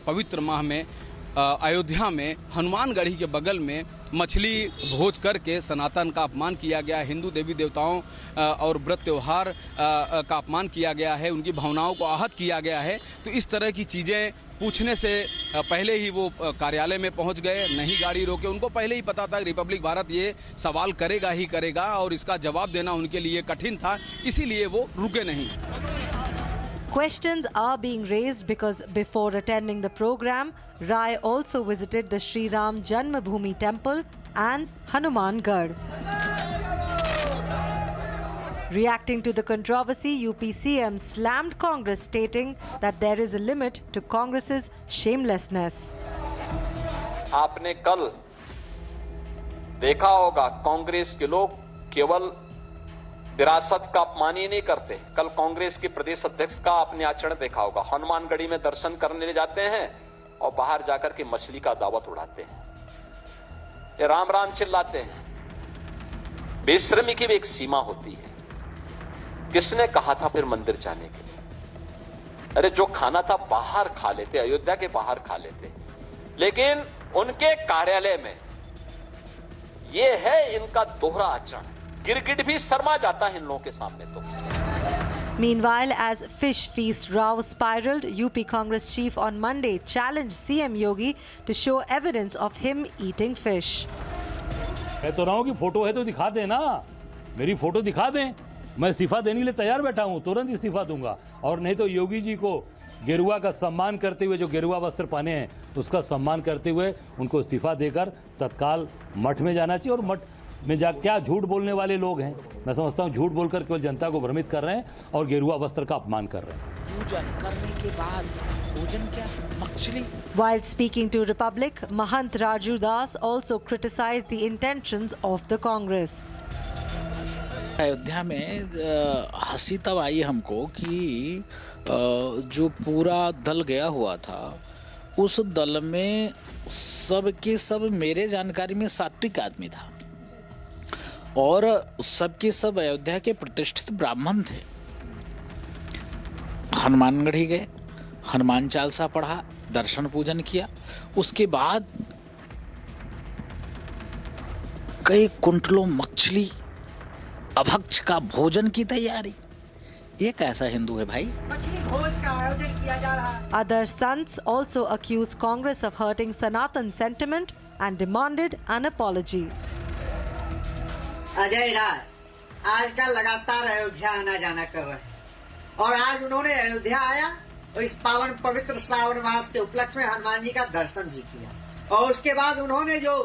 पवित्र माह में अयोध्या में हनुमानगढ़ी के बगल में मछली भोज करके सनातन का अपमान किया गया, हिंदू देवी देवताओं और व्रत त्यौहार का अपमान किया गया है, उनकी भावनाओं को आहत किया गया है। तो इस तरह की चीज़ें पूछने से पहले ही वो कार्यालय में पहुंच गए, नहीं गाड़ी रोके। उनको पहले ही पता था रिपब्लिक भारत ये सवाल करेगा ही करेगा और इसका जवाब देना उनके लिए कठिन था, इसीलिए वो रुके नहीं। Questions are being raised because before attending the program, Rai also visited the Sri Ram Janmabhoomi temple and Hanuman Garh. Reacting to the controversy, UP CM slammed Congress, stating that there is a limit to Congress's shamelessness. आपने कल देखा होगा कांग्रेस के लोग केवल विरासत का अपमान ही नहीं करते। कल कांग्रेस के प्रदेश अध्यक्ष का आपने आचरण देखा होगा। हनुमानगढ़ी में दर्शन करने जाते हैं और बाहर जाकर के मछली का दावत उड़ाते हैं, ये राम राम चिल्लाते हैं। बेशर्मी की भी एक सीमा होती है। किसने कहा था फिर मंदिर जाने के लिए? अरे जो खाना था बाहर खा लेते, अयोध्या के बाहर खा लेते, लेकिन उनके कार्यालय में ये है इनका दोहरा आचरण। गिरगिट भी शर्मा जाता है इन लोगों के सामने तो। Meanwhile, as fish feast row spiraled, UP Congress chief on Monday challenged CM Yogi to show evidence of him eating fish. मैं तो रहा हूं कि फोटो है तो दिखा दें ना, मेरी फोटो दिखा दें। मैं इस्तीफा देने के लिए तैयार बैठा हूं, तुरंत इस्तीफा दूंगा। और नहीं तो योगी जी को गेरुआ का सम्मान करते हुए, जो गेरुआ वस्त्र पहने हैं उसका सम्मान करते हुए उनको इस्तीफा देकर तत्काल मठ में जाना चाहिए। और मठ में जा क्या झूठ बोलने वाले लोग हैं, मैं समझता हूं झूठ बोलकर केवल जनता को भ्रमित कर रहे हैं और गेरुआ वस्त्र का अपमान कर रहे हैं। पूजन करने के बाद भोजन क्या? मछली। While speaking to Republic, Mahant Raju Das also criticized the intentions of the Congress. Ayodhya में हंसी तब आई हमको कि जो पूरा दल गया हुआ था, उस दल में सब के सब मेरे जानकारी में सात्विक आदमी था और सबके सब अयोध्या के प्रतिष्ठित ब्राह्मण थे। हनुमानगढ़ी गए, हनुमान चालीसा पढ़ा, दर्शन पूजन किया, उसके बाद कई कुंटलों मछली अभक्ष का भोजन की तैयारी। ये कैसा हिंदू है भाई? मछली भोज का आयोजन किया जा रहा है। Other sons also accused Congress of hurting Sanatan sentiment and demanded an apology. Ajay Rai आजकल लगातार अयोध्या आना जाना कर रहे हैं और आज उन्होंने अयोध्या आया और इस पावन पवित्र श्रावण मास के उपलक्ष्य में हनुमान जी का दर्शन भी किया और उसके बाद उन्होंने जो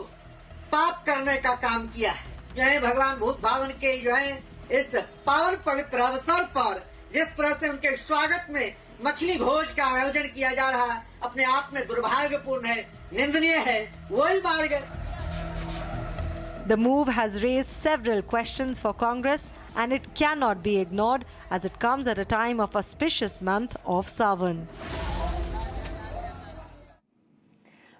पाप करने का काम किया है, जो है भगवान भूत भावन के जो है इस पावन पवित्र अवसर पर जिस तरह से उनके स्वागत में मछली भोज का आयोजन किया जा रहा है, अपने आप में दुर्भाग्यपूर्ण है, निंदनीय है, वही मार गए। The move has raised several questions for Congress and it cannot be ignored as it comes at a time of auspicious month of Sawan.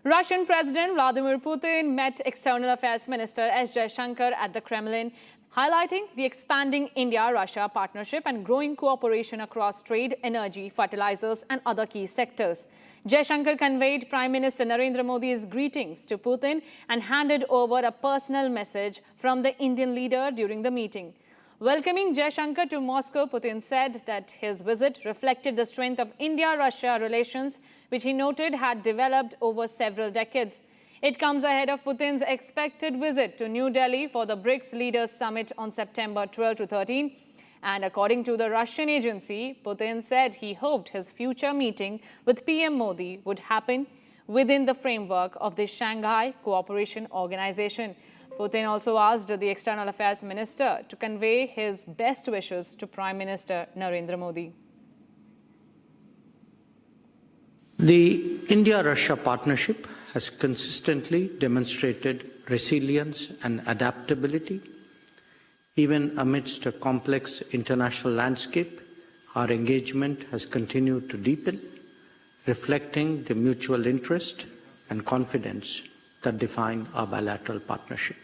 Russian President Vladimir Putin met External Affairs Minister S. Jaishankar at the Kremlin, highlighting the expanding India-Russia partnership and growing cooperation across trade, energy, fertilizers and other key sectors. Jaishankar conveyed Prime Minister Narendra Modi's greetings to Putin and handed over a personal message from the Indian leader during the meeting. Welcoming Jaishankar to Moscow, Putin said that his visit reflected the strength of India-Russia relations, which he noted had developed over several decades. It comes ahead of Putin's expected visit to New Delhi for the BRICS Leaders Summit on September 12 to 13. And according to the Russian agency, Putin said he hoped his future meeting with PM Modi would happen within the framework of the Shanghai Cooperation Organization. Putin also asked the External Affairs Minister to convey his best wishes to Prime Minister Narendra Modi. The India-Russia partnership has consistently demonstrated resilience and adaptability. Even amidst a complex international landscape, our engagement has continued to deepen, reflecting the mutual interest and confidence that define our bilateral partnership.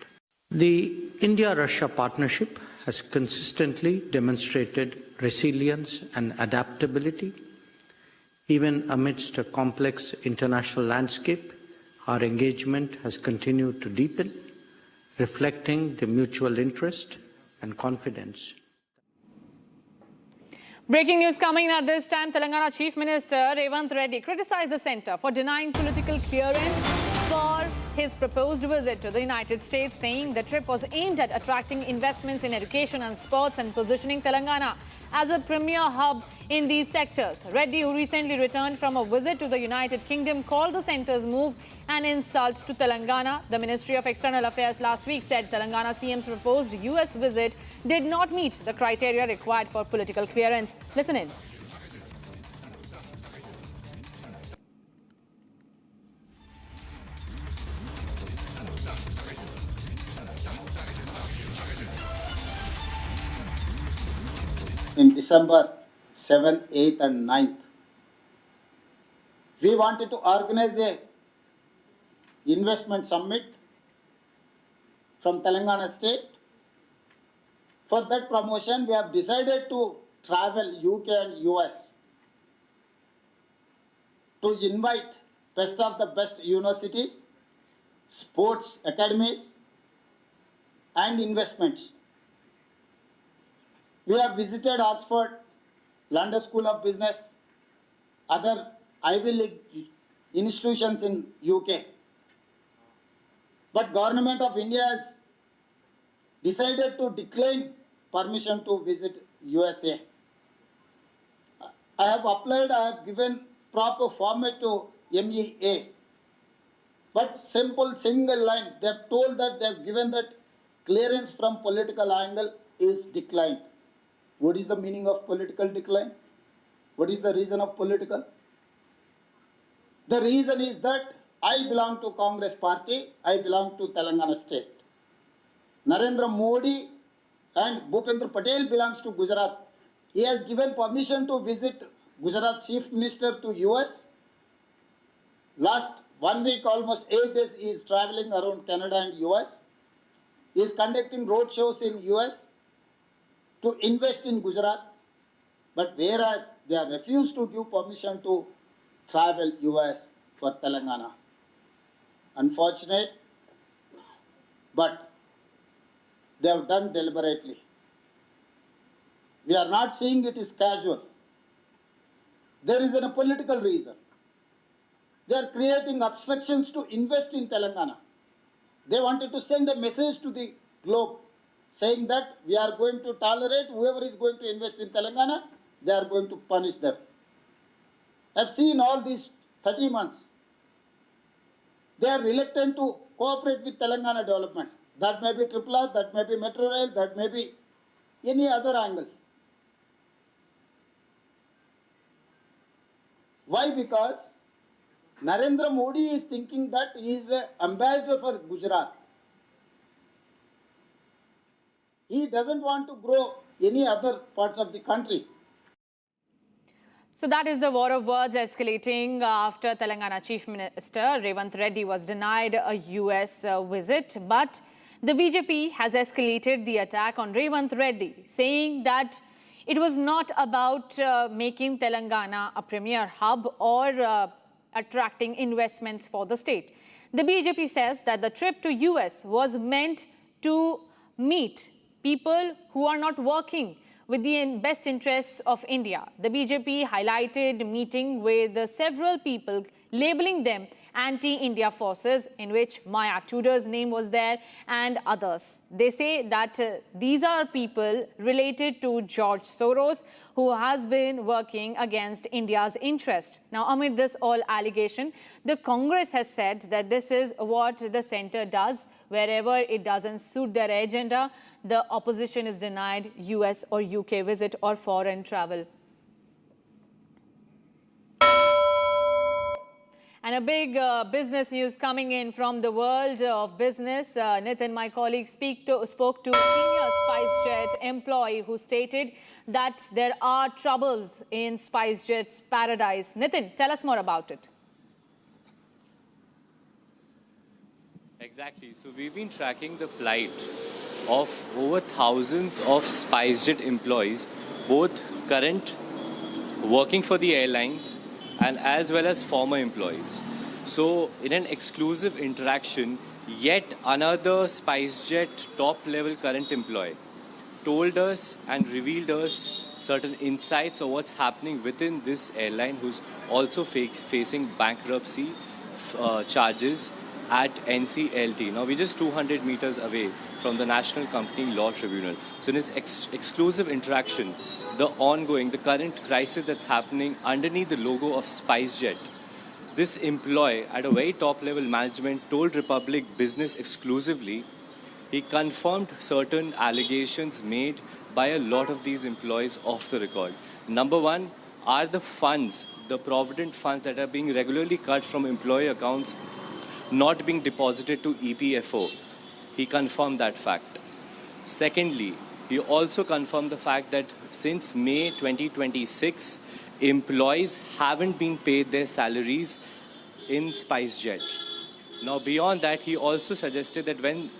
The India-Russia partnership has consistently demonstrated resilience and adaptability. Even amidst a complex international landscape, our engagement has continued to deepen, reflecting the mutual interest and confidence. Breaking news coming at this time. Telangana Chief Minister Revanth Reddy criticized the centre for denying political clearance for his proposed visit to the United States, saying the trip was aimed at attracting investments in education and sports and positioning Telangana as a premier hub in these sectors. Reddy, who recently returned from a visit to the United Kingdom, called the centre's move an insult to Telangana. The Ministry of External Affairs last week said Telangana CM's proposed US visit did not meet the criteria required for political clearance. Listen in. In December 7th, 8th and 9th, we wanted to organize a investment summit from Telangana state. For that promotion, we have decided to travel UK and US to invite best of the best universities, sports academies and investments. We have visited Oxford, London School of Business, other Ivy League institutions in UK. But Government of India has decided to decline permission to visit USA. I have applied, I have given proper format to MEA. But simple single line, they have told that they have given that clearance from political angle is declined. What is the meaning of political decline? What is the reason of political? The reason is that I belong to Congress party, I belong to Telangana state. Narendra Modi and Bhupendra Patel belongs to Gujarat. He has given permission to visit Gujarat Chief Minister to US. Last 1 week, almost 8 days, he is traveling around Canada and US. He is conducting road shows in US to invest in Gujarat, but whereas they have refused to give permission to travel US for Telangana. Unfortunate, but they have done deliberately. We are not seeing it is casual. There is a political reason. They are creating obstructions to invest in Telangana. They wanted to send a message to the globe saying that we are going to tolerate whoever is going to invest in Telangana, they are going to punish them. I've seen all these 30 months. They are reluctant to cooperate with Telangana development. That may be AAA, that may be Metro Rail, that may be any other angle. Why? Because Narendra Modi is thinking that he is an ambassador for Gujarat. He doesn't want to grow any other parts of the country. So that is the war of words escalating after Telangana Chief Minister Revanth Reddy was denied a US visit. But the BJP has escalated the attack on Revanth Reddy, saying that it was not about making Telangana a premier hub or attracting investments for the state. The BJP says that the trip to US was meant to meet people who are not working with the best interests of India. The BJP highlighted meeting with several people, labeling them anti-India forces, in which Maya Tudor's name was there and others. They say that these are people related to George Soros, who has been working against India's interest. Now, amid this all allegation, the Congress has said that this is what the centre does. Wherever it doesn't suit their agenda, the opposition is denied US or UK visit or foreign travel. And a big business news coming in from the world of business. Nitin, my colleague, spoke to a senior SpiceJet employee who stated that there are troubles in SpiceJet's paradise. Nitin, tell us more about it. Exactly. So we've been tracking the plight of over thousands of SpiceJet employees, both current, working for the airlines, and as well as former employees. So in an exclusive interaction, yet another SpiceJet top-level current employee told us and revealed us certain insights of what's happening within this airline, who's also facing bankruptcy charges at NCLT. Now, we're just 200 meters away from the National Company Law Tribunal. So in this exclusive interaction, the current crisis that's happening underneath the logo of SpiceJet, this employee at a very top-level management told Republic Business exclusively, he confirmed certain allegations made by a lot of these employees off the record. Number one, are the funds, the provident funds that are being regularly cut from employee accounts not being deposited to EPFO. He confirmed that fact. Secondly, he also confirmed the fact that since May 2026, employees haven't been paid their salaries in SpiceJet. Now, beyond that, he also suggested that when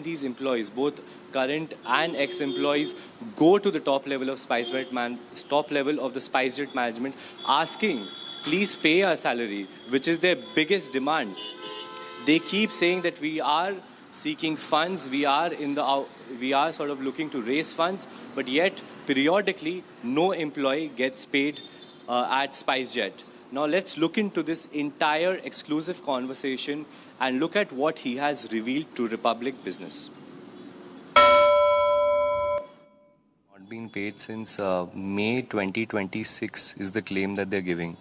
these employees, both current and ex-employees, go to the top level of the SpiceJet management, asking, please pay our salary, which is their biggest demand. They keep saying that we are seeking funds, we are sort of looking to raise funds, but yet periodically no employee gets paid at SpiceJet. Now let's look into this entire exclusive conversation and look at what he has revealed to Republic Business. Not been paid since May 2026 is the claim that they're giving.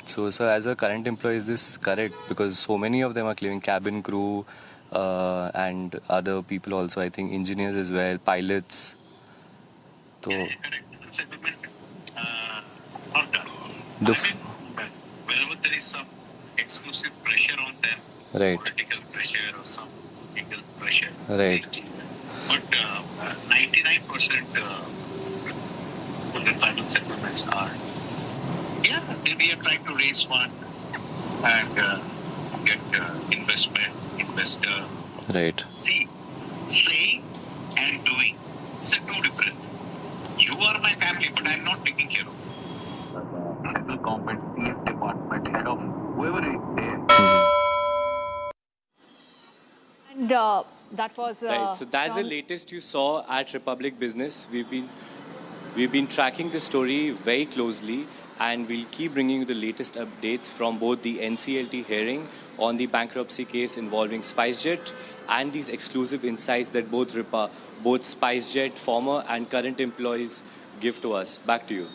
So, sir, as a current employee, is this correct? Because so many of them are claiming, cabin crew and other people also, I think engineers as well, pilots. So, correct. Settlement not done. Whenever there is some exclusive pressure on them, right. Political pressure or some legal pressure, right. But 99% of the final settlements are, we are trying to raise fund and get investor. Right. See, saying and doing is two different. You are my family, but I am not taking care of you. Central government, TF department, head of whoever is there. And that was right. So that's the latest you saw at Republic Business. We've been tracking the story very closely, and we'll keep bringing you the latest updates from both the NCLT hearing on the bankruptcy case involving SpiceJet and these exclusive insights that both SpiceJet former and current employees give to us. Back to you.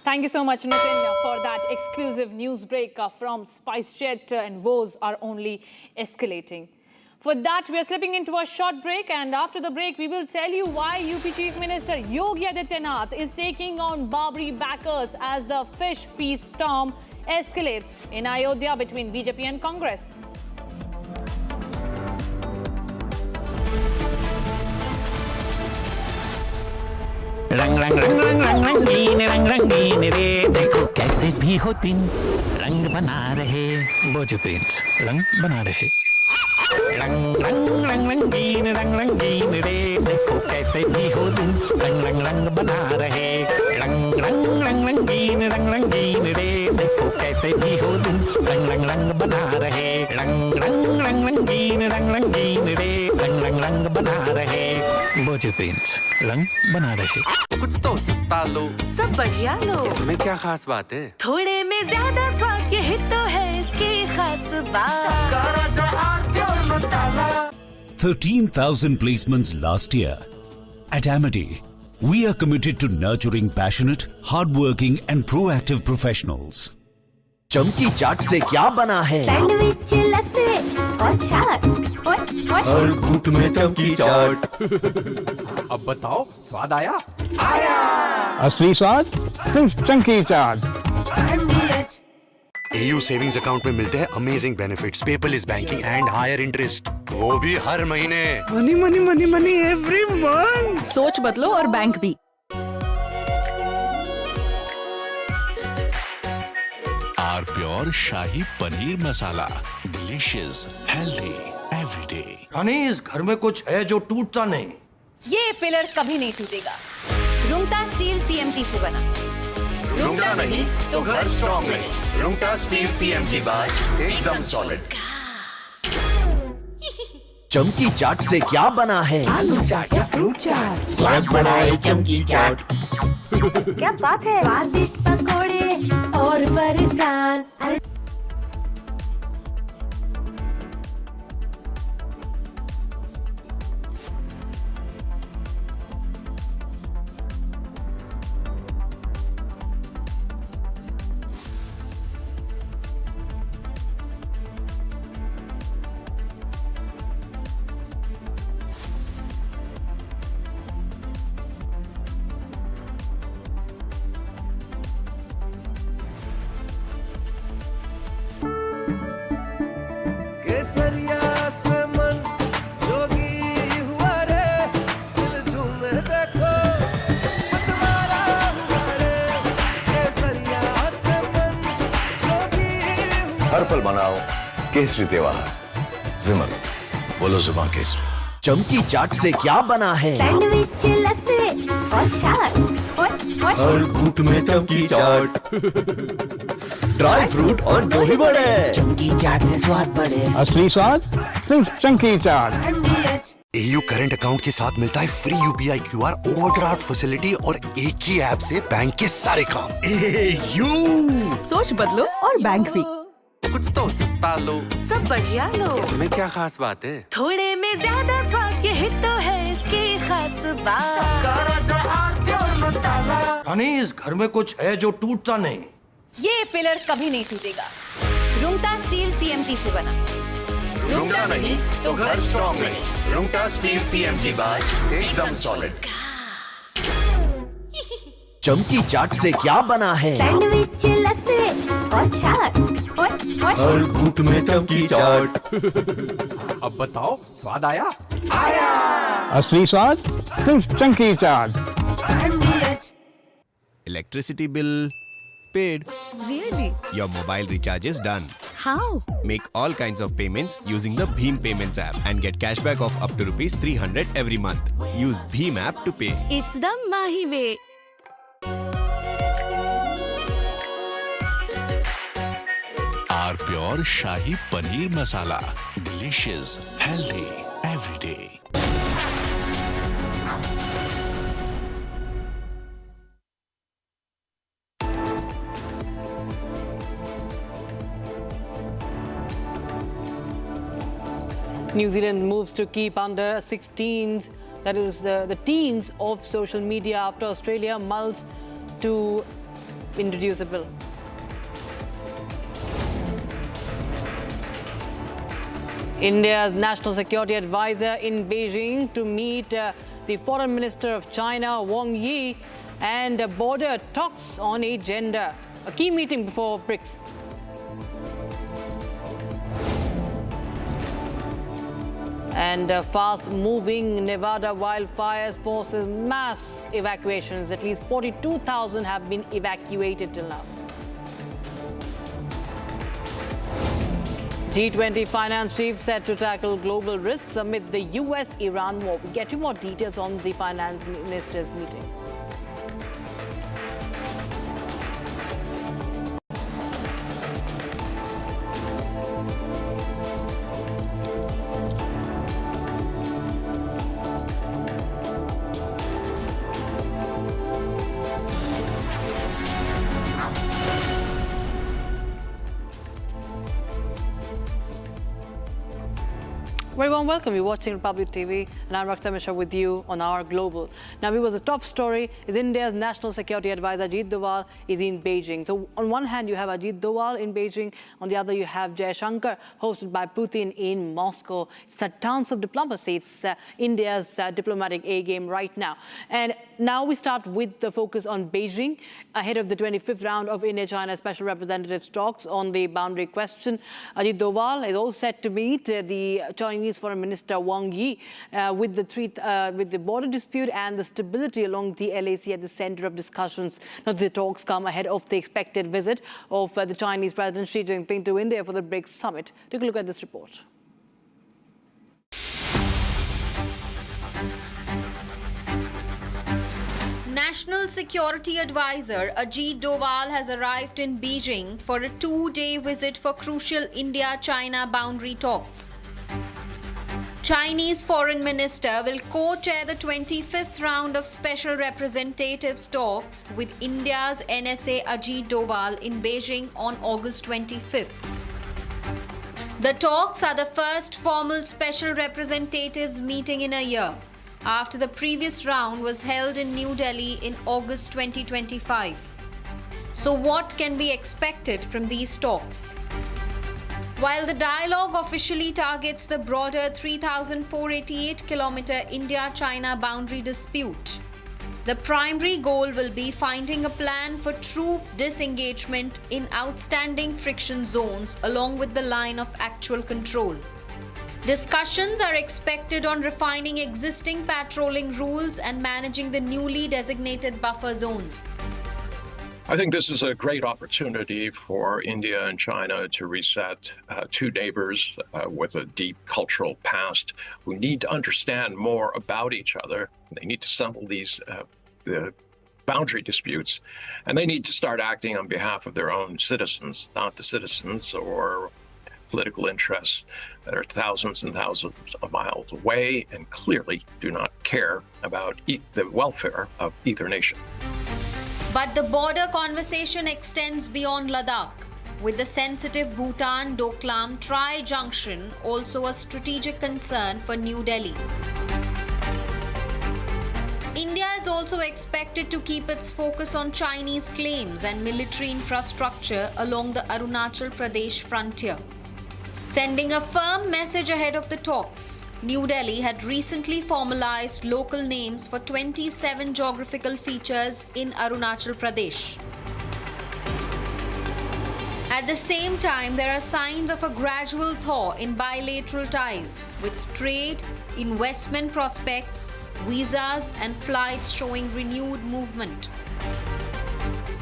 Thank you so much, Nitin, for that exclusive news break from SpiceJet, and woes are only escalating. For that, we are slipping into a short break, and after the break, we will tell you why UP Chief Minister Yogi Adityanath is taking on Babri backers as the fish feast storm escalates in Ayodhya between BJP and Congress. रंग रंग रंग रंग रंग रंगीन रे देखो कैसे भी हो दिन रंग बना रहे बोझ पेंट्स रंग बना रहे रंग रंग रंग रंगीन रे देखो कैसे भी हो दिन रंग रंग रंग बना रहे रंग रंग रंग रंगीन रे देखो कैसे भी हो दिन रंग रंग रंग बना रहे रंग रंग रंग रंगीन रे रंग रंग रंग बना रहे बोझ पेंट्स रंग बना रहे कुछ तो सस्ता लो सब बढ़िया लो इसमें क्या खास बात है थोड़े में ज्यादा स्वाद यही तो है इसकी खास बात 13,000 placements last year. At Amity, we are committed to nurturing passionate, hardworking and proactive professionals. चमकी चाट से क्या बना है सैंडविच लस्सी और छाछ हर घूंट में चमकी चाट अब बताओ स्वाद आया असली स्वाद सिर्फ चमकी चाट AU सेविंग्स अकाउंट में मिलते हैं amazing benefits, paperless banking and higher interest, वो भी हर महीने। Money money money money every month. सोच बदलो और बैंक भी। R pure shahi paneer masala, delicious, healthy, everyday. Rani, इस घर में कुछ है जो टूटता नहीं। ये पिलर कभी नहीं टूटेगा। रुंगटा स्टील TMT से बना, रुकना नहीं तो घर स्ट्रॉन्ग नहीं। रुंगटा स्टील टीएम की बात एकदम सॉलिड। चमकी चाट से क्या बना है? आलू चाट या फ्रूट चाट, स्वाद बढ़ाए चमकी चाट। क्या बात है? स्वादिष्ट पकोड़े और फरसान। केसरिया से मन जोगी हुआ रे, दिल झूमे देखो मतवारा हुआ रे। केसरिया से मन जोगी हुआ। हर पल मनाओ केसरी त्योहार। विमल बोलो जुबान केसरी। चमकी चाट से क्या बना है? सैंडविच, लस्सी और छाछ और हर घूंट में चमकी चाट। ड्राई फ्रूट और दही बड़े। चमकी चाट से स्वाद बढ़े। असली स्वाद सिर्फ चमकी चाट। AU करंट अकाउंट के साथ मिलता है free UPI QR overdraft facility और एक ही ऐप से बैंक के सारे काम। AU सोच बदलो और बैंक भी। कुछ तो सस्ता लो, सब बढ़िया लो। इसमें क्या खास बात है? थोड़े में ज्यादा स्वाद, यही तो है इसकी खास बात। रानी, इस घर में कुछ है जो टूटता नहीं। ये पिलर कभी नहीं टूटेगा। रुंगटा स्टील TMT से बना। रुंगटा नहीं तो घर स्ट्रॉन्ग नहीं। रुंगटा स्टील टीएम की बात एकदम सॉलिड। चमकी चाट से क्या बना है? सैंडविच, लस्सी और छाछ और हर घूंट में चमकी चाट। अब बताओ स्वाद आया? आया। असली स्वाद सिर्फ चमकी चाट। Electricity bill paid. Really? Your mobile recharge is done. How? Make all kinds of payments using the Bheem Payments app and get cashback of up to ₹300 every month. Use Bheem app to pay. It's the Mahi way. Our pure Shahi Paneer Masala. Delicious, healthy, every day. New Zealand moves to keep under 16s, that is the teens of social media after Australia mulls to introduce a bill. India's national security advisor in Beijing to meet the foreign minister of China, Wang Yi, and border talks on agenda. A key meeting before BRICS. And fast-moving Nevada wildfires forces mass evacuations. At least 42,000 have been evacuated till now. G20 finance chiefs set to tackle global risks amid the US-Iran war. We get you more details on the finance ministers' meeting. Very warm welcome. You're watching Republic TV, and I'm Rakhta Mishra with you on Our Global. Now, was the top story is India's National Security Advisor Ajit Doval is in Beijing. So, on one hand, you have Ajit Doval in Beijing. On the other, you have Jaishankar, hosted by Putin in Moscow. It's a dance of diplomacy. It's India's diplomatic A game right now. And now we start with the focus on Beijing ahead of the 25th round of India-China Special Representatives talks on the boundary question. Ajit Doval is all set to meet the Chinese Foreign Minister Wang Yi with the border dispute and the stability along the LAC at the center of discussions. Now, the talks come ahead of the expected visit of the Chinese President Xi Jinping to India for the BRICS summit. Take a look at this report. National Security Advisor Ajit Doval has arrived in Beijing for a 2-day visit for crucial India-China boundary talks. Chinese Foreign Minister will co-chair the 25th round of Special Representatives talks with India's NSA Ajit Doval in Beijing on August 25th. The talks are the first formal Special Representatives meeting in a year, after the previous round was held in New Delhi in August 2025. So what can be expected from these talks? While the dialogue officially targets the broader 3,488-kilometer India-China boundary dispute, the primary goal will be finding a plan for troop disengagement in outstanding friction zones along with the line of actual control. Discussions are expected on refining existing patrolling rules and managing the newly designated buffer zones. I think this is a great opportunity for India and China to reset, two neighbors with a deep cultural past who need to understand more about each other. They need to settle these the boundary disputes, and they need to start acting on behalf of their own citizens, not the citizens or political interests that are thousands and thousands of miles away and clearly do not care about the welfare of either nation. But the border conversation extends beyond Ladakh, with the sensitive Bhutan-Doklam tri-junction also a strategic concern for New Delhi. India is also expected to keep its focus on Chinese claims and military infrastructure along the Arunachal Pradesh frontier. Sending a firm message ahead of the talks, New Delhi had recently formalized local names for 27 geographical features in Arunachal Pradesh. At the same time, there are signs of a gradual thaw in bilateral ties, with trade, investment prospects, visas, and flights showing renewed movement.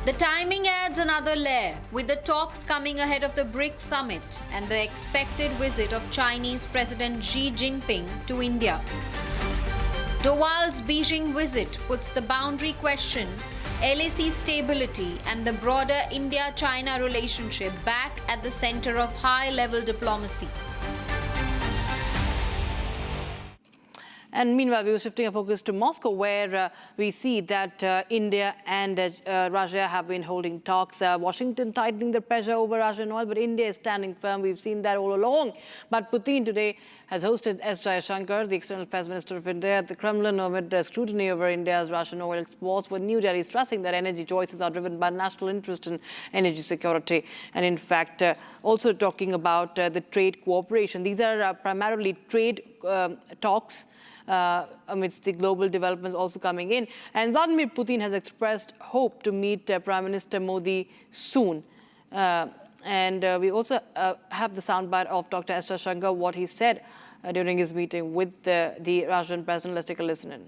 The timing adds another layer, with the talks coming ahead of the BRICS summit and the expected visit of Chinese President Xi Jinping to India. Doval's Beijing visit puts the boundary question, LAC stability, and the broader India-China relationship back at the center of high-level diplomacy. And meanwhile, we were shifting our focus to Moscow, where we see that India and Russia have been holding talks. Washington tightening the pressure over Russian oil, but India is standing firm. We've seen that all along. But Putin today has hosted S. Jaishankar, the External Affairs Minister of India, at the Kremlin amid scrutiny over India's Russian oil exports, with New Delhi stressing that energy choices are driven by national interest in energy security. And in fact, also talking about the trade cooperation. These are primarily trade talks amidst the global developments also coming in. And Vladimir Putin has expressed hope to meet Prime Minister Modi soon. And we also have the soundbite of Dr. S. Jaishankar, what he said during his meeting with the Russian president. Let's take a listen in.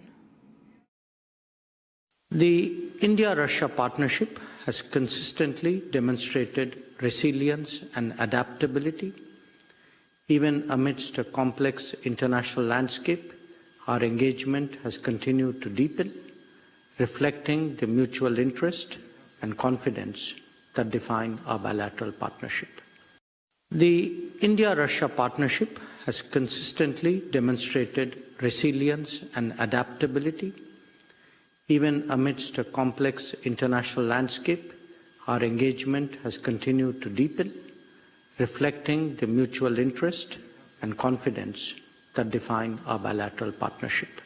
The India-Russia partnership has consistently demonstrated resilience and adaptability. Even amidst a complex international landscape, our engagement has continued to deepen, reflecting the mutual interest and confidence that define our bilateral partnership. The India-Russia partnership has consistently demonstrated resilience and adaptability. Even amidst a complex international landscape, our engagement has continued to deepen, reflecting the mutual interest and confidence that define our bilateral partnership.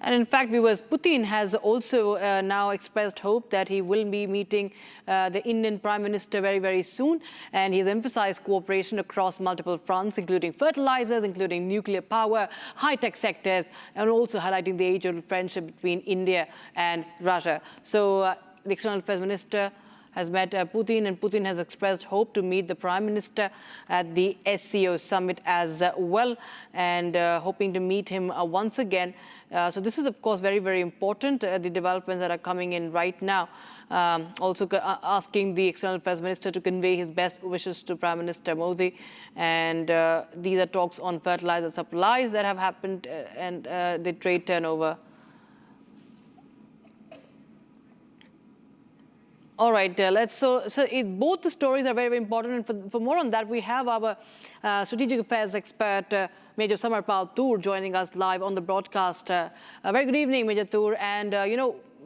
And in fact, viewers, Putin has also now expressed hope that he will be meeting the Indian Prime Minister very, very soon. And he's emphasized cooperation across multiple fronts, including fertilizers, including nuclear power, high-tech sectors, and also highlighting the age-old friendship between India and Russia. So the External Affairs Minister has met Putin, and Putin has expressed hope to meet the Prime Minister at the SCO summit as well, and hoping to meet him once again. So this is, of course, very, very important, the developments that are coming in right now. Also asking the External Affairs Minister to convey his best wishes to Prime Minister Modi. And these are talks on fertilizer supplies that have happened and the trade turnover. All right, both the stories are very, very important. And for more on that, we have our strategic affairs expert, Major Samarpal Toor, joining us live on the broadcast. A very good evening, Major Toor. And,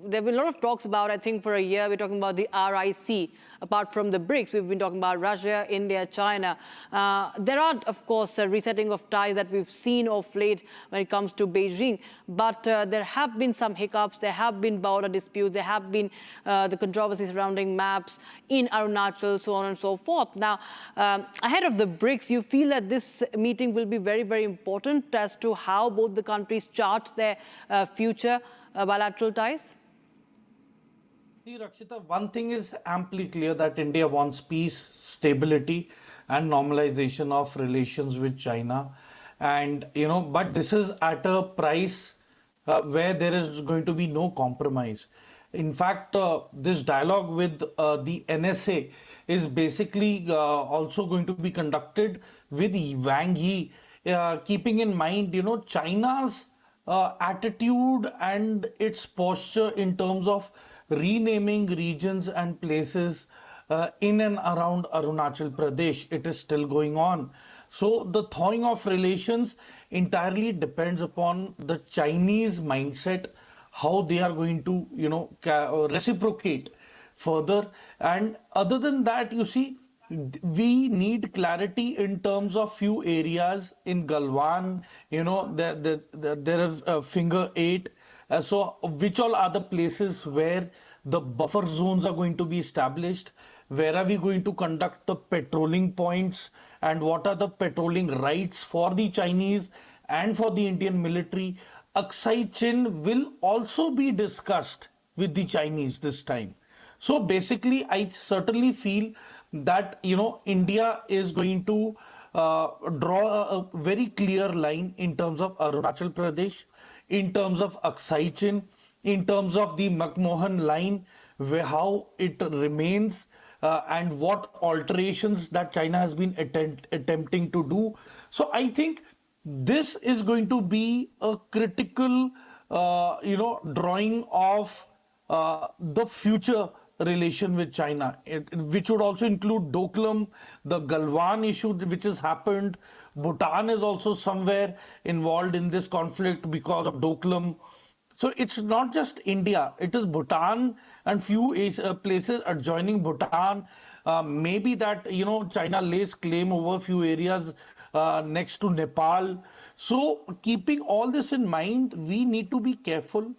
there have been a lot of talks about, I think for a year, we're talking about the RIC. Apart from the BRICS, we've been talking about Russia, India, China. There are, of course, a resetting of ties that we've seen of late when it comes to Beijing. But there have been some hiccups. There have been border disputes. There have been the controversy surrounding maps in Arunachal, so on and so forth. Now, ahead of the BRICS, you feel that this meeting will be very, very important as to how both the countries chart their future bilateral ties? See, Rakshita, one thing is amply clear that India wants peace, stability, and normalization of relations with China. And, but this is at a price where there is going to be no compromise. In fact, this dialogue with the NSA is basically also going to be conducted with Wang, keeping in mind, China's attitude and its posture in terms of renaming regions and places in and around Arunachal Pradesh. It is still going on. So the thawing of relations entirely depends upon the Chinese mindset, how they are going to, reciprocate further. And other than that, you see, we need clarity in terms of few areas in Galwan. There is Finger 8. So which all are the places where the buffer zones are going to be established? Where are we going to conduct the patrolling points? And what are the patrolling rights for the Chinese and for the Indian military? Aksai Chin will also be discussed with the Chinese this time. So basically, I certainly feel that, India is going to draw a very clear line in terms of Arunachal Pradesh, in terms of Aksai Chin, in terms of the McMahon line, how it remains and what alterations that China has been attempting to do. So I think this is going to be a critical, drawing of the future relation with China, which would also include Doklam, the Galwan issue which has happened. Bhutan is also somewhere involved in this conflict because of Doklam. So it's not just India, it is Bhutan and few places adjoining Bhutan. Maybe that, China lays claim over a few areas next to Nepal. So keeping all this in mind, we need to be careful.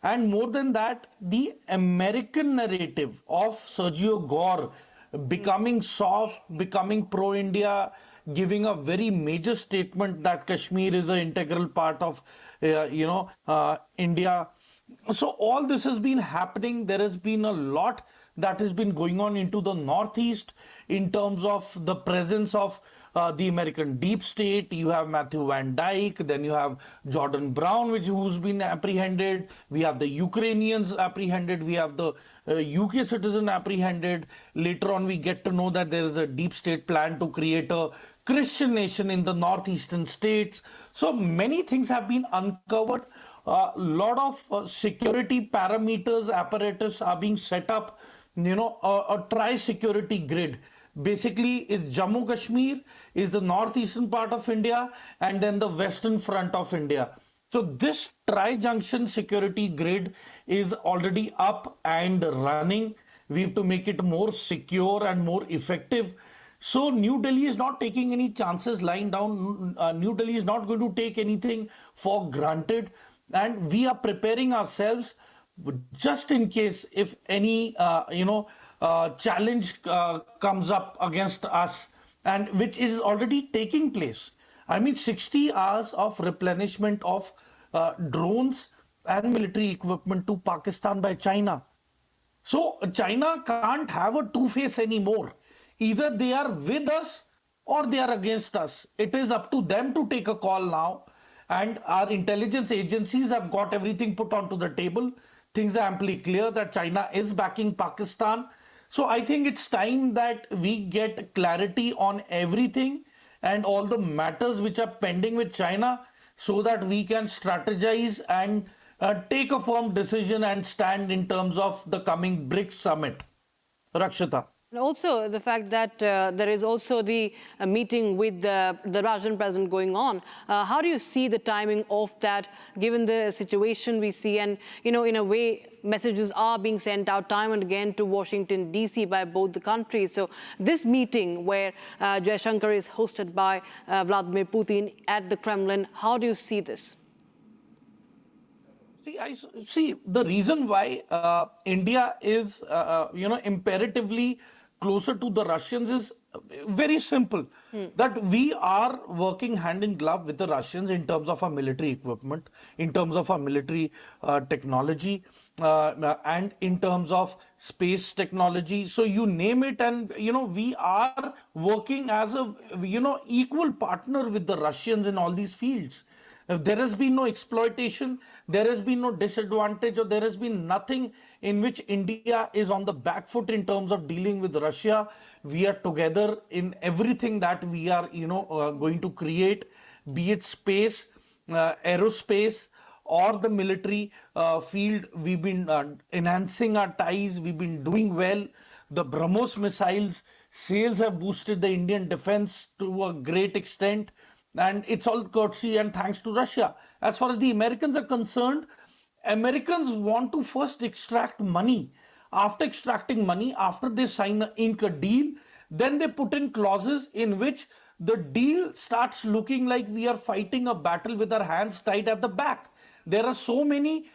And more than that, the American narrative of Sergio Gore becoming soft, becoming pro-India, giving a very major statement that Kashmir is an integral part of, India. So all this has been happening. There has been a lot that has been going on into the Northeast in terms of the presence of the American deep state. You have Matthew Van Dyke, then you have Jordan Brown, who's been apprehended. We have the Ukrainians apprehended. We have the UK citizen apprehended. Later on, we get to know that there is a deep state plan to create a Christian nation in the northeastern states. So many things have been uncovered. A lot of security parameters, apparatus are being set up, a tri-security grid. Basically, it's Jammu Kashmir, is the northeastern part of India, and then the western front of India. So this tri-junction security grid is already up and running. We have to make it more secure and more effective. So New Delhi is not taking any chances lying down. New Delhi is not going to take anything for granted. And we are preparing ourselves just in case if any, challenge comes up against us, and which is already taking place. I mean, 60 hours of replenishment of drones and military equipment to Pakistan by China. So China can't have a two-face anymore. Either they are with us or they are against us. It is up to them to take a call now. And our intelligence agencies have got everything put onto the table. Things are amply clear that China is backing Pakistan. So I think it's time that we get clarity on everything and all the matters which are pending with China, so that we can strategize and take a firm decision and stand in terms of the coming BRICS summit. Rakshita. And also the fact that there is also the meeting with the Russian president going on. How do you see the timing of that, given the situation we see? And, you know, in a way, messages are being sent out time and again to Washington, D.C. by both the countries. So this meeting where Jaishankar is hosted by Vladimir Putin at the Kremlin, how do you see this? See, the reason why India is, imperatively closer to the Russians is very simple. That we are working hand in glove with the Russians in terms of our military equipment, in terms of our military technology, and in terms of space technology. So you name it, and we are working as a equal partner with the Russians in all these fields. There has been no exploitation, there has been no disadvantage, or there has been nothing in which India is on the back foot in terms of dealing with Russia. We are together in everything that we are, going to create, be it space, aerospace, or the military field. We've been enhancing our ties. We've been doing well. The BrahMos missiles sales have boosted the Indian defense to a great extent. And it's all courtesy and thanks to Russia. As far as the Americans are concerned, Americans want to first extract money. After extracting money, after they ink a deal, then they put in clauses in which the deal starts looking like we are fighting a battle with our hands tied at the back. There are so many,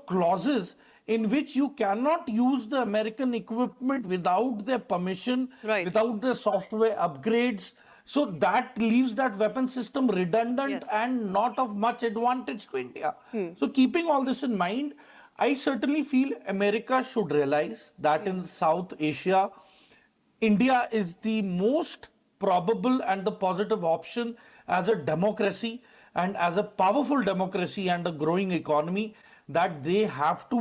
clauses in which you cannot use the American equipment without their permission, without their software upgrades. So that leaves that weapon system redundant and not of much advantage to India. So keeping all this in mind, I certainly feel America should realize that in South Asia, India is the most probable and the positive option as a democracy and as a powerful democracy and a growing economy, that they have to,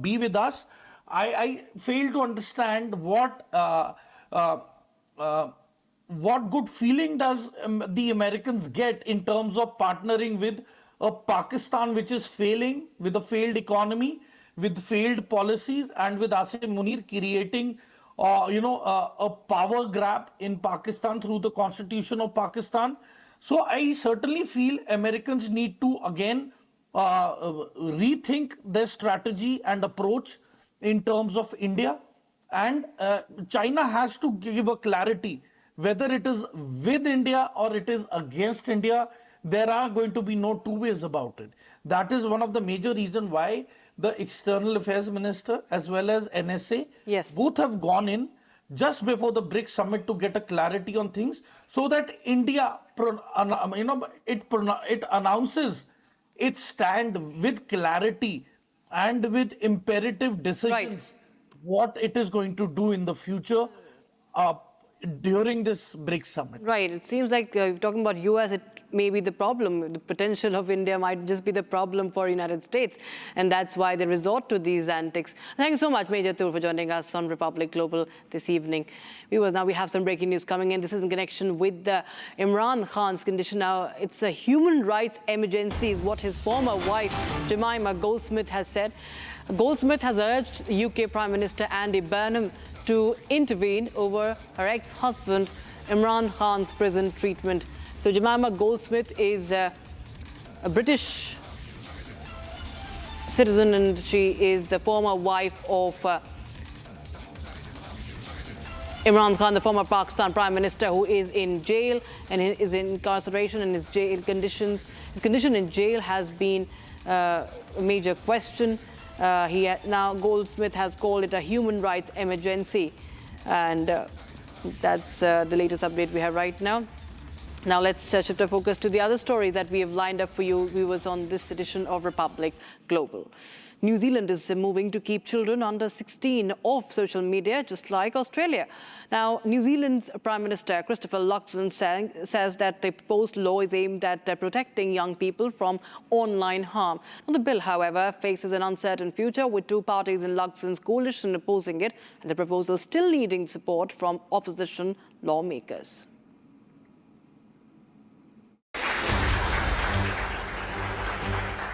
be with us. I fail to understand what good feeling does the Americans get in terms of partnering with a Pakistan which is failing, with a failed economy, with failed policies, and with Asim Munir creating, a power grab in Pakistan through the Constitution of Pakistan. So I certainly feel Americans need to again rethink their strategy and approach in terms of India, and China has to give a clarity. Whether it is with India or it is against India, there are going to be no two ways about it. That is one of the major reasons why the External Affairs Minister as well as NSA both have gone in just before the BRICS summit to get a clarity on things, so that India, it announces its stand with clarity and with imperative decisions what it is going to do in the future. During this BRICS summit. Right. It seems like you're talking about US, it may be the problem. The potential of India might just be the problem for United States. And that's why they resort to these antics. Thank you so much, Major Tur, for joining us on Republic Global this evening. Viewers, now we have some breaking news coming in. This is in connection with Imran Khan's condition. Now, it's a human rights emergency, is what his former wife, Jemima Goldsmith, has said. Goldsmith has urged UK Prime Minister Andy Burnham to intervene over her ex-husband Imran Khan's prison treatment. So Jemima Goldsmith is a British citizen, and she is the former wife of Imran Khan, the former Pakistan Prime Minister, who is in jail and is in incarceration, and his condition in jail has been a major question. Now Goldsmith has called it a human rights emergency, and that's the latest update we have right now. Now let's shift our focus to the other story that we have lined up for you viewers on this edition of Republic Global. New Zealand is moving to keep children under 16 off social media, just like Australia. Now, New Zealand's Prime Minister Christopher Luxon says that the proposed law is aimed at protecting young people from online harm. Now, the bill, however, faces an uncertain future, with two parties in Luxon's coalition opposing it, and the proposal still needing support from opposition lawmakers.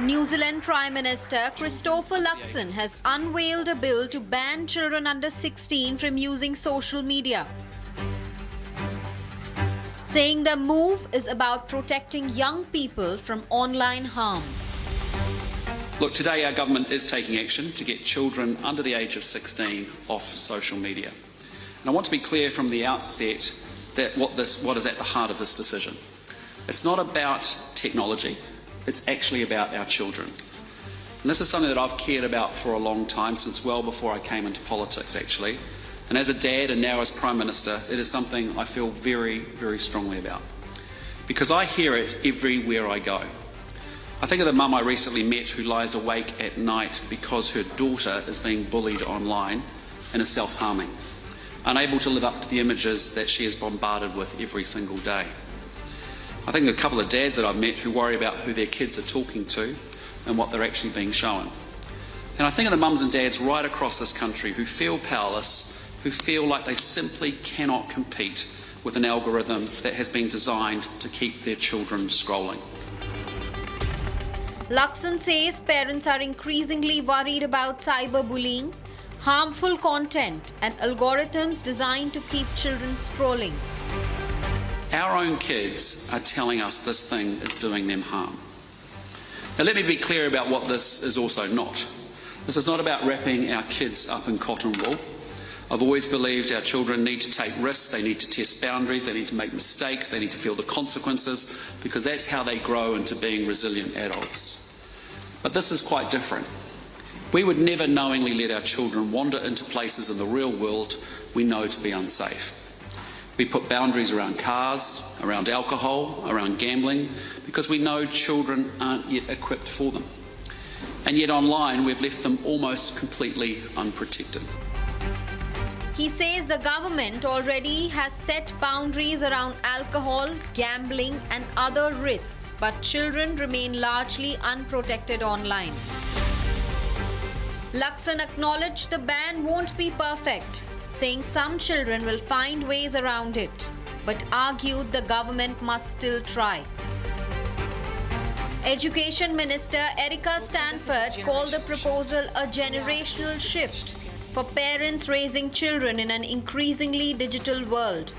New Zealand Prime Minister Christopher Luxon has unveiled a bill to ban children under 16 from using social media, saying the move is about protecting young people from online harm. Look, today our government is taking action to get children under the age of 16 off social media. And I want to be clear from the outset that what is at the heart of this decision. It's not about technology, it's actually about our children. And this is something that I've cared about for a long time, since well before I came into politics, actually. And as a dad and now as Prime Minister, it is something I feel very, very strongly about. Because I hear it everywhere I go. I think of the mum I recently met who lies awake at night because her daughter is being bullied online and is self-harming, unable to live up to the images that she is bombarded with every single day. I think of a couple of dads that I've met who worry about who their kids are talking to and what they're actually being shown. And I think of the mums and dads right across this country who feel powerless, who feel like they simply cannot compete with an algorithm that has been designed to keep their children scrolling. Luxon says parents are increasingly worried about cyberbullying, harmful content and algorithms designed to keep children scrolling. Our own kids are telling us this thing is doing them harm. Now let me be clear about what this is also not. This is not about wrapping our kids up in cotton wool. I've always believed our children need to take risks, they need to test boundaries, they need to make mistakes, they need to feel the consequences, because that's how they grow into being resilient adults. But this is quite different. We would never knowingly let our children wander into places in the real world we know to be unsafe. We put boundaries around cars, around alcohol, around gambling, because we know children aren't yet equipped for them. And yet online we've left them almost completely unprotected. He says the government already has set boundaries around alcohol, gambling and other risks, but children remain largely unprotected online. Luxon acknowledged the ban won't be perfect, saying some children will find ways around it, but argued the government must still try. Education Minister Erica Stanford called the proposal a generational shift for parents raising children in an increasingly digital world.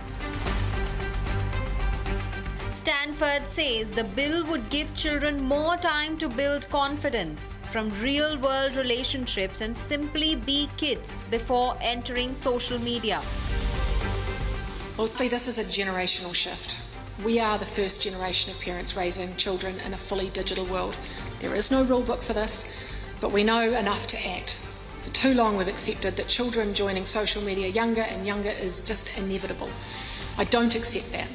Stanford says the bill would give children more time to build confidence from real-world relationships and simply be kids before entering social media. Ultimately, this is a generational shift. We are the first generation of parents raising children in a fully digital world. There is no rule book for this, but we know enough to act. For too long we've accepted that children joining social media younger and younger is just inevitable. I don't accept that.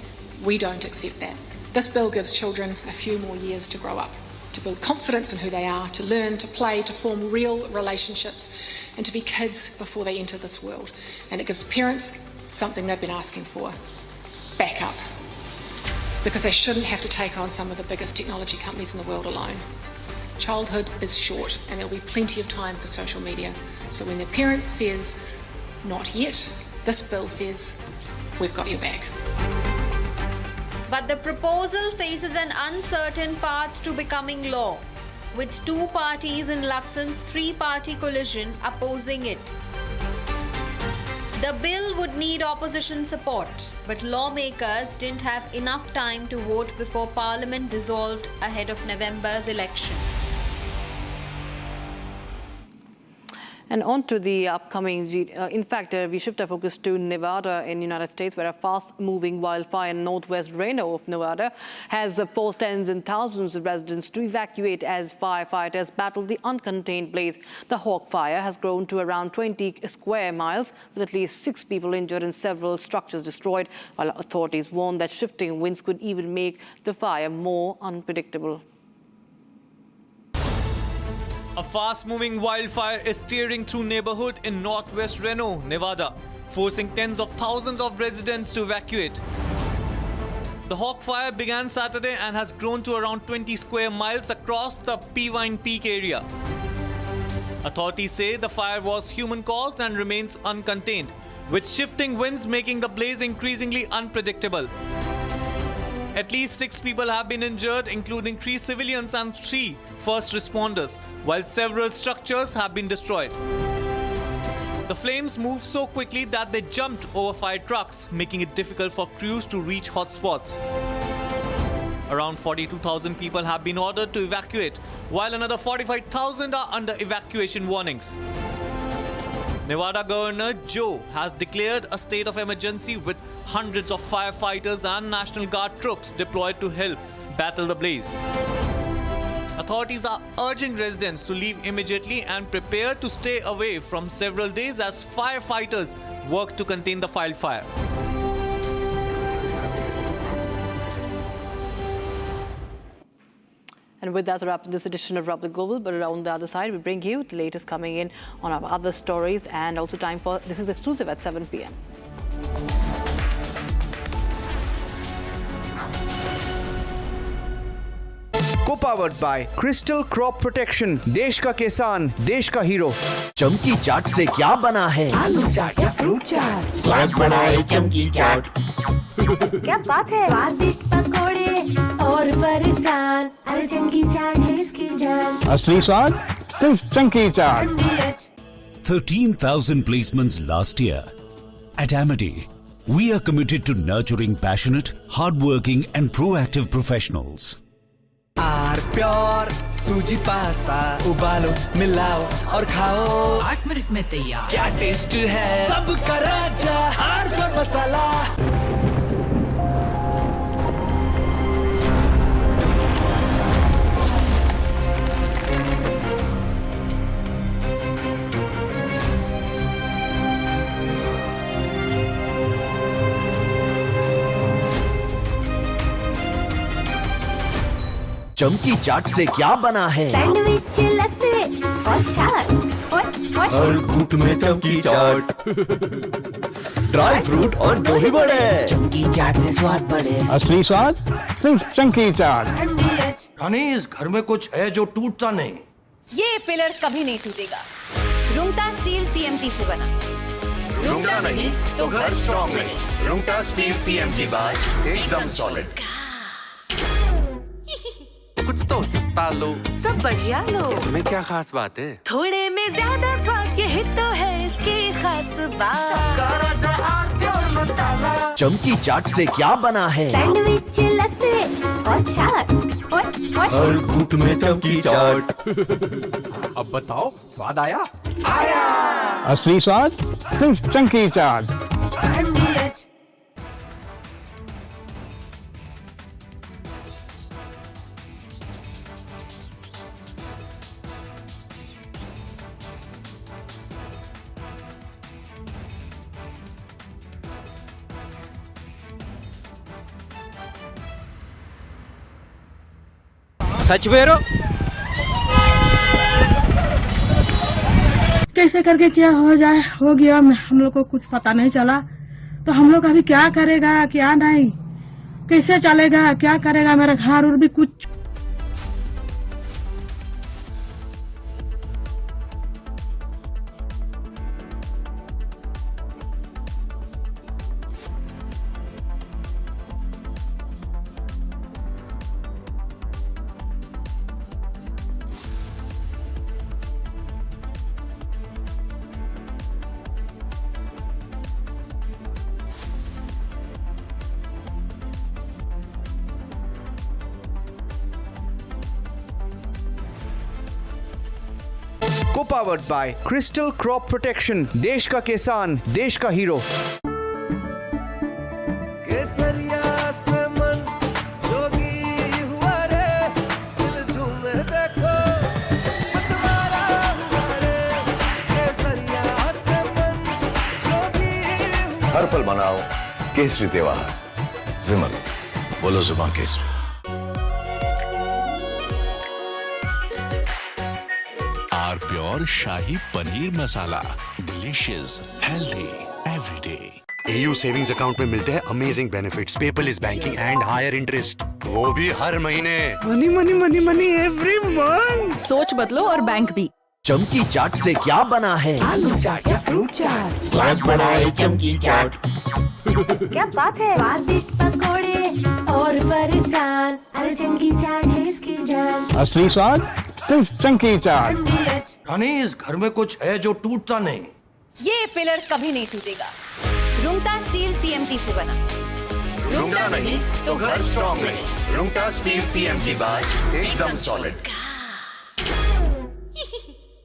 We don't accept that. This bill gives children a few more years to grow up, to build confidence in who they are, to learn, to play, to form real relationships, and to be kids before they enter this world. And it gives parents something they've been asking for: backup. Because they shouldn't have to take on some of the biggest technology companies in the world alone. Childhood is short and there'll be plenty of time for social media. So when the parent says, not yet, this bill says, we've got your back. But the proposal faces an uncertain path to becoming law, with two parties in Luxon's three-party coalition opposing it. The bill would need opposition support, but lawmakers didn't have enough time to vote before Parliament dissolved ahead of November's election. And on to the upcoming, we shift our focus to Nevada in the United States, where a fast-moving wildfire in northwest Reno of Nevada has forced tens and thousands of residents to evacuate as firefighters battle the uncontained blaze. The Hawk Fire has grown to around 20 square miles, with at least 6 people injured and several structures destroyed, while authorities warn that shifting winds could even make the fire more unpredictable. A fast-moving wildfire is tearing through neighborhood in northwest Reno, Nevada, forcing tens of thousands of residents to evacuate. The Hawk Fire began Saturday and has grown to around 20 square miles across the Peavine Peak area. Authorities say the fire was human-caused and remains uncontained, with shifting winds making the blaze increasingly unpredictable. At least 6 people have been injured, including 3 civilians and 3 first responders, while several structures have been destroyed. The flames moved so quickly that they jumped over fire trucks, making it difficult for crews to reach hotspots. Around 42,000 people have been ordered to evacuate, while another 45,000 are under evacuation warnings. Nevada Governor Joe has declared a state of emergency with hundreds of firefighters and National Guard troops deployed to help battle the blaze. Authorities are urging residents to leave immediately and prepare to stay away from several days as firefighters work to contain the wildfire. And with that, we wrap this edition of Rub the Global. But around the other side, we bring you the latest coming in on our other stories, and also time for This Is Exclusive at 7 p.m. Co-powered by Crystal Crop Protection, देश का किसान, देश का hero. चमकी चाट से क्या बना है? आलू चाट या फ्रूट चाट, स्वाद बढ़ाए चमकी चाट। क्या बात है? स्वादिष्ट पकोड़े और बरसान, अरे चमकी चाट है इसकी जान। असली स्वाद सिर्फ चंकी चाट। 13,000 placements last year. At Amity, we are committed to nurturing passionate, hardworking and proactive professionals. R pure सूजी पास्ता, उबालो मिलाओ और खाओ, 8 मिनट में तैयार। क्या टेस्ट है सबका राजा, आर प्योर मसाला। चमकी चाट से क्या बना है? सैंडविच, लस्सी और छाछ और हर घूंट में चमकी चाट। ड्राई फ्रूट और दही बड़े, चमकी चाट से स्वाद बढ़े। असली स्वाद सिर्फ चंकी चाट। रानी, इस घर में कुछ है जो टूटता नहीं। ये पिलर कभी नहीं टूटेगा। रुंगटा स्टील TMT से बना। रुंगटा नहीं तो घर स्ट्रॉन्ग नहीं। रुंगटा स्टील TMT बार एकदम सॉलिड। कुछ तो सस्ता लो, सब बढ़िया लो। इसमें क्या खास बात है? थोड़े में ज्यादा स्वाद, यही तो है इसकी खास बात। मसाला। चमकी चाट से क्या बना है? सैंडविच, लस्सी और छाछ और हर घूंट में चमकी चाट। अब बताओ, स्वाद आया? आया। असली स्वाद सिर्फ चंकी चाट। सच बेरो कैसे करके क्या हो जाए हो गया, हम लोग को कुछ पता नहीं चला। तो हम लोग अभी क्या करेगा, क्या नहीं, कैसे चलेगा, क्या करेगा, मेरा घर और भी कुछ। Co-powered by Crystal Crop Protection, देश का किसान, देश का हीरो। केसरिया से मन जोगी हुआ रे, दिल झूमे देखो मतवारा हुआ रे। केसरिया से मन जोगी हुआ। हर पल मनाओ केसरी त्योहार। विमल, बोलो जुबान केसरी। Pure shahi paneer masala, delicious, healthy, everyday. AU savings account में मिलते हैं amazing benefits, paperless banking and higher interest, वो भी हर महीने। Money money money money every month. सोच बदलो और बैंक भी। चमकी चाट से क्या बना है? आलू चाट या फ्रूट चाट, स्वाद बढ़ाए चमकी चाट। क्या बात है? स्वादिष्ट पकोड़े और अरे चंकी चाट है इसकी जान। असली स्वाद सिर्फ चंकी चाट। रानी, इस घर में कुछ है जो टूटता नहीं। ये पिलर कभी नहीं टूटेगा। रुंगटा स्टील टीएमटी से बना। रुंगटा नहीं तो घर स्ट्रॉन्ग नहीं। रुंगटा स्टील टीएमटी बार एकदम सॉलिड।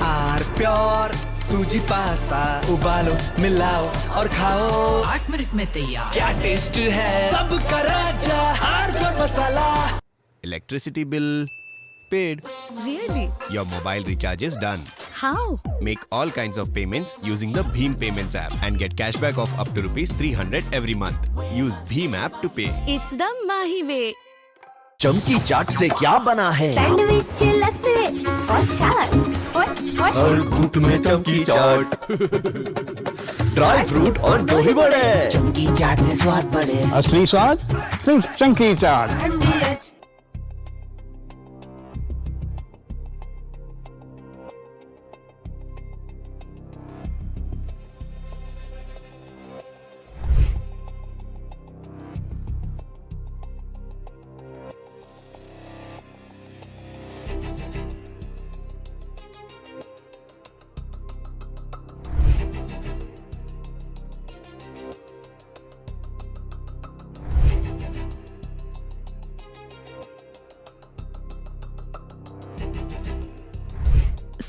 आर प्योर सूजी पास्ता उबालो मिलाओ और खाओ 8 मिनट में तैयार। क्या टेस्ट है सबका राजा R pure masala. Electricity bill paid. Really? Your mobile recharge is done. How? Make all kinds of payments using the Bheem Payments app and get cashback of up to ₹300 every month. Use Bheem app to pay. It's the Mahi way. चमकी चाट से क्या बना है? Sandwich लस्सी और छाछ और हर घूंट में चमकी चाट। ड्राई फ्रूट और दही बड़े। चमकी चाट से स्वाद बढ़े। असली स्वाद सिर्फ चंकी चाट।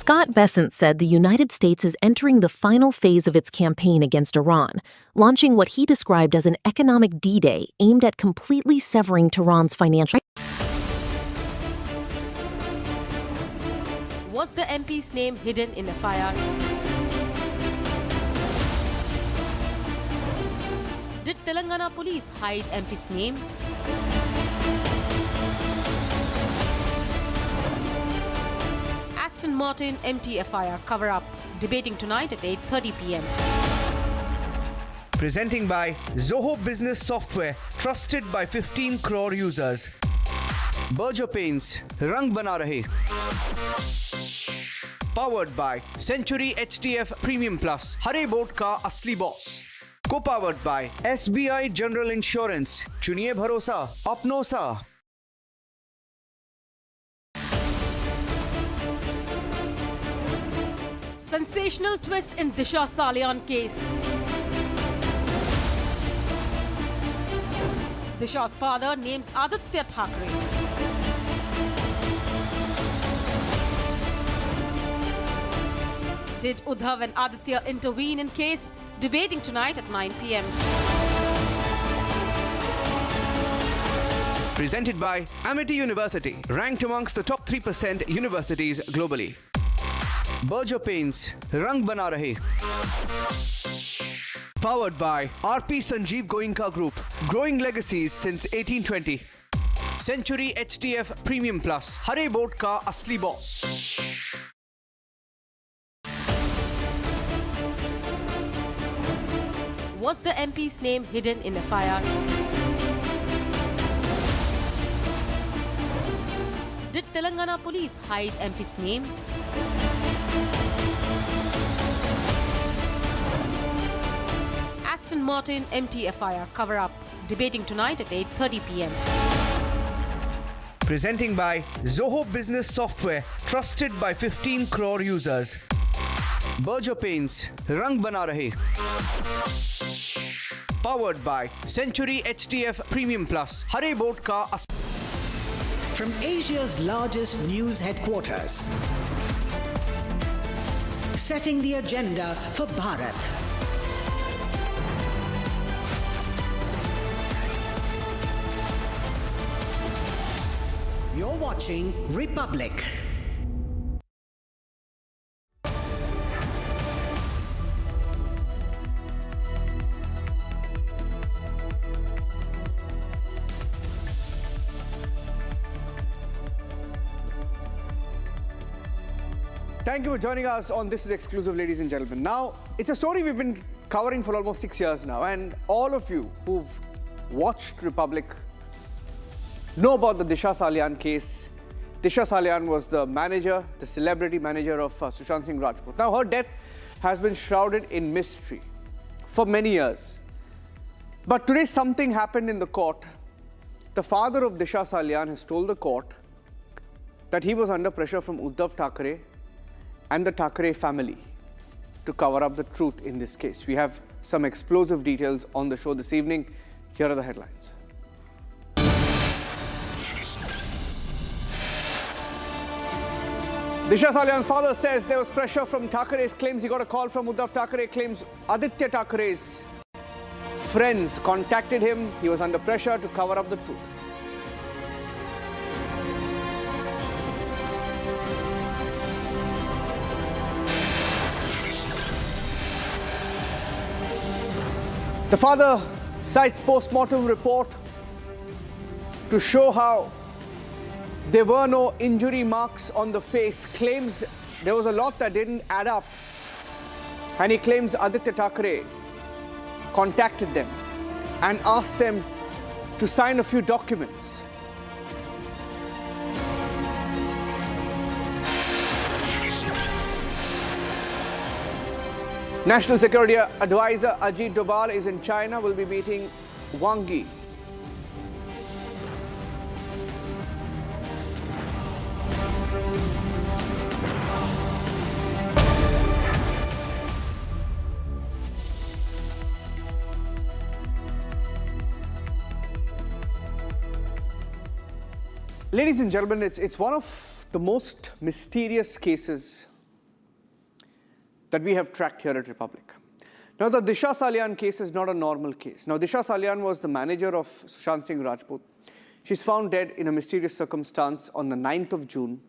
Scott Bessent said the United States is entering the final phase of its campaign against Iran, launching what he described as an economic D-Day aimed at completely severing Tehran's financial. Was the MP's name hidden in FIR? Did Telangana police hide MP's name? Aston Martin MT FIR cover-up, debating tonight at 8:30 p.m. Presenting by Zoho Business Software, trusted by 15 crore users. Berger Paints, Rang Bana Rahe. Powered by Century HTF Premium Plus, Hare Boat Ka Asli Boss. Co-powered by SBI General Insurance, Chuniye Bharosa, Apno Sa. Sensational twist in Disha Salian case. Disha's father names Aditya Thackeray. Did Uddhav and Aditya intervene in case? Debating tonight at 9 p.m. Presented by Amity University, ranked amongst the top 3% universities globally. Berger Paints, Rang Bana Rahe. Powered by RP Sanjeev Goenka Group, growing legacies since 1820. Century HTF Premium Plus, Hare Boat Ka Asli Boss. Was the MP's name hidden in FIR? Did Telangana police hide MP's name? Aston Martin MT FIR cover-up, debating tonight at 8:30 p.m. Presenting by Zoho Business Software, trusted by 15 crore users. Berger Paints, Rang Bana Rahe. Powered by Century HTF Premium Plus, Hare Boat Ka Asli. From Asia's largest news headquarters, setting the agenda for Bharat. You're watching Republic. Thank you for joining us on This Is Exclusive, ladies and gentlemen. Now, it's a story we've been covering for almost 6 years now, and all of you who've watched Republic know about the Disha Salian case. Disha Salian was the manager, the celebrity manager of Sushant Singh Rajput. Now, her death has been shrouded in mystery for many years. But today, something happened in the court The father of Disha Salyan has told the court that he was under pressure from Uddhav Thackeray and the Thackeray family to cover up the truth in this case. We have some explosive details on the show this evening. Here are the headlines. Disha Salyan's father says there was pressure from Thackeray's, claims he got a call from Uddhav Thackeray, claims Aditya Thackeray's friends contacted him. He was under pressure to cover up the truth. The father cites post-mortem report to show how there were no injury marks on the face, claims there was a lot that didn't add up, and he claims Aditya Thackeray contacted them and asked them to sign a few documents. National Security Advisor Ajit Doval is in China, will be meeting Wang. Ladies and gentlemen, it's one of the most mysterious cases that we have tracked here at Republic. Now, the Disha Salyan case is not a normal case. Now, Disha Salyan was the manager of Sushant Singh Rajput. She's found dead in a mysterious circumstance on the 9th of June.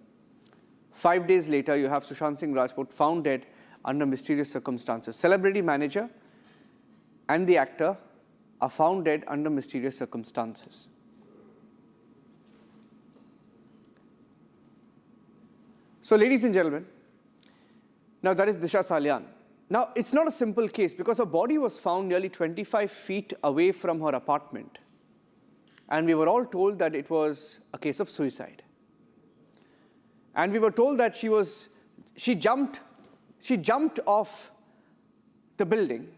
5 days later, you have Sushant Singh Rajput found dead under mysterious circumstances. Celebrity manager and the actor are found dead under mysterious circumstances. So, ladies and gentlemen, now that is Disha Salyan. Now, it's not a simple case because her body was found nearly 25 feet away from her apartment. And we were all told that it was a case of suicide. And we were told that she jumped off the building.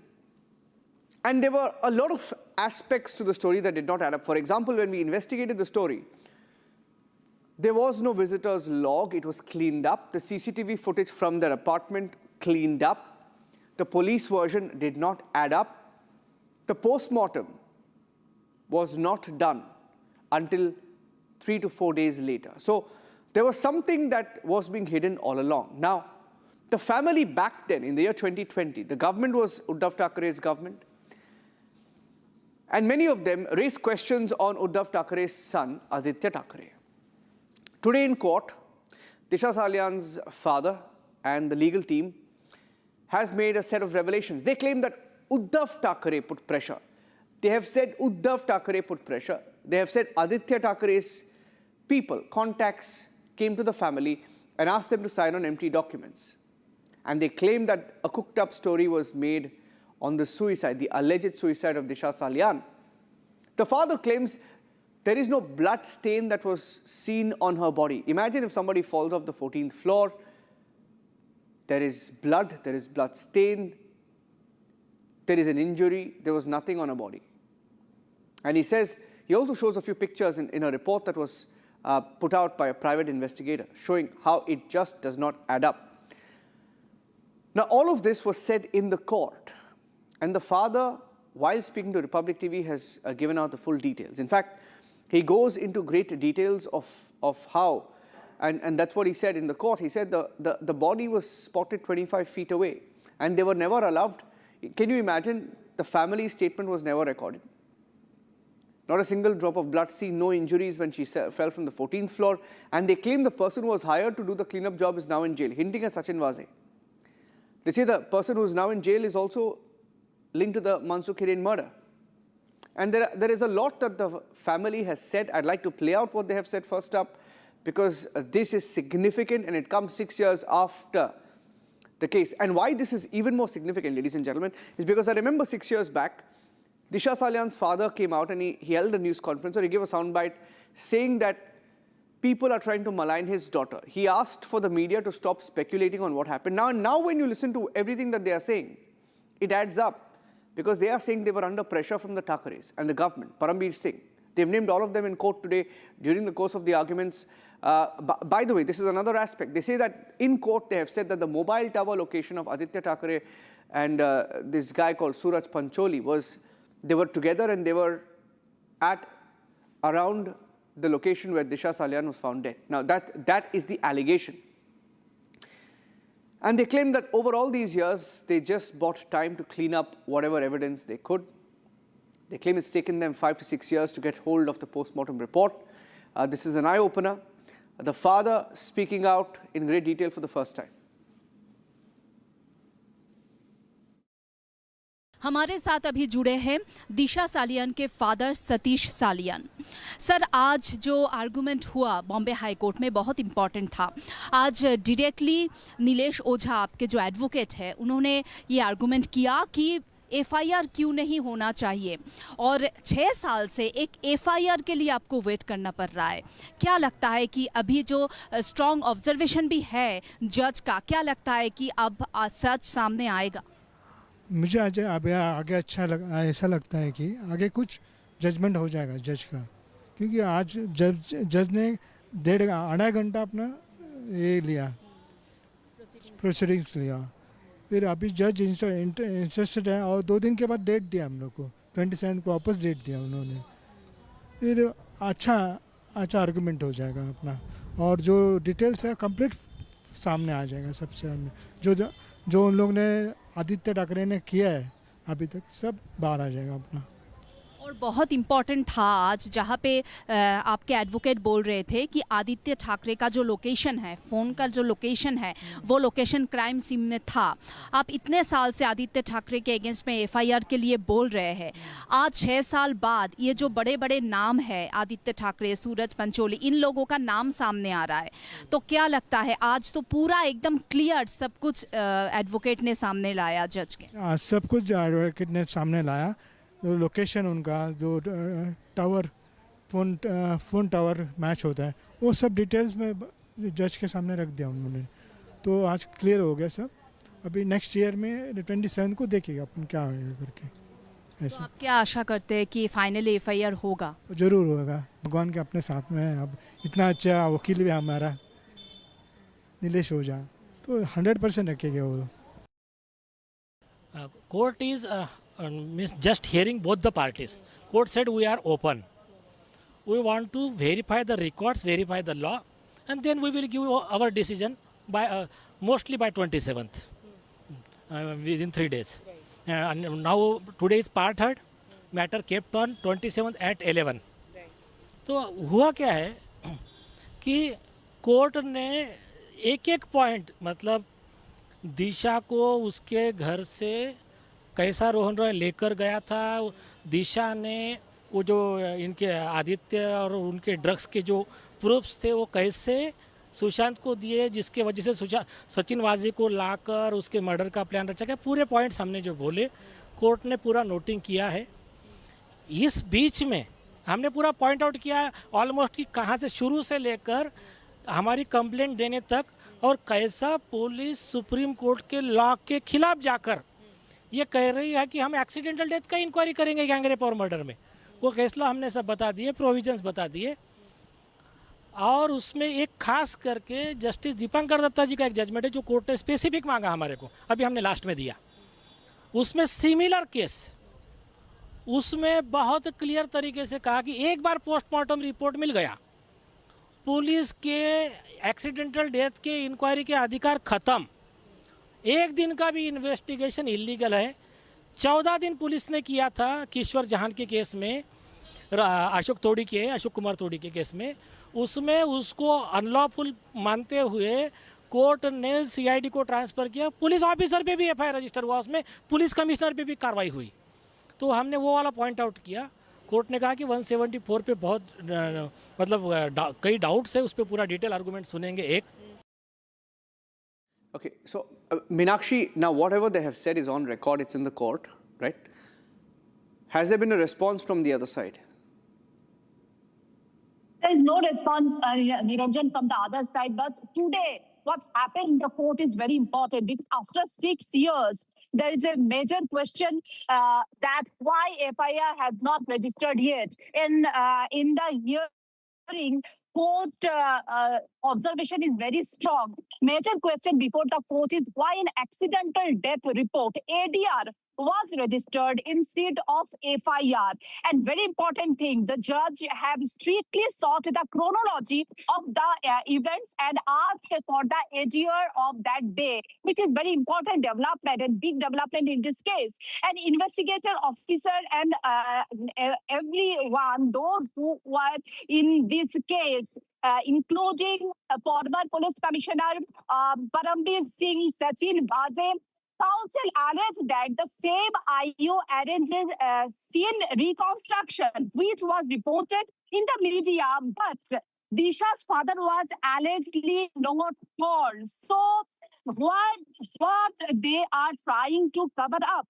And there were a lot of aspects to the story that did not add up. For example, when we investigated the story, there was no visitor's log. It was cleaned up. The CCTV footage from their apartment cleaned up. The police version did not add up. The post-mortem was not done until 3 to 4 days later. So there was something that was being hidden all along. Now, the family back then, in the year 2020, the government was Uddhav Thackeray's government. And many of them raised questions on Uddhav Thackeray's son, Aditya Thackeray. Today in court, Disha Salyan's father and the legal team has made a set of revelations. They claim that Uddhav Thackeray put pressure. They have said Uddhav Thackeray put pressure. They have said Aditya Thackeray's people, contacts, came to the family and asked them to sign on empty documents. And they claim that a cooked-up story was made on the suicide, the alleged suicide of Disha Salyan. The father claims there is no blood stain that was seen on her body. Imagine if somebody falls off the 14th floor. There is blood stain, there is an injury, there was nothing on her body. And he says, he also shows a few pictures in a report that was put out by a private investigator, showing how it just does not add up. Now, all of this was said in the court. And the father, while speaking to Republic TV, has given out the full details. In fact, he goes into great details of how, and that's what he said in the court. He said the body was spotted 25 feet away and they were never allowed. Can you imagine? The family's statement was never recorded. Not a single drop of blood seen, no injuries when she fell from the 14th floor. And they claim the person who was hired to do the cleanup job is now in jail, hinting at Sachin Vaze. They say the person who is now in jail is also linked to the Mansukh Hiren murder. And there is a lot that the family has said. I'd like to play out what they have said first up, because this is significant and it comes 6 years after the case. And why this is even more significant, ladies and gentlemen, is because I remember 6 years back, Disha Salyan's father came out and he held a news conference, or he gave a soundbite saying that people are trying to malign his daughter. He asked for the media to stop speculating on what happened. Now when you listen to everything that they are saying, it adds up. Because they are saying they were under pressure from the Thackerays and the government, Parambir Singh They've named all of them in court today during the course of the arguments. By the way, this is another aspect. They say that in court they have said that the mobile tower location of Aditya Thackeray and this guy called Suraj Pancholi they were together and they were at around the location where Disha Salian was found dead. Now that is the allegation. And they claim that over all these years, they just bought time to clean up whatever evidence they could. They claim it's taken them 5 to 6 years to get hold of the post-mortem report. This is an eye-opener. The father speaking out in great detail for the first time. हमारे साथ अभी जुड़े हैं दिशा सालियन के father Satish Salian. Sir, आज जो argument हुआ Bombay high court में बहुत इम्पॉर्टेंट था। आज डायरेक्टली नीलेश ओझा, आपके जो एडवोकेट है, उन्होंने ये आर्गुमेंट किया कि एफआईआर क्यों नहीं होना चाहिए और 6 साल से एक एफआईआर के लिए आपको वेट करना पड़ रहा है। क्या लगता है कि अभी जो स्ट्रॉन्ग ऑब्जर्वेशन भी है जज का, क्या लगता है कि अब सच सामने आएगा? मुझे आगे ऐसा लगता है कि आगे कुछ जजमेंट हो जाएगा जज का, क्योंकि आज जज ने आधा घंटा अपना ये लिया, प्रोसीडिंग्स लिया, फिर अभी जज इंटरेस्टेड है और 2 दिन के बाद डेट दिया हम लोग को, 27 को वापस डेट दिया उन्होंने। फिर अच्छा आर्गुमेंट हो जाएगा अपना और जो डिटेल्स है कंप्लीट सामने आ जाएगा सबसे सामने। जो उन लोग ने आदित्य ठाकरे ने किया है अभी तक सब बाहर आ जाएगा अपना। और बहुत इम्पॉर्टेंट था आज, जहाँ पे आपके एडवोकेट बोल रहे थे कि आदित्य ठाकरे का जो लोकेशन है, फ़ोन का जो लोकेशन है, वो लोकेशन क्राइम सीन में था। आप इतने साल से आदित्य ठाकरे के अगेंस्ट में एफआईआर के लिए बोल रहे हैं, आज 6 साल बाद ये जो बड़े बड़े नाम है, आदित्य ठाकरे, सूरज पंचोली, इन लोगों का नाम सामने आ रहा है, तो क्या लगता है आज तो पूरा एकदम क्लियर सब कुछ एडवोकेट ने सामने लाया जज के? सब कुछ एडवोकेट ने सामने लाया। जो लोकेशन उनका, जो टावर फ़ोन टावर मैच होता है, वो सब डिटेल्स में जज के सामने रख दिया उन्होंने। तो आज क्लियर हो गया सब। अभी नेक्स्ट ईयर में 27 को देखेगा अपन क्या होगा करके। ऐसा तो आप क्या आशा करते हैं कि फाइनली एफआईआर होगा? ज़रूर होगा, भगवान के अपने साथ में है। अब इतना अच्छा वकील भी हमारा नीलेश ओझा, तो 100% रखेगा वो। Court is means just hearing both the parties. Court said we are open. We want to verify the records, verify the law, and then we will give our decision by mostly by 27th, within 3 days. And now today is part 3rd, matter kept on 27th at 11. तो हुआ क्या है कि court ने एक point, मतलब दिशा को उसके घर से कैसा रोहन रॉय लेकर गया था, दिशा ने वो जो इनके आदित्य और उनके ड्रग्स के जो प्रूफ्स थे वो कैसे सुशांत को दिए, जिसके वजह से सचिन वाजी को लाकर उसके मर्डर का प्लान रचा गया। पूरे पॉइंट्स हमने जो बोले कोर्ट ने पूरा नोटिंग किया है। इस बीच में हमने पूरा पॉइंट आउट किया ऑलमोस्ट कि कहाँ से शुरू से लेकर हमारी कंप्लेंट देने तक, और कैसा पुलिस सुप्रीम कोर्ट के लॉ के खिलाफ जाकर ये कह रही है कि हम एक्सीडेंटल डेथ का इंक्वायरी करेंगे गैंगरेप और मर्डर में। वो केस लॉ हमने सब बता दिए, प्रोविजंस बता दिए, और उसमें एक खास करके जस्टिस दीपंकर दत्ता जी का एक जजमेंट है जो कोर्ट ने स्पेसिफिक मांगा हमारे को, अभी हमने लास्ट में दिया। उसमें सिमिलर केस, उसमें बहुत क्लियर तरीके से कहा कि एक बार पोस्टमार्टम रिपोर्ट मिल गया, पुलिस के एक्सीडेंटल डेथ के इंक्वायरी के अधिकार खत्म। 1 दिन का भी इन्वेस्टिगेशन इलीगल है। 14 दिन पुलिस ने किया था किश्वर जहान के केस में, अशोक कुमार तोड़ी के केस में, उसमें उसको अनलॉफुल मानते हुए कोर्ट ने सीआईडी को ट्रांसफ़र किया। पुलिस ऑफिसर पे भी एफआईआर रजिस्टर हुआ, उसमें पुलिस कमिश्नर पे भी कार्रवाई हुई। तो हमने वो वाला पॉइंट आउट किया। कोर्ट ने कहा कि 174 पे बहुत मतलब कई डाउट्स है, उस पर पूरा डिटेल आर्गूमेंट सुनेंगे। एक Okay, so Meenakshi, now whatever they have said is on record, it's in the court, right? Has there been a response from the other side? There is no response, Niranjan, from the other side. But today, what happened in the court is very important. Because after 6 years, there is a major question that why FIR has not registered yet. In the hearing, court observation is very strong. Major question before the court is why an accidental death report, ADR, was registered instead of FIR. And very important thing, the judge have strictly sought the chronology of the events and asked for the ADR of that day, which is very important development and big development in this case. And investigator officer and everyone, those who were in this case, including former police commissioner Parambir Singh, Sachin Bhaje, counsel alleged that the same IU arranges scene reconstruction, which was reported in the media, but Disha's father was allegedly not told. So what they are trying to cover up?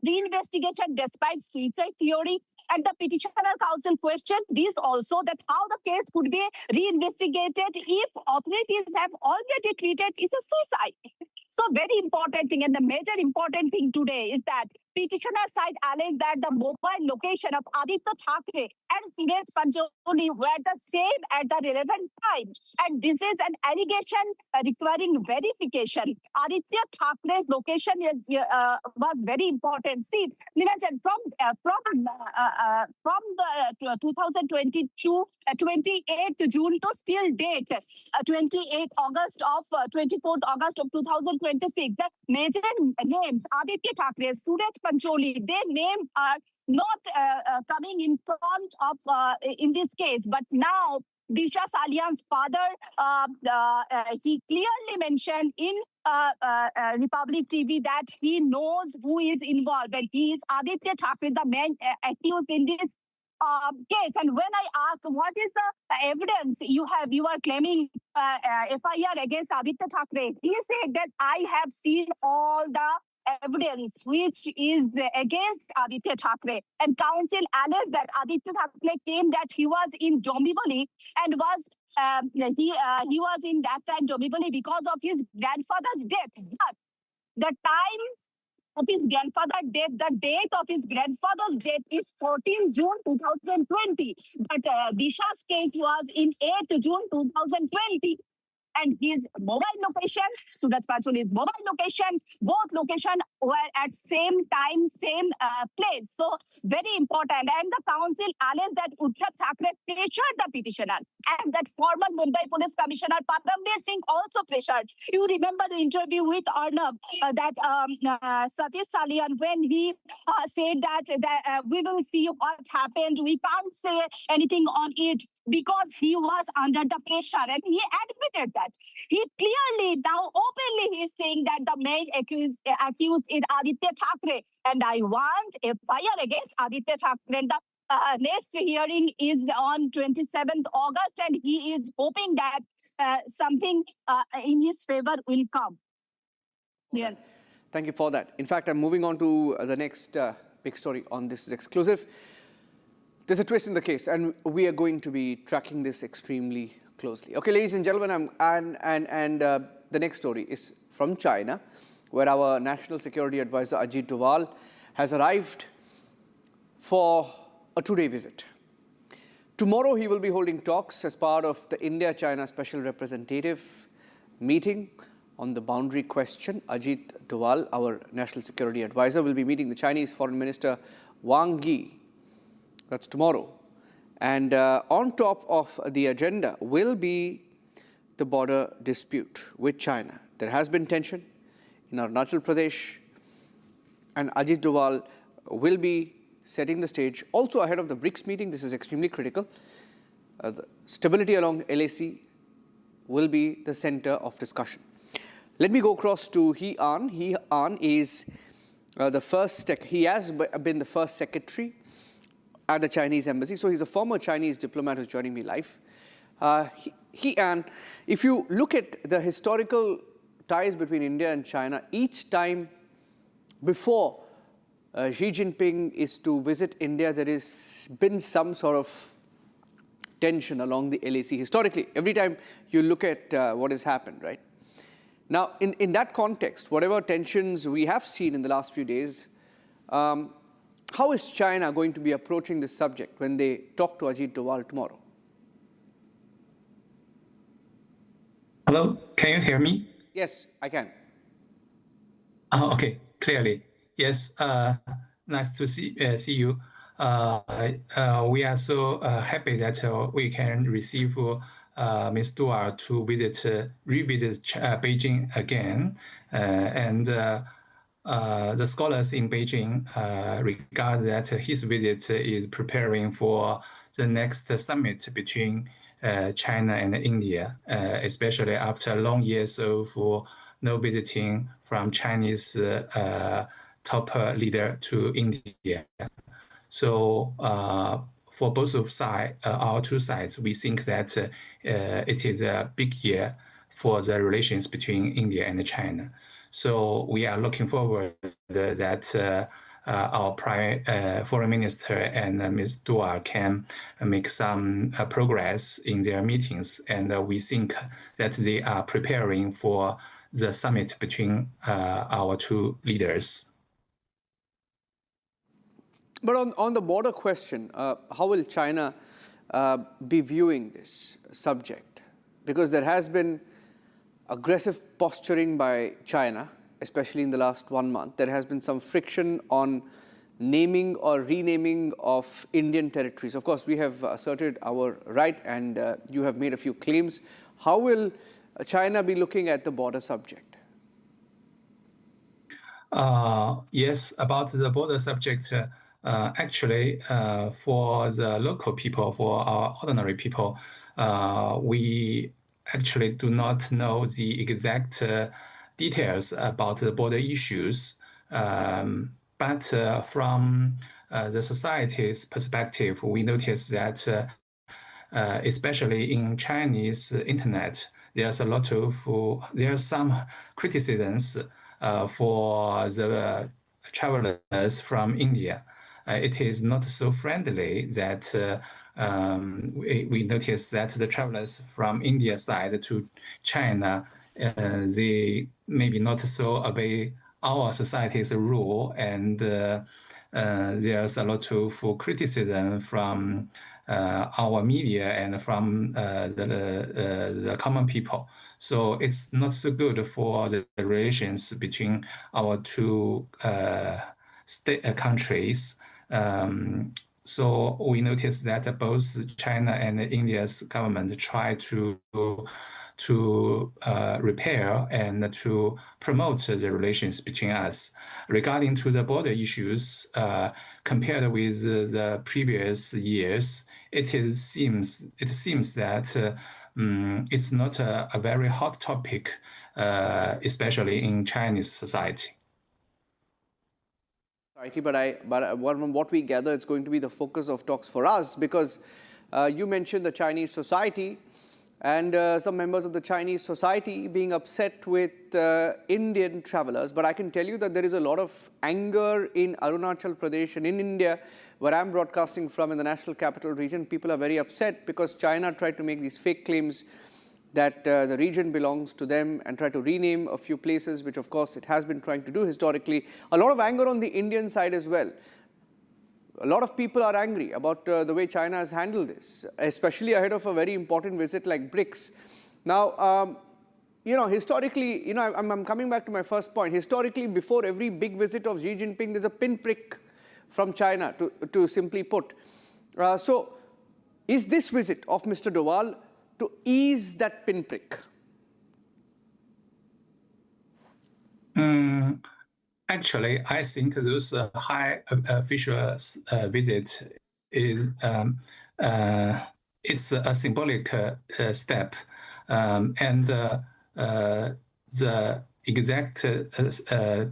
The investigation, despite suicide theory, and the petitioner counsel questioned this also, that how the case could be reinvestigated if authorities have already treated it as a suicide. So very important thing, and the major important thing today is that petitioner side alleged that the mobile location of Aditya Thackeray and Suresh Pancholi were the same at the relevant time. And this is an allegation requiring verification. Aditya Thackeray's location was very important. See, Niranjan, from the 2022, 28th June to still date, 24th August of 2026, the major names, Aditya Thackeray, Suresh Pancholi, their names are not coming in front of in this case. But now Disha Salian's father, he clearly mentioned in Republic TV that he knows who is involved, and he is Aditya Thackeray, the man accused in this case. And when I asked what is the evidence you are claiming FIR against Aditya Thackeray, he said that I have seen all the evidence which is against Aditya Thackeray. And counsel alleged that Aditya Thackeray claimed that he was in Dombivli and was he was in that time Dombivli because of his grandfather's death. But the time of his grandfather's death, the date of his grandfather's death is 14 June 2020. But Disha's case was in 8 June 2020. And his mobile location, Suresh Pancholi's mobile location, both locations were at same time, same place. So very important. And the counsel alleged that Uddhav Thackeray pressured the petitioner, and that former Mumbai Police Commissioner Parambir Singh also pressured. You remember the interview with Arnab that Satish Salian, when he said that we will see what happened, we can't say anything on it, because he was under the pressure, and he admitted that. He clearly, now openly, he is saying that the main accused is Aditya Thackeray, and I want a FIR against Aditya Thackeray. And the next hearing is on 27th August, and he is hoping that something in his favor will come. Yeah. Thank you for that. In fact, I'm moving on to the next big story on This Is Exclusive. There's a twist in the case, and we are going to be tracking this extremely closely. Okay, ladies and gentlemen, the next story is from China, where our National Security Advisor Ajit Doval has arrived for a two-day visit. Tomorrow, he will be holding talks as part of the India-China Special Representative meeting on the boundary question. Ajit Doval, our National Security Advisor, will be meeting the Chinese Foreign Minister Wang. That's tomorrow. And on top of the agenda will be the border dispute with China. There has been tension in Arunachal Pradesh, and Ajit Doval will be setting the stage also ahead of the BRICS meeting. This is extremely critical. The stability along LAC will be the center of discussion. Let me go across to He An. He An is he has been the first secretary at the Chinese embassy. So he's a former Chinese diplomat who's joining me live. He An, if you look at the historical ties between India and China, each time before Xi Jinping is to visit India, there has been some sort of tension along the LAC historically. Every time you look at what has happened, right? Now, in that context, whatever tensions we have seen in the last few days, how is China going to be approaching this subject when they talk to Ajit Doval tomorrow? Hello, can you hear me? Yes, I can. Oh, okay, clearly. Yes, nice to see you. We are so happy that we can receive Ms. Doval to revisit Beijing again. And the scholars in Beijing regard that his visit is preparing for the next summit between China and India, especially after long years of no visiting from Chinese top leader to India. So for both of our two sides, we think that it is a big year for the relations between India and China. So we are looking forward that our foreign minister and Ms. Doval can make some progress in their meetings, and we think that they are preparing for the summit between our two leaders. But on the border question, how will China be viewing this subject? Because there has been aggressive posturing by China, especially in the last 1 month. There has been some friction on naming or renaming of Indian territories. Of course, we have asserted our right, and you have made a few claims. How will China be looking at the border subject? Yes, about the border subject, actually, for the local people, for our ordinary people, we actually do not know the exact details about the border issues. But from the society's perspective, we notice that especially in Chinese internet, there's some criticisms for the travelers from India. It is not so friendly that we notice that the travelers from India side to China, they maybe not so obey our society's rule, and there's a lot of criticism from our media and from the common people. So it's not so good for the relations between our two countries. So we noticed that both China and India's government try to repair and to promote the relations between us. Regarding to the border issues, compared with the previous years, it seems that it's not a very hot topic, especially in Chinese society. But from what we gather, it's going to be the focus of talks for us, because you mentioned the Chinese society and some members of the Chinese society being upset with Indian travelers. But I can tell you that there is a lot of anger in Arunachal Pradesh and in India, where I'm broadcasting from, in the national capital region. People are very upset because China tried to make these fake claims that the region belongs to them and try to rename a few places, which of course it has been trying to do historically. A lot of anger on the Indian side as well. A lot of people are angry about the way China has handled this, especially ahead of a very important visit like BRICS. Now, historically, I'm coming back to my first point. Historically, before every big visit of Xi Jinping, there's a pinprick from China, to simply put. So, is this visit of Mr. Doval to ease that pinprick? Actually, I think those high official visit is it's a symbolic step, and the exact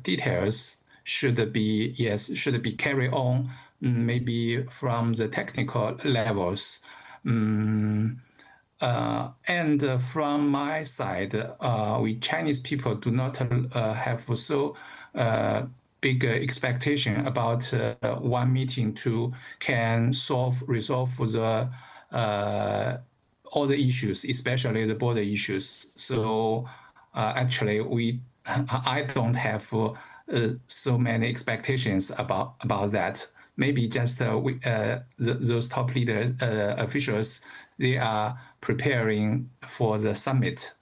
details should be carried on, maybe from the technical levels. And from my side, we Chinese people do not have so big expectation about one meeting can resolve the all the issues, especially the border issues. So actually, I don't have so many expectations about that. Maybe just those top leaders, officials, they are preparing for the summit,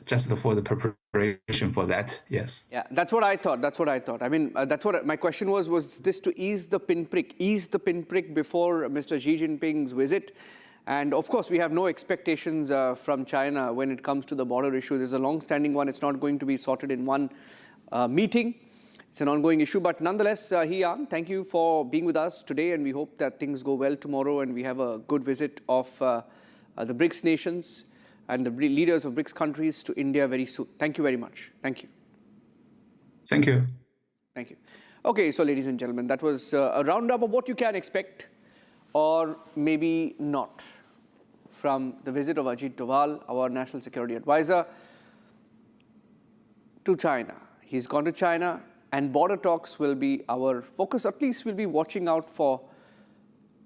just for the preparation for that. Yes. Yeah, that's what I thought. I mean, that's what my question was. Was this to ease the pinprick before Mr. Xi Jinping's visit? And of course, we have no expectations from China when it comes to the border issue. There's a long-standing one. It's not going to be sorted in one meeting. It's an ongoing issue. But nonetheless, Yang, thank you for being with us today. And we hope that things go well tomorrow and we have a good visit of the BRICS nations and the leaders of BRICS countries to India very soon. Thank you very much. Thank you. Thank you. Thank you. Okay, so ladies and gentlemen, that was a roundup of what you can expect or maybe not from the visit of Ajit Doval, our national security advisor, to China. He's gone to China and border talks will be our focus. At least we'll be watching out for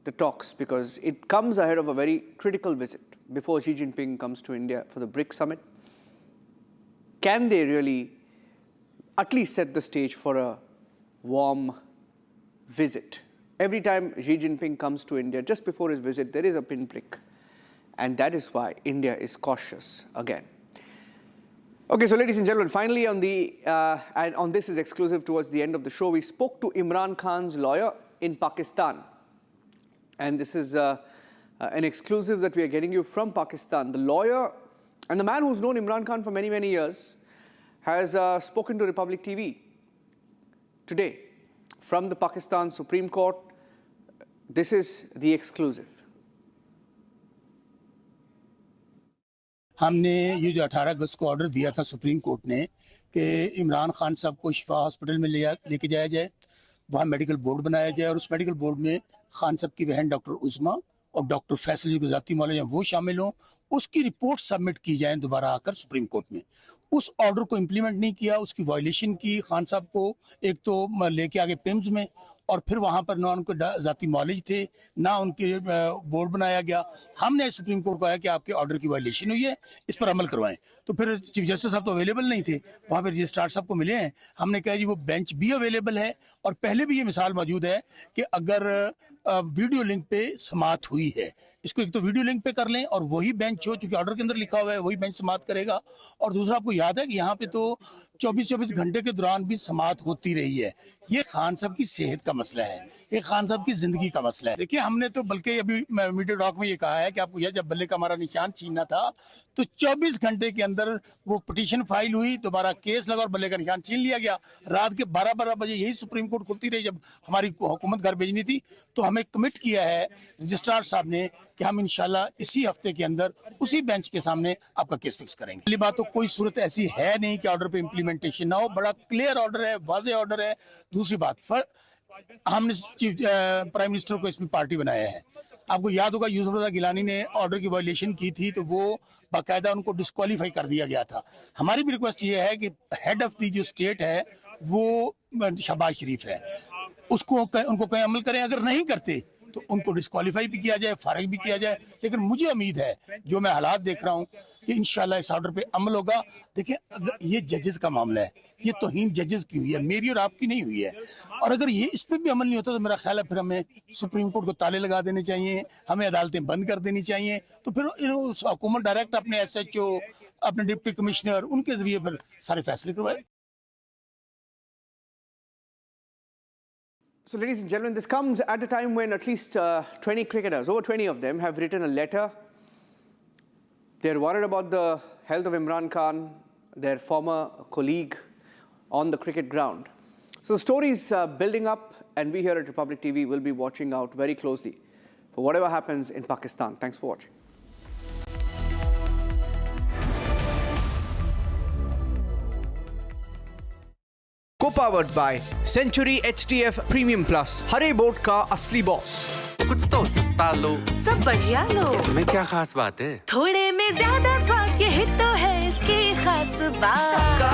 the talks because it comes ahead of a very critical visit before Xi Jinping comes to India for the BRICS summit. Can they really at least set the stage for a warm visit? Every time Xi Jinping comes to India, just before his visit, there is a pinprick. And that is why India is cautious again. Okay, so ladies and gentlemen, finally and on this is exclusive towards the end of the show, we spoke to Imran Khan's lawyer in Pakistan. And this is an exclusive that we are getting you from Pakistan. The lawyer and the man who's known Imran Khan for many, many years has spoken to Republic TV today from the Pakistan Supreme Court. This is the exclusive. हमने ये जो 18 अगस्त को order दिया था supreme court ने कि इमरान खान साहब को शिफा हॉस्पिटल में लेके जाया जाए, वहाँ मेडिकल बोर्ड बनाया जाए और उस मेडिकल बोर्ड में खान साहब की बहन डॉक्टर उस्मा और डॉक्टर फैसल जो ज़ाती मौलवी वो शामिल हों, उसकी रिपोर्ट सबमिट की जाए दोबारा आकर सुप्रीम कोर्ट में। उस ऑर्डर को इम्प्लीमेंट नहीं किया, उसकी वायलेशन की खान साहब को एक तो लेके आगे पिम्स में और फिर वहाँ पर ना उनको ज़ाती नॉलेज थे ना उनके बोर्ड बनाया गया। हमने सुप्रीम कोर्ट को कहा कि आपके ऑर्डर की वायलेशन हुई है, इस पर अमल करवाएं। तो फिर चीफ जस्टिस साहब तो अवेलेबल नहीं थे, वहाँ पर रजिस्ट्रार साहब को मिले हैं। हमने कहा जी वो बेंच भी अवेलेबल है और पहले भी ये मिसाल मौजूद है कि अगर वीडियो लिंक पे समाअत हुई है, इसको एक तो वीडियो लिंक पे कर लें और वही बेंच हो, चूंकि ऑर्डर के अंदर लिखा हुआ है वही बेंच समाअत करेगा। और दूसरा आपको याद है कि यहाँ पे तो 24-24 घंटे के दौरान भी समाअत होती रही है। ये खान साहब की सेहत का मसला है, ये खान साहब की जिंदगी का मसला है। देखिए हमने तो बल्कि अभी मीडिया टॉक में ये कहा है कि आपको यह जब बल्ले का हमारा निशान छीनना था तो 24 घंटे के अंदर वो पिटीशन फाइल हुई, दोबारा केस लगा और बल्ले का निशान छीन लिया गया। रात के 12-12 बजे यही सुप्रीम कोर्ट खुलती रही जब हमारी हुकूमत घर भेजनी थी। तो हमें कमिट किया है रजिस्ट्रार साहब ने कि हम इंशाल्लाह इसी हफ्ते के अंदर उसी बेंच के सामने आपका केस फिक्स करेंगे। पहली बात तो कोई सूरत ऐसी है नहीं कि ऑर्डर पे इम्प्लीमेंटेशन ना हो, बड़ा क्लियर ऑर्डर है, वाज़ेह ऑर्डर है। दूसरी बात हमने चीफ प्राइम मिनिस्टर को इसमें पार्टी बनाया है। आपको याद होगा यूसुफ रज़ा गिलानी ने ऑर्डर की वायलेशन की थी तो वो बाकायदा उनको डिस्क्वालीफाई कर दिया गया था। हमारी भी रिक्वेस्ट ये है कि हेड ऑफ दी जो स्टेट है वो शहबाज शरीफ है, उनको कहीं अमल करें, अगर नहीं करते तो उनको डिस्क्वालीफाई भी किया जाए, फारिग भी किया जाए। लेकिन मुझे उम्मीद है जो मैं हालात देख रहा हूँ कि इंशाल्लाह इस ऑर्डर पे अमल होगा। देखिए ये जजेस का मामला है, ये तौहीन जजेस की हुई है, मेरी और आपकी नहीं हुई है। और अगर ये इस पे भी अमल नहीं होता तो मेरा ख्याल है फिर हमें सुप्रीम कोर्ट को ताले लगा देने चाहिए, हमें अदालतें बंद कर देनी चाहिए। तो फिर हुकूमत डायरेक्ट अपने SHO, अपने डिप्टी कमिश्नर, उनके जरिए फिर सारे फैसले करवाए। So ladies and gentlemen, this comes at a time when at least 20 cricketers, over 20 of them, have written a letter. They're worried about the health of Imran Khan, their former colleague on the cricket ground. So the story is building up, and we here at Republic TV will be watching out very closely for whatever happens in Pakistan. Thanks for watching. Co-powered by Century HTF Premium Plus, Hare boat का असली boss. कुछ तो सस्ता लो, सब बढ़िया लो। इसमें क्या खास बात है? थोड़े में ज्यादा स्वाद, यही तो है इसकी खास बात।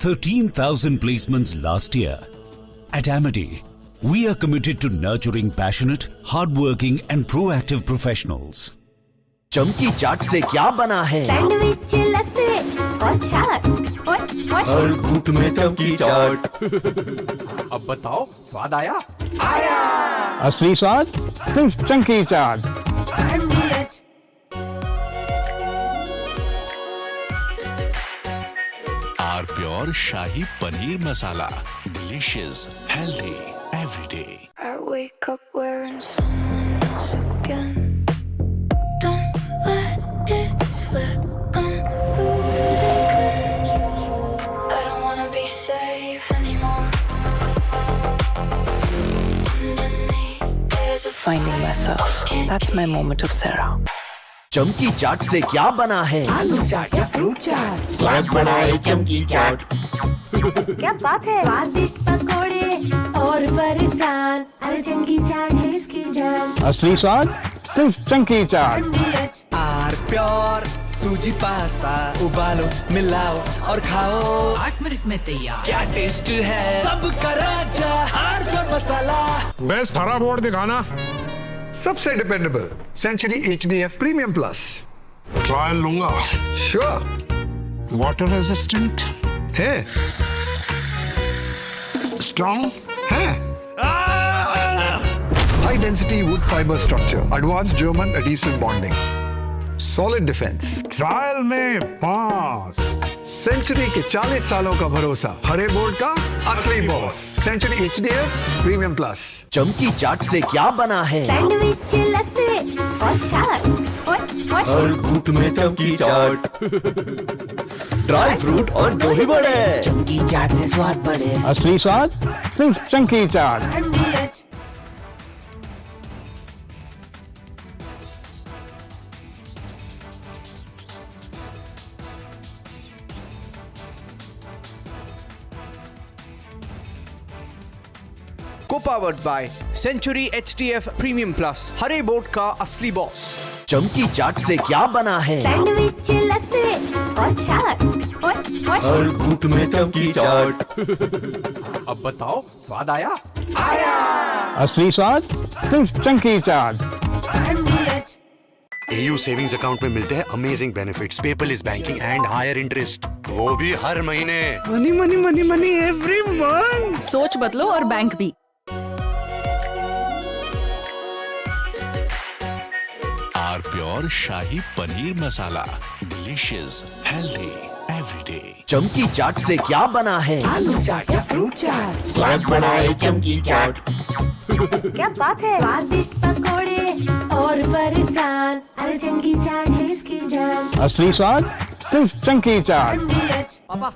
13,000 placements last year. At Amity, we are committed to nurturing passionate, hardworking and proactive professionals. चमकी चाट से क्या बना है? सैंडविच लस्सी और छाछ हर घूंट में चमकी चाट। अब बताओ स्वाद आया? आया। असली स्वाद सिर्फ Chunky chaat. R pure shahi paneer masala, delicious, healthy everyday. I wake up wearing someone else again. Don't let it slip. I'm losing. I don't wanna be safe anymore. Underneath there's a Finding myself. That's my moment of Sarah. चमकी चाट से क्या बना है? आलू चाट या fruit चाट। स्वाद बनाए चमकी चाट। क्या बात है? स्वादिष्ट पकोड़े और बरसान, अरे चंकी चाट है इसकी जान। असली स्वाद सिर्फ चंकी चाट। आर प्योर सूजी पास्ता, उबालो मिलाओ और खाओ। 8 मिनट में तैयार। क्या टेस्ट है सबका राजा, आर प्योर मसाला। बेस्ट हरा बोर्ड दिखाना। सबसे dependable century HDF premium plus. Trial लूंगा। श्योर। वाटर रेजिस्टेंट है, स्ट्रॉन्ग है, high density wood fibre structure, advance German adhesive bonding, solid defence. Trial में पास। सेंचुरी के 40 सालों का भरोसा, हरे बोर्ड का असली boss. Century HDF premium plus. चमकी चाट से क्या बना है? सैंडविच लस्सी और छाछ हर घूंट में चमकी चाट। ड्राई फ्रूट और दही बड़े, चमकी चाट से स्वाद बढ़े। असली स्वाद सिर्फ चंकी चाट। Co-powered by Century HDF Premium Plus, Hare board का असली बॉस। चमकी चाट से क्या बना है? सैंडविच लस्सी और छाछ हर घूंट में चमकी चाट। अब बताओ स्वाद आया? आया। असली स्वाद सिर्फ Chunky chaat. AU savings account में मिलते हैं amazing benefits, paperless banking and higher interest, वो भी हर महीने। Money money money money every month. सोच बदलो और बैंक भी। R pure shahi paneer masala, delicious, healthy everyday. चमकी चाट से क्या बना है? आलू चाट या फ्रूट चाट। स्वाद बनाए चमकी चाट। क्या बात है? स्वादिष्ट पकोड़े और बरसान, अरे चंकी चाट है इसकी जान। असली स्वाद सिर्फ चंकी चाट। पापा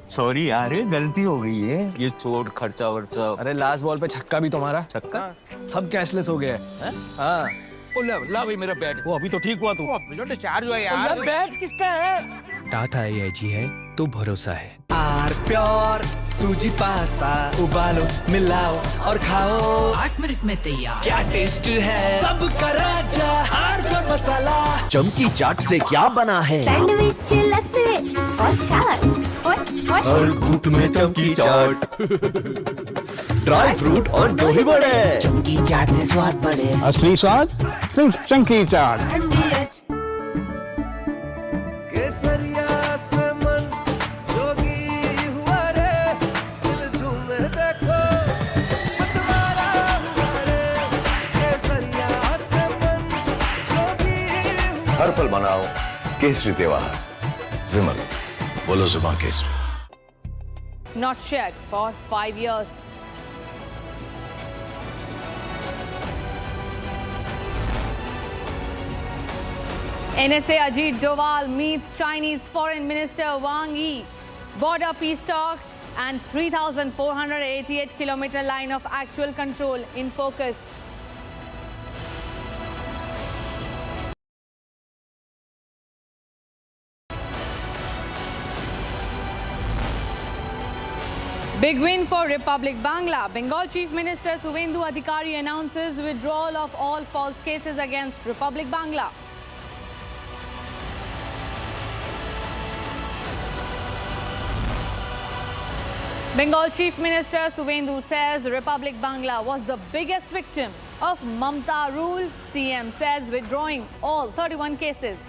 सॉरी यार, गलती हो गई है। ये चोट खर्चा वर्चा। अरे लास्ट बॉल पे छक्का भी तुम्हारा। छक्का? सब कैशलेस हो गया है। हाँ। ला भाई मेरा बैट। वो अभी तो ठीक हुआ तू। चार्ज हुआ यार। बैट किसका है? टाटा AIG है तो भरोसा है। आर प्योर सूजी पास्ता, उबालो मिलाओ और खाओ। 8 मिनट में तैयार। क्या टेस्ट है सबका राजा, आर प्योर मसाला। चमकी चाट से क्या बना है? सैंडविच लस्सी और छाछ हर घूंट में चमकी चाट। ड्राई फ्रूट और दही बड़े, चमकी चाट से स्वाद बढ़े। असली स्वाद सिर्फ चंकी चाट। केसरिया से मन जोगी हुआ रे, दिल झूमे देखो मतवारा हुआ रे। केसरिया से मन जोगी। हर पल मनाओ केसरी त्योहार। विमल, बोलो जुबान Kesari. Not shared for 5 years. NSA Ajit Doval meets Chinese Foreign Minister Wang. Border peace talks and 3,488-kilometer line of actual control in focus. Big win for Republic Bangla. Bengal Chief Minister Suvendu Adhikari announces withdrawal of all false cases against Republic Bangla. Bengal Chief Minister Suvendu says Republic Bangla was the biggest victim of Mamta rule. CM says withdrawing all 31 cases.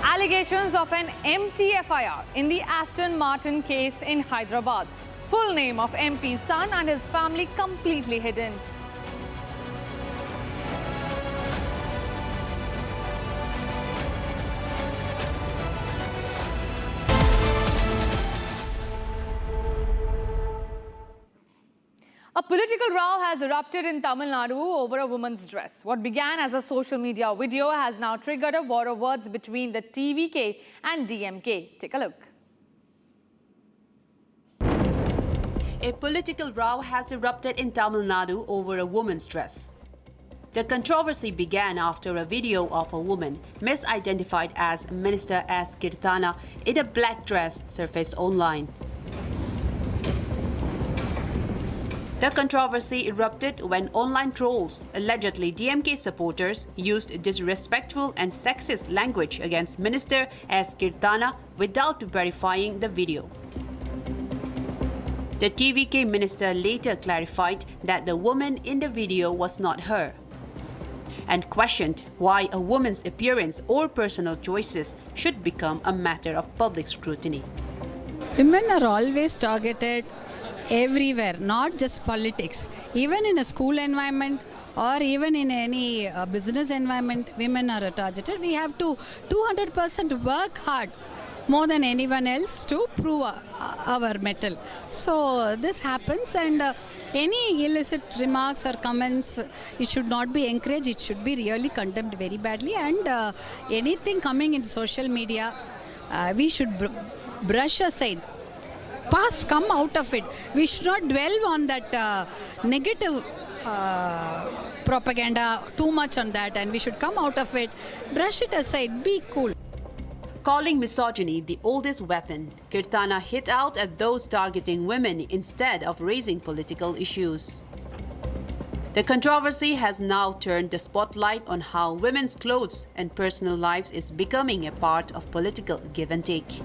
Allegations of an empty FIR in the Aston Martin case in Hyderabad. Full name of MP's son and his family completely hidden. A political row has erupted in Tamil Nadu over a woman's dress. What began as a social media video has now triggered a war of words between the TVK and DMK. Take a look. A political row has erupted in Tamil Nadu over a woman's dress. The controversy began after a video of a woman, misidentified as Minister S. Kirtana, in a black dress surfaced online. The controversy erupted when online trolls, allegedly DMK supporters, used disrespectful and sexist language against Minister S. Kirtana without verifying the video. The TVK minister later clarified that the woman in the video was not her, and questioned why a woman's appearance or personal choices should become a matter of public scrutiny. Women are always targeted everywhere, not just politics. Even in a school environment or even in any business environment, women are targeted. We have to 200% work hard more than anyone else to prove our mettle. So this happens, and any illicit remarks or comments, it should not be encouraged. It should be really condemned very badly, and anything coming in social media, we should brush aside. Come out of it. We should not dwell on that negative propaganda too much on that, and we should come out of it, brush it aside, be cool. Calling misogyny the oldest weapon, Kirtana hit out at those targeting women instead of raising political issues. The controversy has now turned the spotlight on how women's clothes and personal lives is becoming a part of political give and take.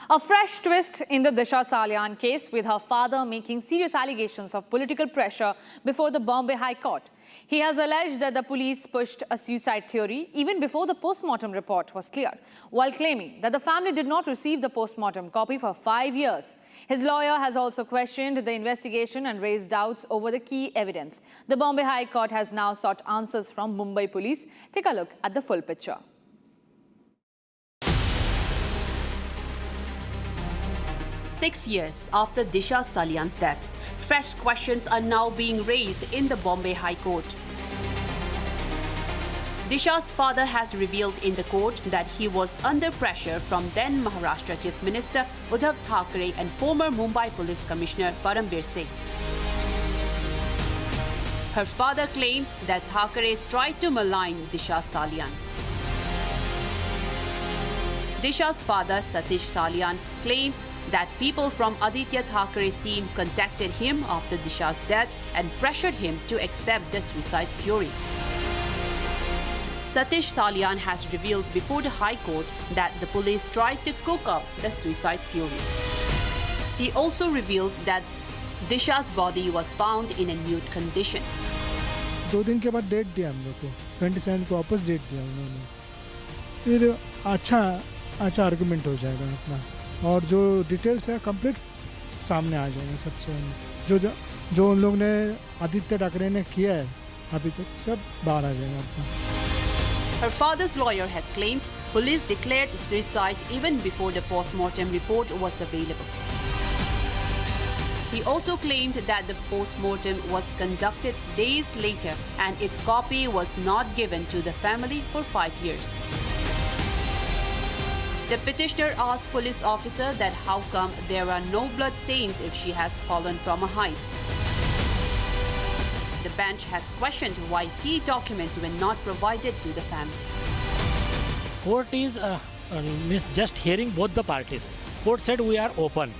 A fresh twist in the Disha Salyan case, with her father making serious allegations of political pressure before the Bombay High Court. He has alleged that the police pushed a suicide theory even before the post-mortem report was cleared, while claiming that the family did not receive the post-mortem copy for 5 years. His lawyer has also questioned the investigation and raised doubts over the key evidence. The Bombay High Court has now sought answers from Mumbai police. Take a look at the full picture. Six years after Disha Salyan's death, fresh questions are now being raised in the Bombay High Court. Disha's father has revealed in the court that he was under pressure from then Maharashtra Chief Minister Uddhav Thackeray and former Mumbai Police Commissioner Parambir Singh. Her father claimed that Thackeray's tried to malign Disha Salyan. Disha's father, Satish Salyan, claims that people from Aditya Thackeray's team contacted him after Disha's death and pressured him to accept the suicide theory. Satish Salyan has revealed before the High Court that the police tried to cook up the suicide theory. He also revealed that Disha's body was found in a nude condition. 2 दिन के बाद date दिया हम लोग को, 27 को वापस date दिया उन्होंने. फिर अच्छा आर्गुमेंट हो जाएगा अपना, और जो डिटेल्स है कंप्लीट सामने आ जाएगा सबसे. जो उन लोग ने आदित्य ठाकरे ने किया है अभी तक सब बाहर आ जाएगा अपना. Her father's lawyer has claimed police declared suicide even before the post-mortem report was available. He also claimed that the post-mortem was conducted days later and its copy was not given to the family for 5 years. The petitioner asked police officer that how come there are no blood stains if she has fallen from a height. The bench has questioned why key documents were not provided to the family. Court is just hearing both the parties. Court said we are open.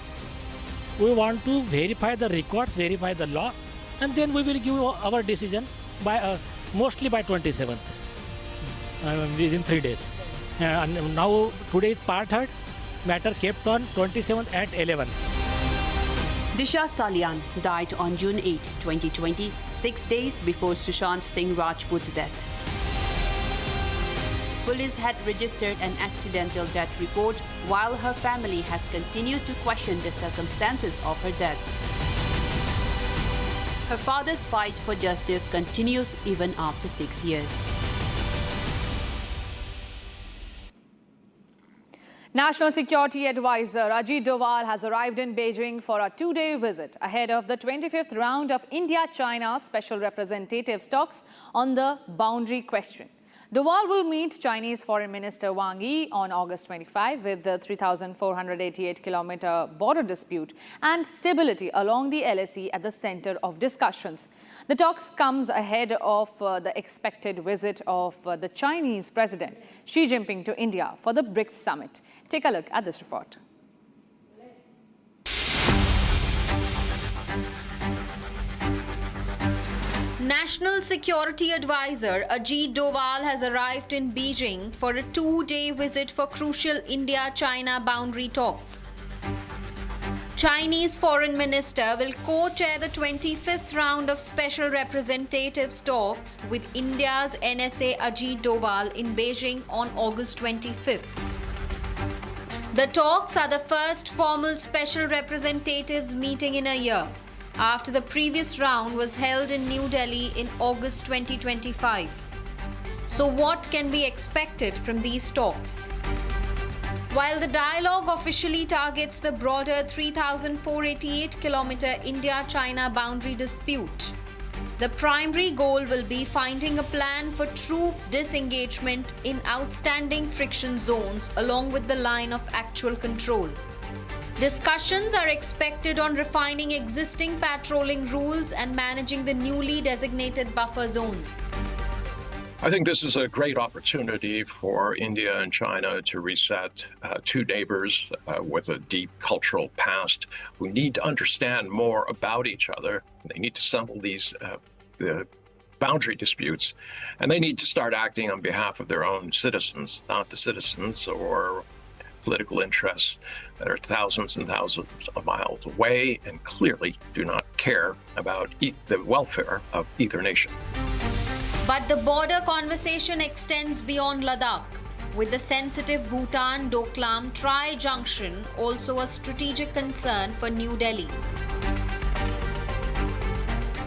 We want to verify the records, verify the law, and then we will give our decision by mostly by 27th, within 3 days. And now today is part third, matter kept on 27th at 11. Disha Salian died on June 8, 2020, 6 days before Sushant Singh Rajput's death. Police had registered an accidental death report while her family has continued to question the circumstances of her death. Her father's fight for justice continues even after 6 years. National Security Advisor Ajit Doval has arrived in Beijing for a 2-day visit ahead of the 25th round of India-China Special Representatives talks on the boundary question. Doval will meet Chinese Foreign Minister Wang on August 25 with the 3,488-kilometer border dispute and stability along the LAC at the center of discussions. The talks comes ahead of the expected visit of the Chinese President Xi Jinping to India for the BRICS summit. Take a look at this report. National Security Advisor Ajit Doval has arrived in Beijing for a 2-day visit for crucial India-China boundary talks. Chinese Foreign Minister will co-chair the 25th round of Special Representatives talks with India's NSA Ajit Doval in Beijing on August 25th. The talks are the first formal Special Representatives meeting in a year, after the previous round was held in New Delhi in August 2025. So what can be expected from these talks? While the dialogue officially targets the broader 3,488-kilometer India-China boundary dispute, the primary goal will be finding a plan for troop disengagement in outstanding friction zones along with the line of actual control. Discussions are expected on refining existing patrolling rules and managing the newly designated buffer zones. I think this is a great opportunity for India and China to reset, two neighbors with a deep cultural past who need to understand more about each other. They need to settle these the boundary disputes, and they need to start acting on behalf of their own citizens, not the citizens or political interests that are thousands and thousands of miles away and clearly do not care about the welfare of either nation. But the border conversation extends beyond Ladakh, with the sensitive Bhutan-Doklam Tri-Junction also a strategic concern for New Delhi.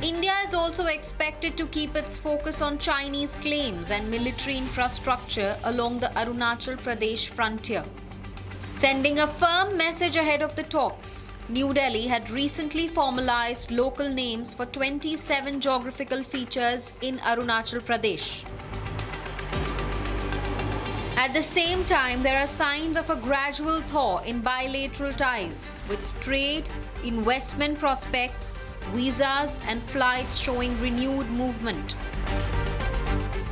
India is also expected to keep its focus on Chinese claims and military infrastructure along the Arunachal Pradesh frontier. Sending a firm message ahead of the talks, New Delhi had recently formalized local names for 27 geographical features in Arunachal Pradesh. At the same time, there are signs of a gradual thaw in bilateral ties, with trade, investment prospects, visas, and flights showing renewed movement.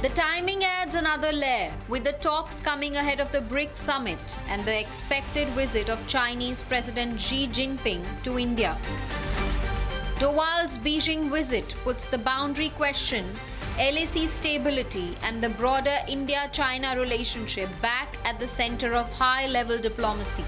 The timing adds another layer, with the talks coming ahead of the BRICS summit and the expected visit of Chinese President Xi Jinping to India. Doval's Beijing visit puts the boundary question, LAC stability, and the broader India-China relationship back at the center of high-level diplomacy.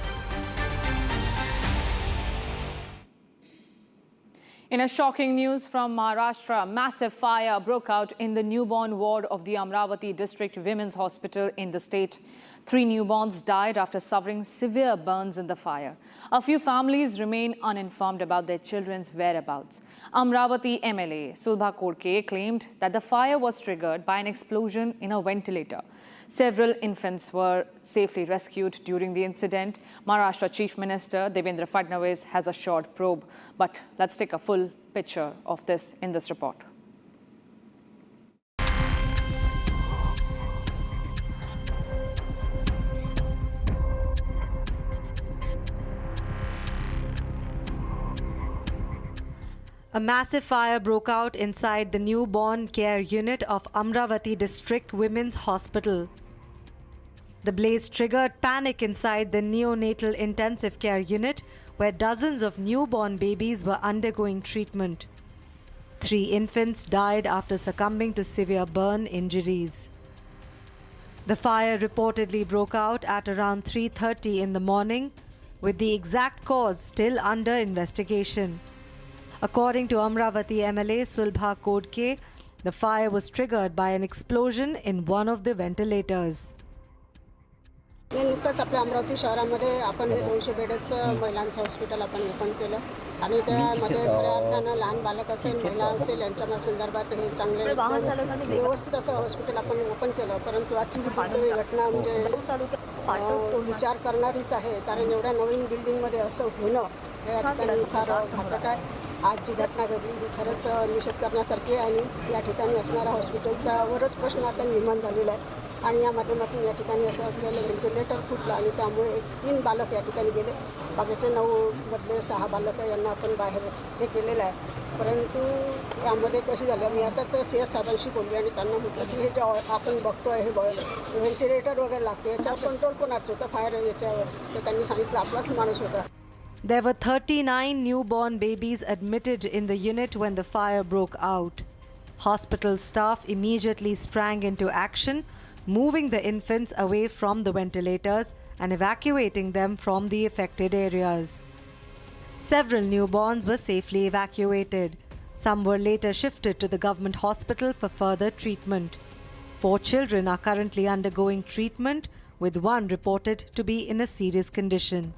In a shocking news from Maharashtra, massive fire broke out in the newborn ward of the Amravati District Women's Hospital in the state. 3 newborns died after suffering severe burns in the fire. A few families remain uninformed about their children's whereabouts. Amravati MLA Sulbha Korke claimed that the fire was triggered by an explosion in a ventilator. Several infants were safely rescued during the incident. Maharashtra Chief Minister Devendra Fadnavis has assured probe. But let's take a full picture of this in this report. A massive fire broke out inside the newborn care unit of Amravati District Women's Hospital. The blaze triggered panic inside the neonatal intensive care unit, where dozens of newborn babies were undergoing treatment. 3 infants died after succumbing to severe burn injuries. The fire reportedly broke out at around 3:30 in the morning, with the exact cause still under investigation. According to Amravati MLA Sulbha Kodke, the fire was triggered by an explosion in one of the ventilators. नुकतंच आपल्या अमरावती शहरामध्ये आपण हे 200 बेडचं महिलांचं hospital आपण open केलं आणि त्यामध्ये खऱ्या अर्थानं लहान बालक असेल महिला असेल यांच्या संदर्भात हे चांगले व्यवस्थित असं हॉस्पिटल आपण ओपन केलं. परंतु आजची ही दुर्दैवी घटना म्हणजे विचार करणारीच आहे, कारण एवढ्या नवीन बिल्डिंगमध्ये असं होणं हे या ठिकाणी फार घातक आहे. आज जी घटना घडली ही खरंच निषेध करण्यासारखी आहे आणि या ठिकाणी असणाऱ्या हॉस्पिटलचा वरच प्रश्न आता निर्माण झालेला आहे आणि या माध्यमातून या ठिकाणी असं असलेलं व्हेंटिलेटर फुटलं आणि त्यामुळे 3 बालक या ठिकाणी गेले. बाकीचे 9 मधले 6 बालक यांना आपण बाहेर हे केलेलं आहे. परंतु यामध्ये कशी झालं, मी आताच CS साहेबांशी बोलली आणि त्यांना म्हटलं की हे जे आपण बघतोय हे व्हेंटिलेटर वगैरे लागतो याच्यावर कंट्रोल कोणाचं होतं फायर याच्यावर, तर त्यांनी सांगितलं आपलाच माणूस होता. There were 39 newborn babies admitted in the unit when the fire broke out. Hospital staff immediately sprang into action, moving the infants away from the ventilators and evacuating them from the affected areas. Several newborns were safely evacuated. Some were later shifted to the government hospital for further treatment. 4 children are currently undergoing treatment, with 1 reported to be in a serious condition.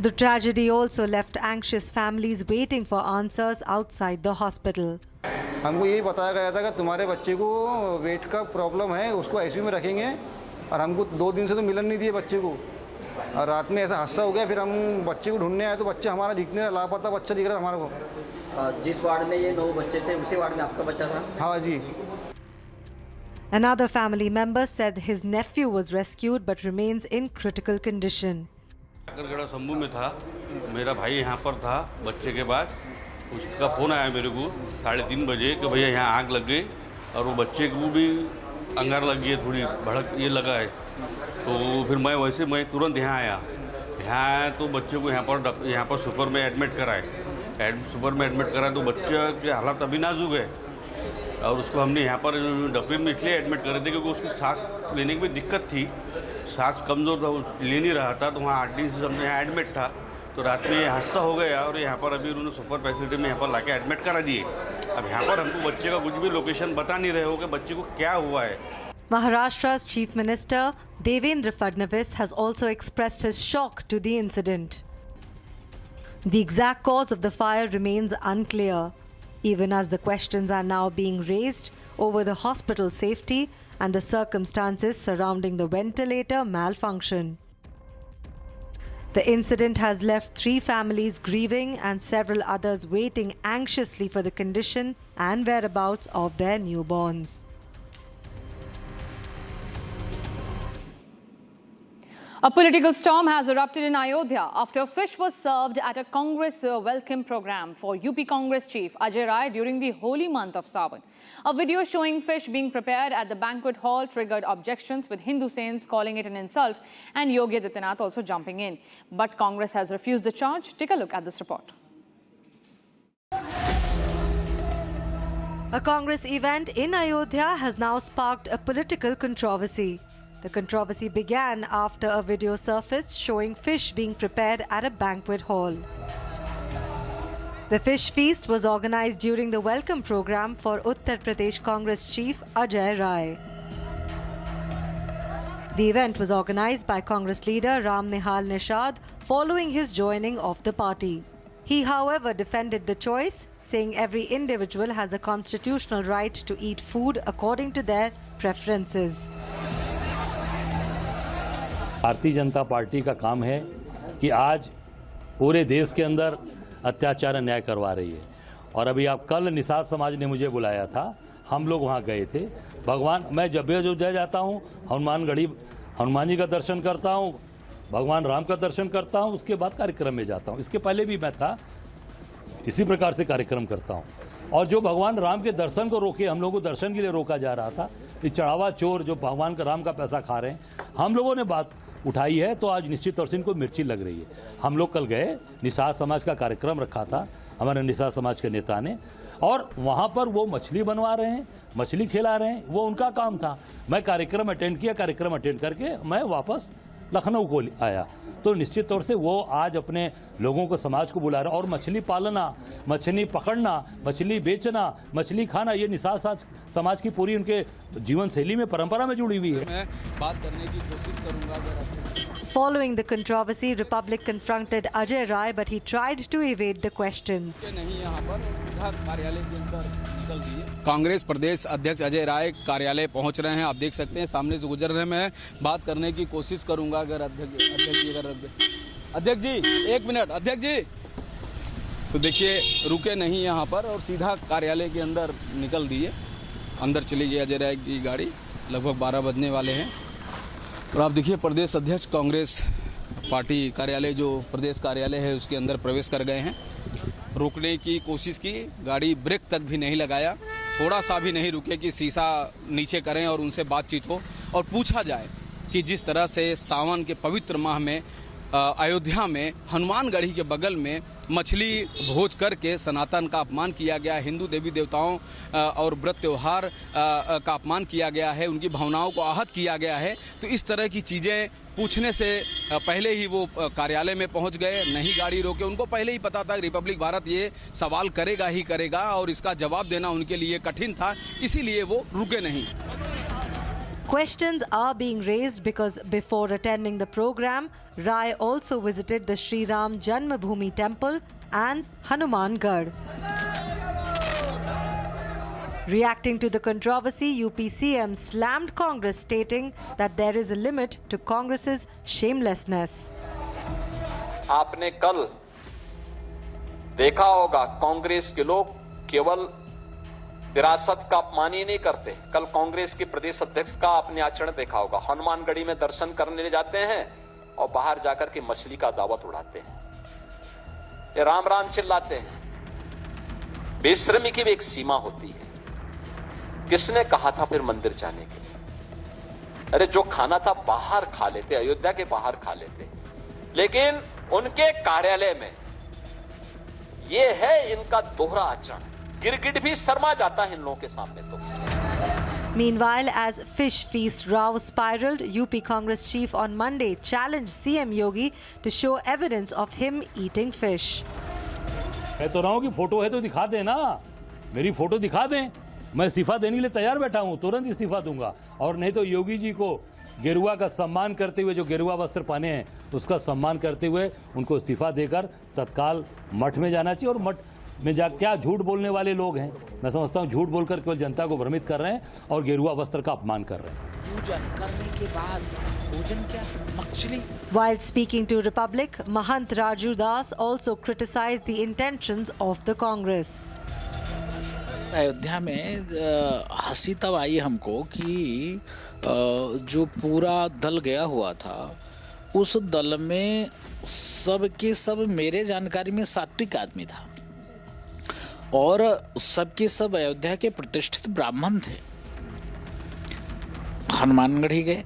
The tragedy also left anxious families waiting for answers outside the hospital. हमको यही बताया गया था कि तुम्हारे बच्चे को wait का प्रॉब्लम है, उसको आईसीयू में रखेंगे, और हमको 2 दिन से तो मिलन नहीं दिए बच्चे को, और रात में ऐसा हादसा हो गया. फिर हम बच्चे को ढूंढने आए तो बच्चा हमारा दिखने रहा, लापता बच्चा दिख रहा हमारे को. जिस वार्ड में ये 9 बच्चे थे उसी वार्ड में आपका बच्चा था? हाँ जी. Another family member said his nephew was rescued but remains in critical condition. गड़ा शंभू में था, मेरा भाई यहाँ पर था बच्चे के पास. उसका फ़ोन आया मेरे को 3:30 बजे कि भैया यहाँ आग लग गई और वो बच्चे को भी अंगार लग गई है, थोड़ी भड़क ये लगा है. तो फिर मैं तुरंत यहाँ आया तो बच्चे को यहाँ पर सुपर में एडमिट कराए. सुपर में एडमिट कराए तो बच्चे की हालत अभी नाजुक है और उसको हमने यहाँ पर डॉक्टर में इसलिए एडमिट करे थे क्योंकि उसकी सांस लेने की भी दिक्कत थी, सांस कमज़ोर था, ले नहीं रहा था. तो वहाँ 8 दिन से हमने यहाँ एडमिट था. तो रात में ये हादसा हो गया और यहाँ पर अभी उन्होंने सुपर फैसिलिटी में यहाँ पर लाके एडमिट करा दिए. अब यहाँ पर हमको बच्चे का कुछ भी लोकेशन बता नहीं रहे हो कि बच्चे को क्या हुआ है. Maharashtra's Chief Minister Devendra Fadnavis has also expressed his shock to the incident. The exact cause of the fire remains unclear, even as the questions are now being raised over the hospital safety and the circumstances surrounding the ventilator malfunction. The incident has left 3 families grieving and several others waiting anxiously for the condition and whereabouts of their newborns. A political storm has erupted in Ayodhya after fish was served at a Congress welcome program for UP Congress chief Ajay Rai during the holy month of Sawan. A video showing fish being prepared at the banquet hall triggered objections, with Hindu saints calling it an insult and Yogi Adityanath also jumping in. But Congress has refused the charge. Take a look at this report. A Congress event in Ayodhya has now sparked a political controversy. The controversy began after a video surfaced showing fish being prepared at a banquet hall. The fish feast was organized during the welcome program for Uttar Pradesh Congress chief Ajay Rai. The event was organized by Congress leader Ram Nihal Nishad following his joining of the party. He, however, defended the choice, saying every individual has a constitutional right to eat food according to their preferences. Bharatiya Janata party का काम है कि आज पूरे देश के अंदर अत्याचार अन्याय करवा रही है. और अभी आप कल निषाद समाज ने मुझे बुलाया था, हम लोग वहाँ गए थे. भगवान, मैं जब भी अयोध्या जाता हूँ हनुमान जी का दर्शन करता हूँ, भगवान राम का दर्शन करता हूँ, उसके बाद कार्यक्रम में जाता हूँ. इसके पहले भी मैं था, इसी प्रकार से कार्यक्रम करता हूँ. और जो भगवान राम के दर्शन को रोके, हम लोगों को दर्शन के लिए रोका जा रहा था, ये चढ़ावा चोर जो भगवान का राम का पैसा खा रहे हैं, हम लोगों ने बात उठाई है तो आज निश्चित तौर से इनको मिर्ची लग रही है। हम लोग कल गए, निषाद समाज का कार्यक्रम रखा था हमारे निषाद समाज के नेता ने, और वहाँ पर वो मछली बनवा रहे हैं, मछली खिला रहे हैं, वो उनका काम था। मैं कार्यक्रम अटेंड किया, कार्यक्रम अटेंड करके मैं वापस लखनऊ को आया। तो निश्चित तौर से वो आज अपने लोगों को, समाज को बुला रहे हैं। और मछली पालना, मछली पकड़ना, मछली बेचना, मछली खाना, ये निषाद समाज की पूरी उनके जीवन शैली में, परंपरा में जुड़ी हुई है। मैं बात करने की कोशिश करूंगा अगर Following the controversy, Republic confronted Ajay Rai, but he tried to evade the questions. नहीं यहाँ पर सीधा कार्यालय के अंदर निकल दिए। कांग्रेस प्रदेश अध्यक्ष अजय राय कार्यालय पहुंच रहे हैं, आप देख सकते हैं सामने से गुजर रहे हैं। मैं बात करने की कोशिश करूंगा अगर अध्यक्ष जी एक मिनट, अध्यक्ष जी तो देखिए रुके नहीं यहाँ पर और सीधा कार्यालय के अंदर निकल दिए। अंदर चली गई अजय राय की गाड़ी, लगभग 12 बजने वाले हैं। और आप देखिए प्रदेश अध्यक्ष कांग्रेस पार्टी कार्यालय, जो प्रदेश कार्यालय है, उसके अंदर प्रवेश कर गए हैं। रोकने की कोशिश की, गाड़ी ब्रेक तक भी नहीं लगाया, थोड़ा सा भी नहीं रुके कि शीशा नीचे करें और उनसे बातचीत हो और पूछा जाए कि जिस तरह से सावन के पवित्र माह में अयोध्या में हनुमानगढ़ी के बगल में मछली भोज करके सनातन का अपमान किया गया, हिंदू देवी देवताओं और व्रत त्यौहार का अपमान किया गया है, उनकी भावनाओं को आहत किया गया है। तो इस तरह की चीज़ें पूछने से पहले ही वो कार्यालय में पहुंच गए, नहीं गाड़ी रोके। उनको पहले ही पता था रिपब्लिक भारत ये सवाल करेगा ही करेगा और इसका जवाब देना उनके लिए कठिन था, इसीलिए वो रुके नहीं। Questions are being raised because before attending the program, Rai also visited the Sri Ram Janmabhoomi temple and Hanumangarh. Reacting to the controversy, UP CM slammed Congress, stating that there is a limit to Congress's shamelessness. आपने कल देखा होगा कांग्रेस के लोग केवल विरासत का अपमान ही नहीं करते। कल कांग्रेस के प्रदेश अध्यक्ष का आपने आचरण देखा होगा, हनुमानगढ़ी में दर्शन करने जाते हैं और बाहर जाकर के मछली का दावत उड़ाते हैं, ये राम राम चिल्लाते हैं। बेशर्मी की भी एक सीमा होती है। किसने कहा था फिर मंदिर जाने के लिए? अरे जो खाना था बाहर खा लेते, अयोध्या के बाहर खा लेते, लेकिन उनके कार्यालय में ये है इनका दोहरा आचरण। गिरगिट भी शर्मा जाता है इन लोगों के सामने तो। Meanwhile, as fish feast row spiraled, UP Congress chief on Monday challenged CM Yogi to show evidence of him eating fish. मैं तो रहा हूँ कि फोटो है तो दिखा दें ना, मेरी फोटो दिखा दें, मैं इस्तीफा देने के लिए तैयार बैठा हूँ, तुरंत इस्तीफा दूंगा। और नहीं तो योगी जी को गेरुआ का सम्मान करते हुए, जो गेरुआ वस्त्र पहने हैं उसका सम्मान करते हुए उनको इस्तीफा देकर तत्काल मठ में जाना चाहिए। और मठ में जा क्या झूठ बोलने वाले लोग हैं, मैं समझता हूँ झूठ बोलकर केवल जनता को भ्रमित कर रहे हैं और गेरुआ वस्त्र का अपमान कर रहे हैं। पूजन करने के बाद भोजन क्या? मछली। While speaking to Republic, Mahant Raju Das also criticized the intentions of the Congress. Ayodhya में हंसी तब आई हमको कि जो पूरा दल गया हुआ था, उस दल में सब के सब मेरे जानकारी में सात्विक आदमी था और सबके सब अयोध्या के प्रतिष्ठित ब्राह्मण थे। हनुमानगढ़ी गए,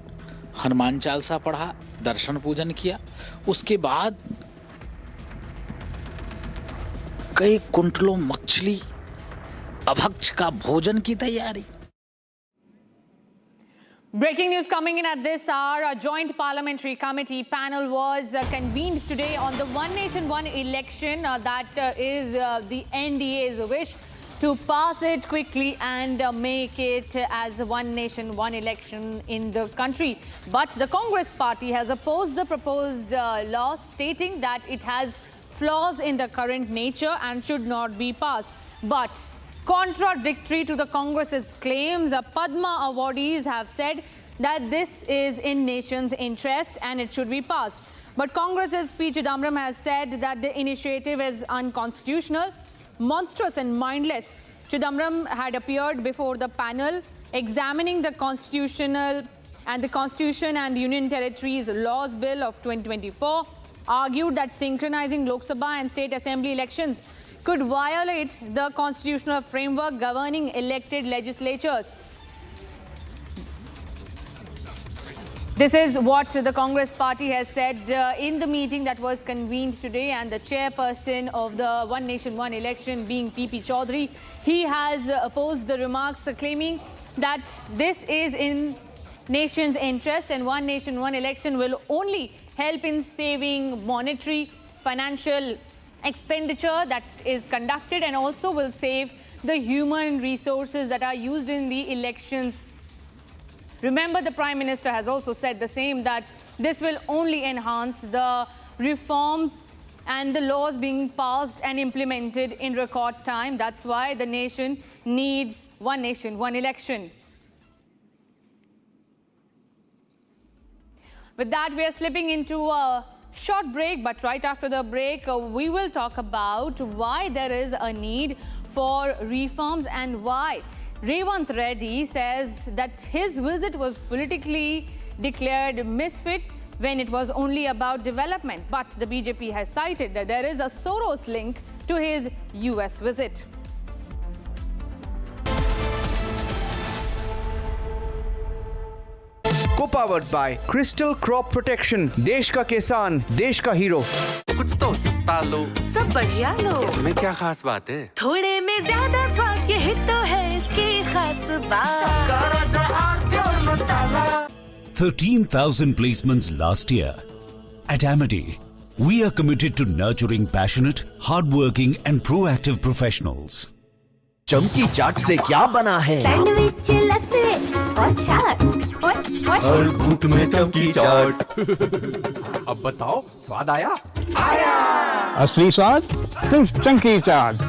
हनुमान चालीसा पढ़ा, दर्शन पूजन किया, उसके बाद कई कुंटलों मछली अभक्ष का भोजन की तैयारी। Breaking news coming in at this hour. A joint parliamentary committee panel was convened today on the One Nation One election. That is the NDA's wish to pass it quickly and make it as One Nation One election in the country. But the Congress party has opposed the proposed law, stating that it has flaws in the current nature and should not be passed. But contradictory to the Congress's claims, Padma awardees have said that this is in nation's interest and it should be passed. But Congress's P. Chidambaram has said that the initiative is unconstitutional, monstrous and mindless. Chidambaram had appeared before the panel examining the Constitution and Union Territories Laws Bill of 2024, argued that synchronizing Lok Sabha and state assembly elections could violate the constitutional framework governing elected legislatures. This is what the Congress party has said in the meeting that was convened today, and the chairperson of the One Nation One election being PP Chaudhary, he has opposed the remarks claiming that this is in nation's interest and One Nation One election will only help in saving monetary financial expenditure that is conducted and also will save the human resources that are used in the elections. Remember, the Prime Minister has also said the same, that this will only enhance the reforms and the laws being passed and implemented in record time. That's why the nation needs One Nation, One election. With that, we are slipping into a short break, but right after the break, we will talk about why there is a need for reforms and why Revant Reddy says that his visit was politically declared misfit when it was only about development. But the BJP has cited that there is a Soros link to his US visit. Co-powered by Crystal Crop Protection, देश का किसान, देश का hero. कुछ तो सस्ता लो, सब बढ़िया लो। इसमें क्या खास बात है? थोड़े में ज्यादा स्वाद, यही तो है इसकी खास बात। 13,000 placements last year. At Amity, we are committed to nurturing passionate, hardworking and proactive professionals. चमकी चाट से क्या बना है? सैंडविच, लस्सी और छाछ और हर घूंट में चमकी चाट। अब बताओ, स्वाद आया? आया। असली स्वाद सिर्फ Chunky chaat.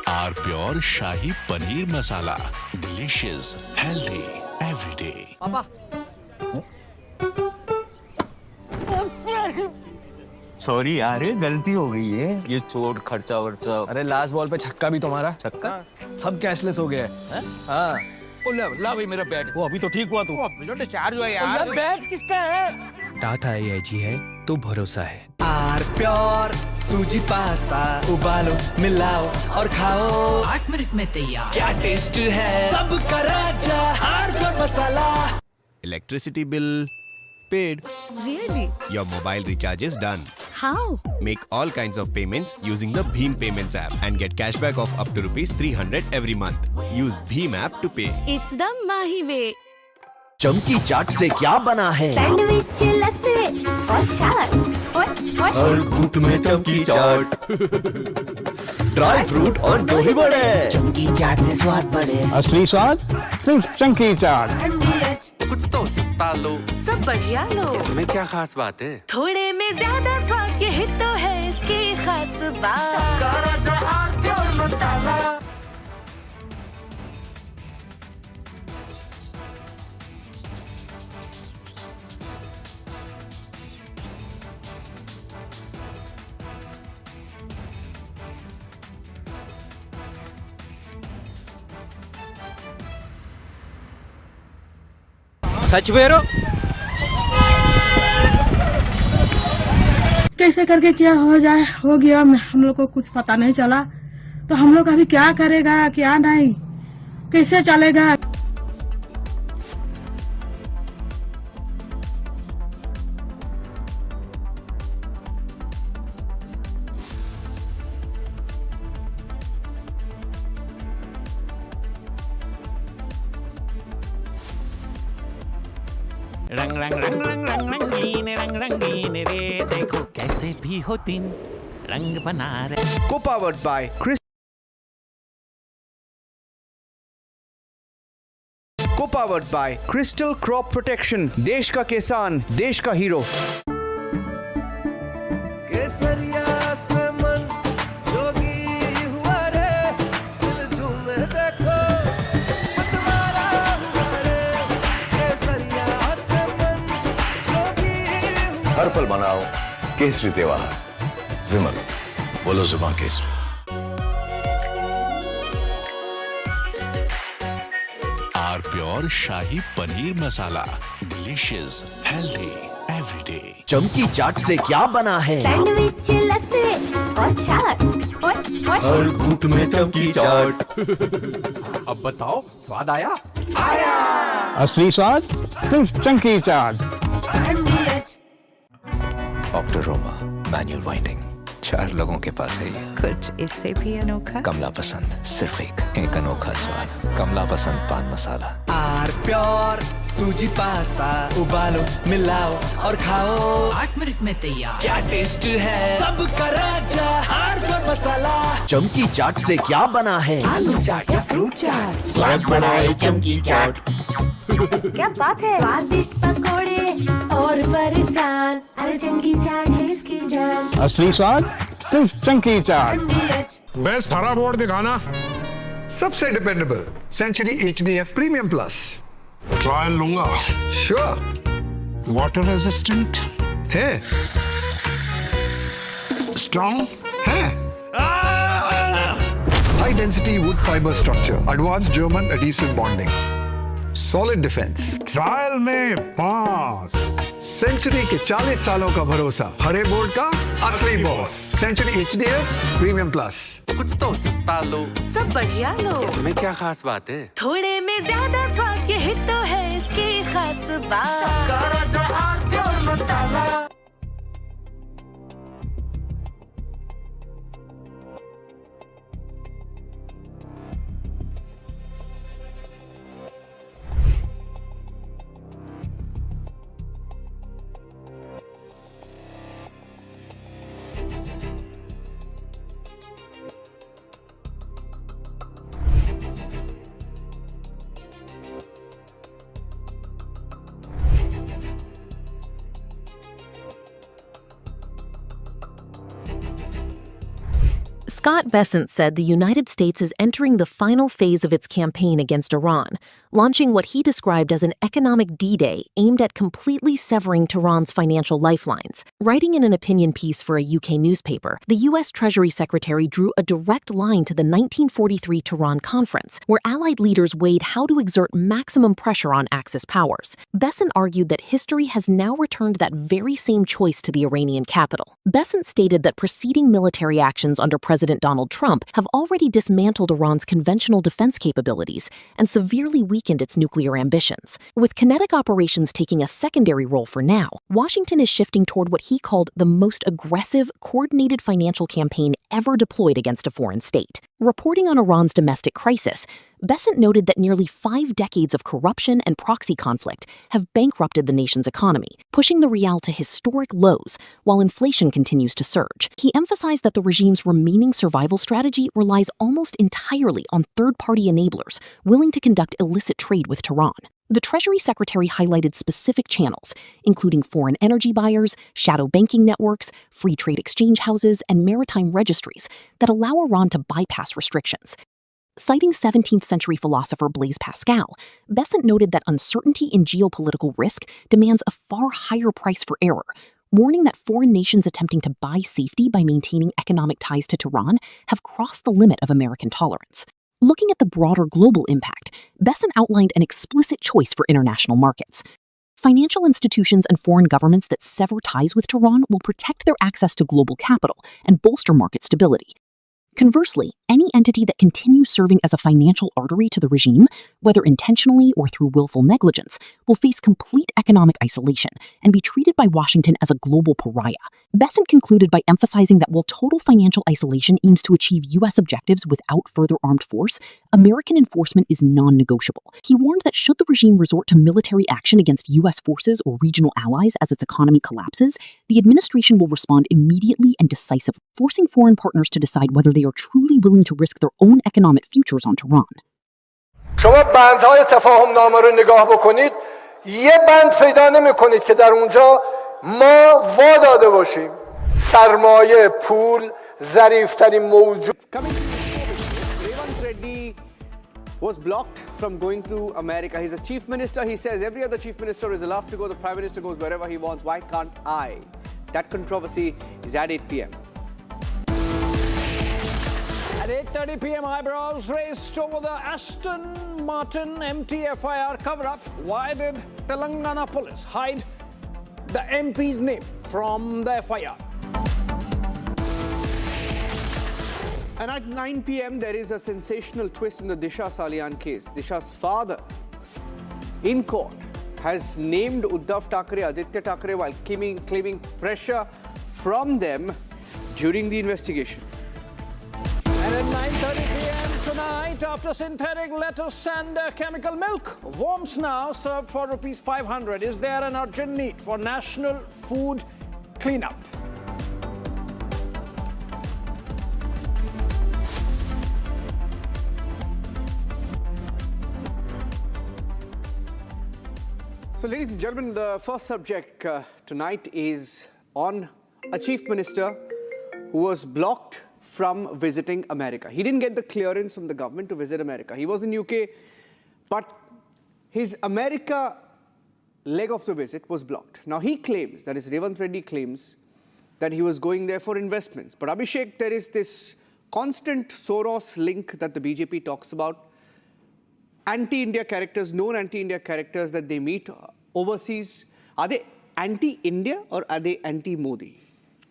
R pure shahi paneer masala, delicious, healthy, everyday. पापा। सॉरी यार, गलती हो गई है। ये चोट खर्चा वर्चा। अरे लास्ट बॉल पे छक्का भी तुम्हारा। छक्का? सब कैशलेस हो गया है। हाँ। ला भाई मेरा बैट। वो अभी तो ठीक हुआ तू। जो डिस्चार्ज हुआ यार। बैट किसका है? टाटा AIG है तो भरोसा है। आर प्योर सूजी पास्ता, उबालो, मिलाओ और खाओ। 8 मिनट में तैयार। क्या टेस्ट है, सबका राजा R pure masala. Electricity bill paid. Really? Your mobile recharge is done. How? Make all kinds of payments using the Bheem Payments app and get cashback of up to ₹300 every month. Use Bheem app to pay. It's the Mahi way. चमकी चाट से क्या बना है? Sandwich, लस्सी और छाछ और हर घूंट में चमकी चाट। ड्राई फ्रूट और दही बड़े। चमकी चाट से स्वाद बढ़े। असली स्वाद सिर्फ चंकी चाट। कुछ तो सस्ता लो, सब बढ़िया लो। इसमें क्या खास बात है? थोड़े में ज्यादा स्वाद, यही तो है इसकी खास बात। सच बेरो। कैसे करके क्या हो जाए, हो गया, हम लोग को कुछ पता नहीं चला, तो हम लोग अभी क्या करेगा, क्या नहीं, कैसे चलेगा। रंग रंग रंग रंग रंग रंगीन रे, देखो कैसे भी हो दिन रंग बना रहे। Co-powered by Co-powered by Crystal Crop Protection, देश का किसान, देश का हीरो। केसरिया से मन जोगी हुआ रे, दिल झूमे देखो मतवारा हुआ रे। केसरिया से मन जोगी हुआ। हर पल मनाओ केसरी त्योहार। विमल, बोलो जुबान केसरी। R pure shahi paneer masala, delicious, healthy, everyday. चमकी चाट से क्या बना है? सैंडविच, लस्सी और छाछ और हर घूंट में चमकी चाट। अब बताओ स्वाद आया? आया। असली स्वाद सिर्फ चंकी चाट। ऑक्टोरोमा मैनुअल वाइंडिंग 4 लोगों के पास है ये। कुछ इससे भी अनोखा। कमला पसंद सिर्फ एक अनोखा स्वाद। कमला पसंद पान मसाला। आर प्योर सूजी पास्ता उबालो मिलाओ और खाओ 8 मिनट में तैयार। क्या टेस्ट है सबका राजा आर प्योर मसाला। चमकी चाट से क्या बना है? आलू चाट या फ्रूट चाट। स्वाद बनाए चमकी चाट। क्या बात है, स्वादिष्ट पकोड़े और फरसान, अरे चंकी चाट है इसकी जान। असली स्वाद सिर्फ चंकी चाट। बेस्ट हरा बोर्ड दिखाना। सबसे dependable century HDF premium plus. Trial लूंगा। श्योर। वाटर रेजिस्टेंट है, स्ट्रॉन्ग है, high density wood fibre structure, advance German adhesive bonding, solid defence. Trial में पास। सेंचुरी के 40 सालों का भरोसा, हरे बोर्ड का असली boss. Century HDF premium plus. कुछ तो सस्ता लो, सब बढ़िया लो। इसमें क्या खास बात है? थोड़े में ज्यादा स्वाद, यही तो है इसकी खास बात। सबका राजा R pure masala. Scott Bessent said the United States is entering the final phase of its campaign against Iran, launching what he described as an economic D-Day aimed at completely severing Tehran's financial lifelines. Writing in an opinion piece for a UK newspaper, the U.S. Treasury Secretary drew a direct line to the 1943 Tehran Conference, where Allied leaders weighed how to exert maximum pressure on Axis powers. Bessent argued that history has now returned that very same choice to the Iranian capital. Bessent stated that preceding military actions under President Donald Trump have already dismantled Iran's conventional defense capabilities and severely weakened its nuclear ambitions. With kinetic operations taking a secondary role for now, Washington is shifting toward what he called the most aggressive, coordinated financial campaign ever deployed against a foreign state. Reporting on Iran's domestic crisis, Bessent noted that nearly 5 decades of corruption and proxy conflict have bankrupted the nation's economy, pushing the rial to historic lows while inflation continues to surge. He emphasized that the regime's remaining survival strategy relies almost entirely on third-party enablers willing to conduct illicit trade with Tehran. The Treasury Secretary highlighted specific channels, including foreign energy buyers, shadow banking networks, free trade exchange houses, and maritime registries that allow Iran to bypass restrictions. Citing 17th century philosopher Blaise Pascal, Bessent noted that uncertainty in geopolitical risk demands a far higher price for error, warning that foreign nations attempting to buy safety by maintaining economic ties to Tehran have crossed the limit of American tolerance. Looking at the broader global impact, Bessent outlined an explicit choice for international markets. Financial institutions and foreign governments that sever ties with Tehran will protect their access to global capital and bolster market stability. Conversely, any entity that continues serving as a financial artery to the regime, whether intentionally or through willful negligence, will face complete economic isolation and be treated by Washington as a global pariah. Bessent concluded by emphasizing that while total financial isolation aims to achieve U.S. objectives without further armed force, American enforcement is non-negotiable. He warned that should the regime resort to military action against U.S. forces or regional allies as its economy collapses, the administration will respond immediately and decisively, forcing foreign partners to decide whether they are truly willing to risk their own economic futures on Tehran. شما بندهای تفاهم نامه رو نگاه بکنید، یه بند پیدا نمی‌کنید که در اونجا ما واداده باشیم سرمایه پول ظریف‌ترین موجود. Revanth Reddy was blocked from going to America. He's a chief minister. He says every other chief minister is allowed to go. The prime minister goes wherever he wants. Why can't I? That controversy is at 8 p.m. At 8:30 p.m., eyebrows raised over the Aston Martin MTFIR cover-up. Why did Telangana police hide the MP's name from the FIR? And at 9 p.m., there is a sensational twist in the Disha Salyan case. Disha's father, in court, has named Uddhav Thackeray, Aditya Thackeray, while claiming pressure from them during the investigation. And at 9:30 p.m. tonight, after synthetic lettuce and chemical milk, worms now served for ₹500. Is there an urgent need for national food cleanup? So, ladies and gentlemen, the first subject tonight is on a chief minister who was blocked from visiting America. He didn't get the clearance from the government to visit America. He was in UK, but his America leg of the visit was blocked. Now, he claims, that is Revant Reddy claims, that he was going there for investments. But Abhishek, there is this constant Soros link that the BJP talks about. Anti-India characters, known anti-India characters that they meet overseas. Are they anti-India or are they anti-Modi?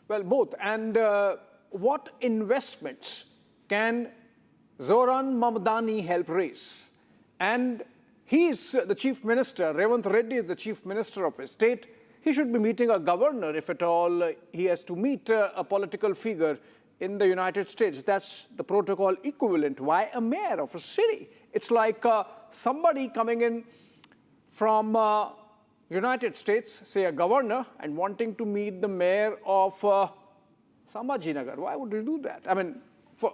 Well, both. And what investments can Zoran Mamdani help raise? And he is the chief minister. Revant Reddy is the chief minister of his state. He should be meeting a governor, if at all he has to meet a political figure in the United States. That's the protocol equivalent. Why a mayor of a city? It's like somebody coming in from United States, say a governor, and wanting to meet the mayor of Sambhajinagar. Why would you do that? I mean, for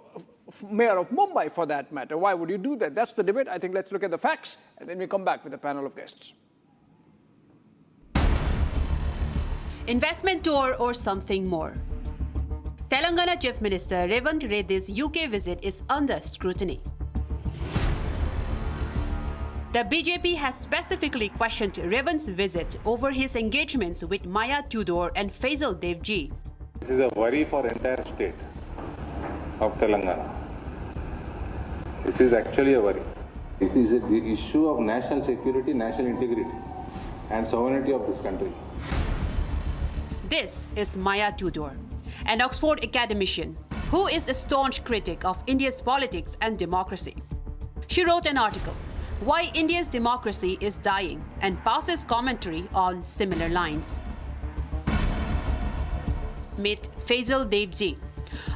mayor of Mumbai, for that matter. Why would you do that? That's the debate. I think let's look at the facts, and then we come back with a panel of guests. Investment tour or something more? Telangana Chief Minister Revant Reddy's UK visit is under scrutiny. The BJP has specifically questioned Revant's visit over his engagements with Maya Tudor and Faisal Devji. This is a worry for entire state of Telangana. This is actually a worry. It is the issue of national security, national integrity and sovereignty of this country. This is Maya Tudor, an Oxford academician who is a staunch critic of India's politics and democracy. She wrote an article, Why India's Democracy is Dying, and passes commentary on similar lines. Meet Faisal Devji,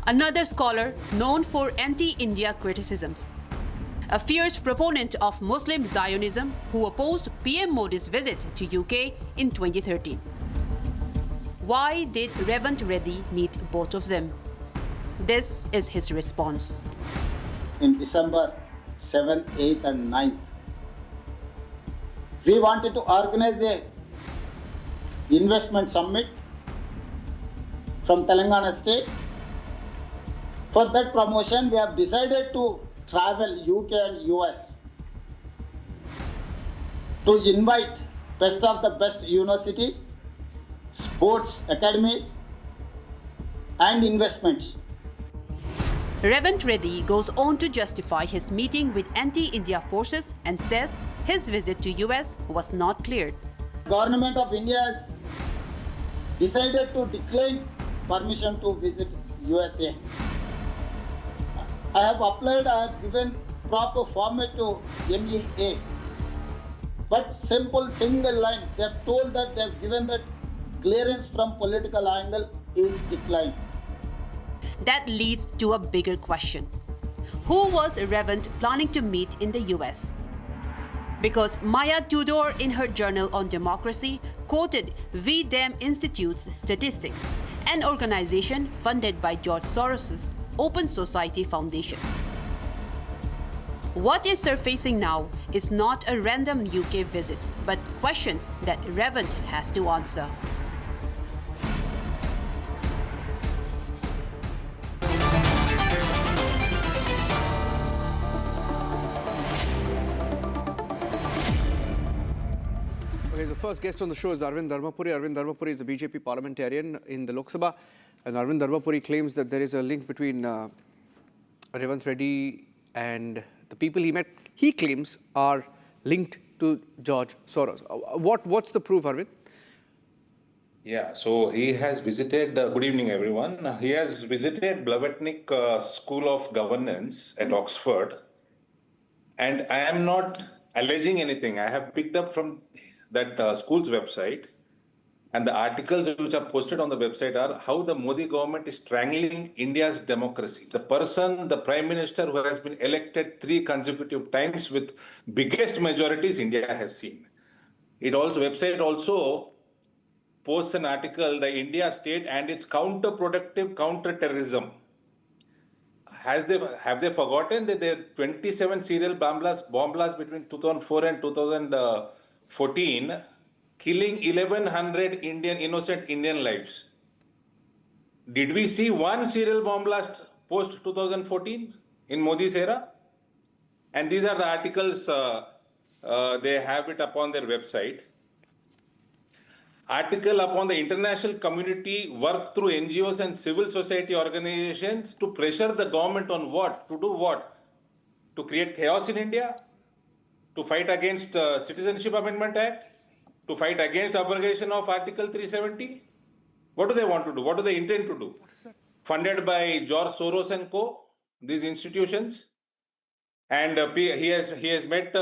another scholar known for anti-India criticisms. A fierce proponent of Muslim Zionism who opposed PM Modi's visit to UK in 2013. Why did Revant Reddy meet both of them? This is his response. In December 7th, 8th and 9th, we wanted to organize a investment summit from Telangana state. For that promotion, we have decided to travel UK and US to invite best of the best universities, sports academies and investments. Revant Reddy goes on to justify his meeting with anti-India forces and says his visit to US was not cleared. Government of India has decided to decline permission to visit USA. I have applied, I have given proper format to MEA. But simple single line, they have told that they have given that clearance from political angle is declined. That leads to a bigger question. Who was Revant planning to meet in the US? Because Maya Tudor in her journal on democracy quoted VDEM Institute's statistics, an organization funded by George Soros's Open Society Foundation. What is surfacing now is not a random UK visit, but questions that Revant has to answer. Okay, the first guest on the show is Arvind Dharmapuri. Arvind Dharmapuri is a BJP parliamentarian in the Lok Sabha. And Arvind Dharmapuri claims that there is a link between Revant Reddy and the people he met. He claims are linked to George Soros. What's the proof, Arvind? Yeah, so he has visited, good evening everyone. He has visited Blavatnik School of Governance at Oxford. And I am not alleging anything. I have picked up from that school's website. And the articles which are posted on the website are how the Modi government is strangling India's democracy. The person, the Prime Minister who has been elected 3 consecutive times with biggest majorities India has seen. Website also posts an article, the India state and its counterproductive counter-terrorism. Have they forgotten that there are 27 serial bomb blasts between 2004 and 2014, killing 1,100 innocent Indian lives? Did we see one serial bomb blast post 2014 in Modi's era? And these are the articles, they have it upon their website. Article upon the international community work through NGOs and civil society organizations to pressure the government on what? To do what? To create chaos in India? To fight against Citizenship Amendment Act? To fight against abrogation of Article 370? What do they want to do? What do they intend to do? Funded by George Soros and co, these institutions? And he has met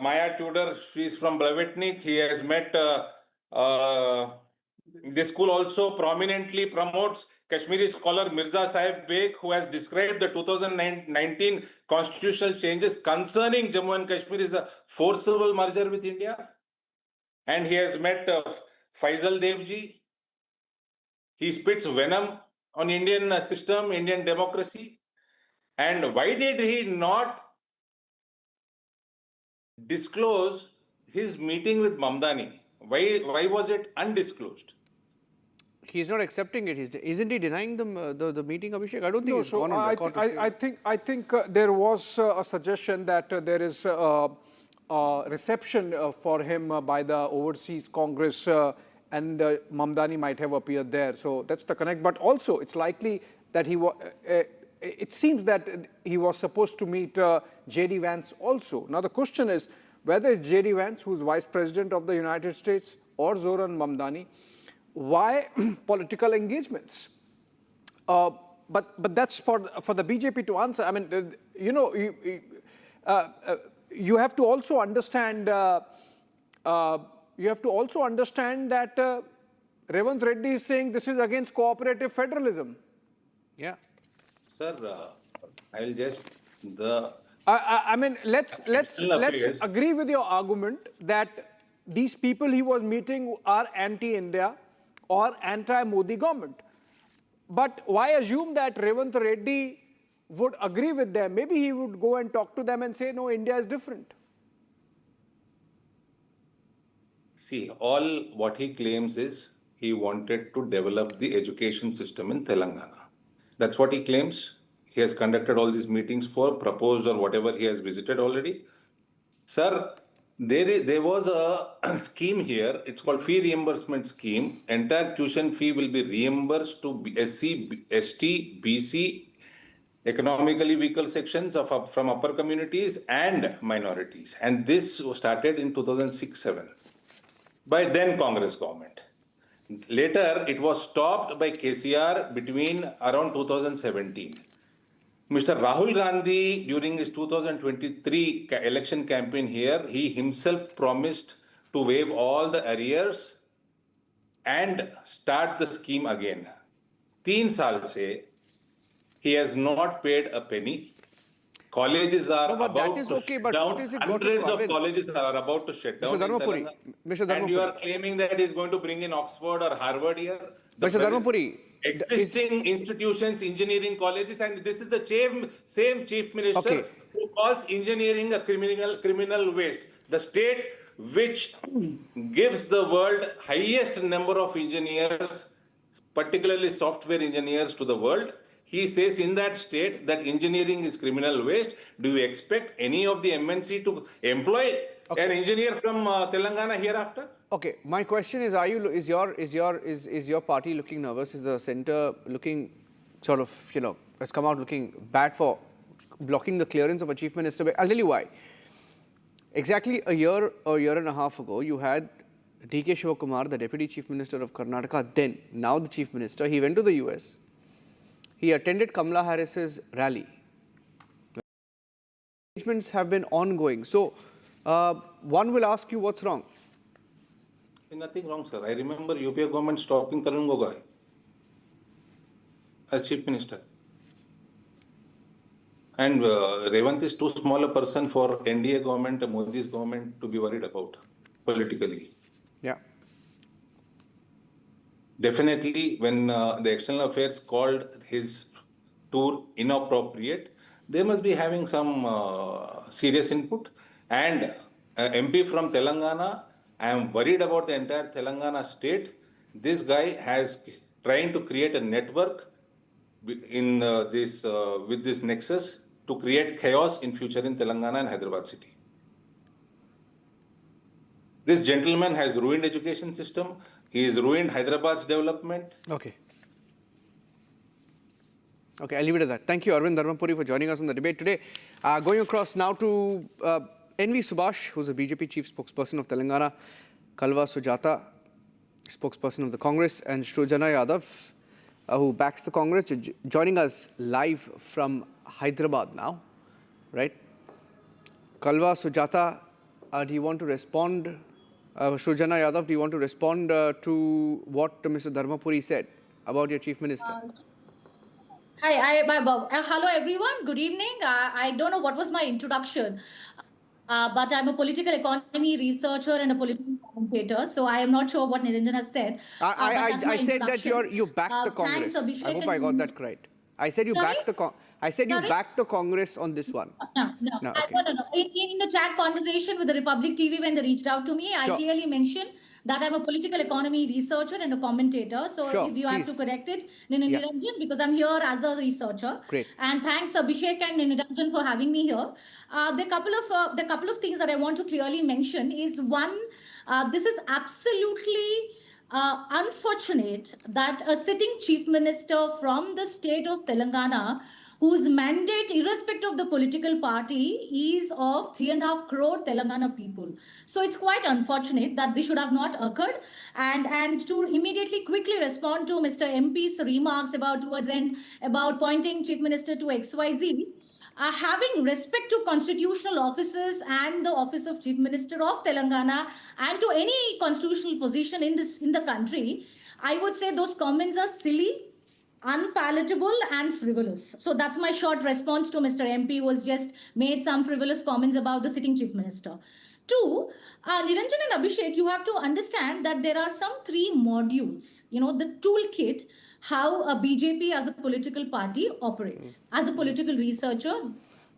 Maya Tudor, she is from Blavatnik. He has met this school also prominently promotes Kashmiri scholar Mirza Sahib Beg, who has described the 2019 constitutional changes concerning Jammu and Kashmir as a forcible merger with India. And he has met Faisal Devji. He spits venom on Indian system, Indian democracy. And why did he not disclose his meeting with Mamdani? Why was it undisclosed? He's not accepting it. Isn't he denying the meeting, Abhishek? I don't think No, he's gone on record to say I think there was a suggestion that there is a reception for him by the Overseas Congress and Mamdani might have appeared there. So that's the connect. But also, it's likely that it seems that he was supposed to meet J.D. Vance also. Now, the question is whether J.D. Vance, who's Vice President of the United States, or Zoran Mamdani, why political engagements? But that's for the BJP to answer. I mean, you have to also understand. You have to also understand that Revanth Reddy is saying this is against cooperative federalism. Yeah, sir. I will just I mean, let's agree with your argument that these people he was meeting are anti-India or anti-Modi government. But why assume that Revanth Reddy would agree with them? Maybe he would go and talk to them and say, no, India is different. See, all what he claims is he wanted to develop the education system in Telangana. That's what he claims. He has conducted all these meetings for, proposed or whatever he has visited already. Sir, there was a scheme here. It's called fee reimbursement scheme. Entire tuition fee will be reimbursed to SC, ST, BC, economically weaker sections from upper communities and minorities. And this started in 2006-07 by then Congress government. Later, it was stopped by KCR between around 2017. Mr. Rahul Gandhi, during his 2023 election campaign here, he himself promised to waive all the arrears and start the scheme again. 3 साल से he has not paid a penny. Colleges are about to shut down. Hundreds of colleges are about to shut down. And you are claiming that he's going to bring in Oxford or Harvard here. Mr. Dharmapuri, existing institutions, engineering colleges, and this is the same chief minister who calls engineering a criminal waste. The state which gives the world highest number of engineers, particularly software engineers to the world, he says in that state that engineering is criminal waste. Do you expect any of the MNC to employ an engineer from Telangana hereafter? Okay, my question is: is your party looking nervous? Is the centre looking sort of, has come out looking bad for blocking the clearance of a chief minister? I'll tell you why. Exactly a year and a half ago, you had D.K. Shivakumar, the Deputy Chief Minister of Karnataka, then, now the Chief Minister, he went to the US. He attended Kamala Harris's rally. Engagements have been ongoing. So, one will ask you what's wrong. Nothing wrong, sir. I remember UPA government stopping Tarun Gogoi as Chief Minister. And Revant is too small a person for NDA government, Modi's government to be worried about politically. Yeah. Definitely, when the External Affairs called his tour inappropriate, they must be having some serious input. And MP from Telangana, I am worried about the entire Telangana state. This guy has trying to create a network in with this nexus to create chaos in future in Telangana and Hyderabad city. This gentleman has ruined education system. He has ruined Hyderabad's development. Okay. Okay, I'll leave it at that. Thank you, Arvind Dharmapuri, for joining us on the debate today. Going across now to NV Subhash, who's the BJP chief spokesperson of Telangana, Kalwa Sujata, spokesperson of the Congress, and Shrujana Yadav, who backs the Congress, joining us live from Hyderabad now, right? Kalwa Sujata, do you want to respond? Shrujana Yadav, do you want to respond to what Mr. Dharmapuri said about your chief minister? Hi, hello everyone. Good evening. I don't know what was my introduction, but I'm a political economy researcher and a political commentator, so I am not sure what Niranjan has said. I said that you backed the Congress. Thanks, I hope I got that right. I said you backed the Congress on this one. No. Okay. No. In the chat conversation with the Republic TV when they reached out to me, Sure. I clearly mentioned that I'm a political economy researcher and a commentator. So Sure, if you have to please. correct it, Yeah. Niranjan, because I'm here as a researcher. Great. And thanks Abhishek and Niranjan for having me here. The couple of things that I want to clearly mention is one, this is absolutely unfortunate that a sitting chief minister from the state of Telangana, whose mandate, irrespective of the political party, is of 3.5 crore Telangana people. So it's quite unfortunate that this should have not occurred. And to immediately quickly respond to Mr. MP's remarks about pointing chief minister to XYZ, having respect to constitutional offices and the office of Chief Minister of Telangana and to any constitutional position in the country, I would say those comments are silly, unpalatable and frivolous. So that's my short response to Mr. MP, who has just made some frivolous comments about the sitting Chief Minister. Two, Niranjan and Abhishek, you have to understand that there are some 3 modules, the toolkit, how a BJP as a political party operates. As a political researcher,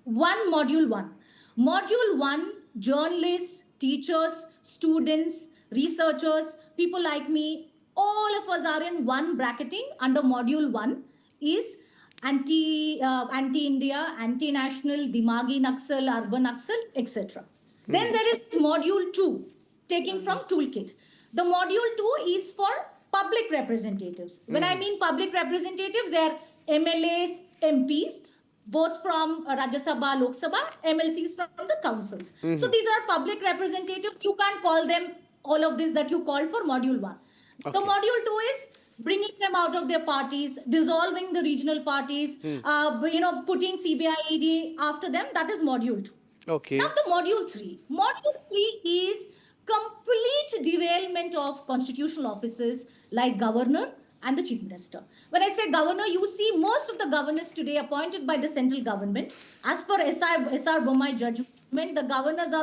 Module 1. Module 1, journalists, teachers, students, researchers, people like me, all of us are in one bracketing under Module 1 is anti-India, anti-national, Dimagi Naxal, urban Naxal, etc. Then there is Module 2, taking from toolkit. The Module 2 is for public representatives. When I mean public representatives, they are MLAs, MPs, both from Rajya Sabha, Lok Sabha, MLCs from the councils. So these are public representatives. You can't call them all of this that you called for Module 1. Okay. The Module 2 is bringing them out of their parties, dissolving the regional parties, putting CBI, ED after them. That is Module 2. Okay. Now the Module 3. Module 3 is complete derailment of constitutional offices like governor and the chief minister. When I say governor, you see most of the governors today appointed by the central government. As per SR Bommai judgment, the governors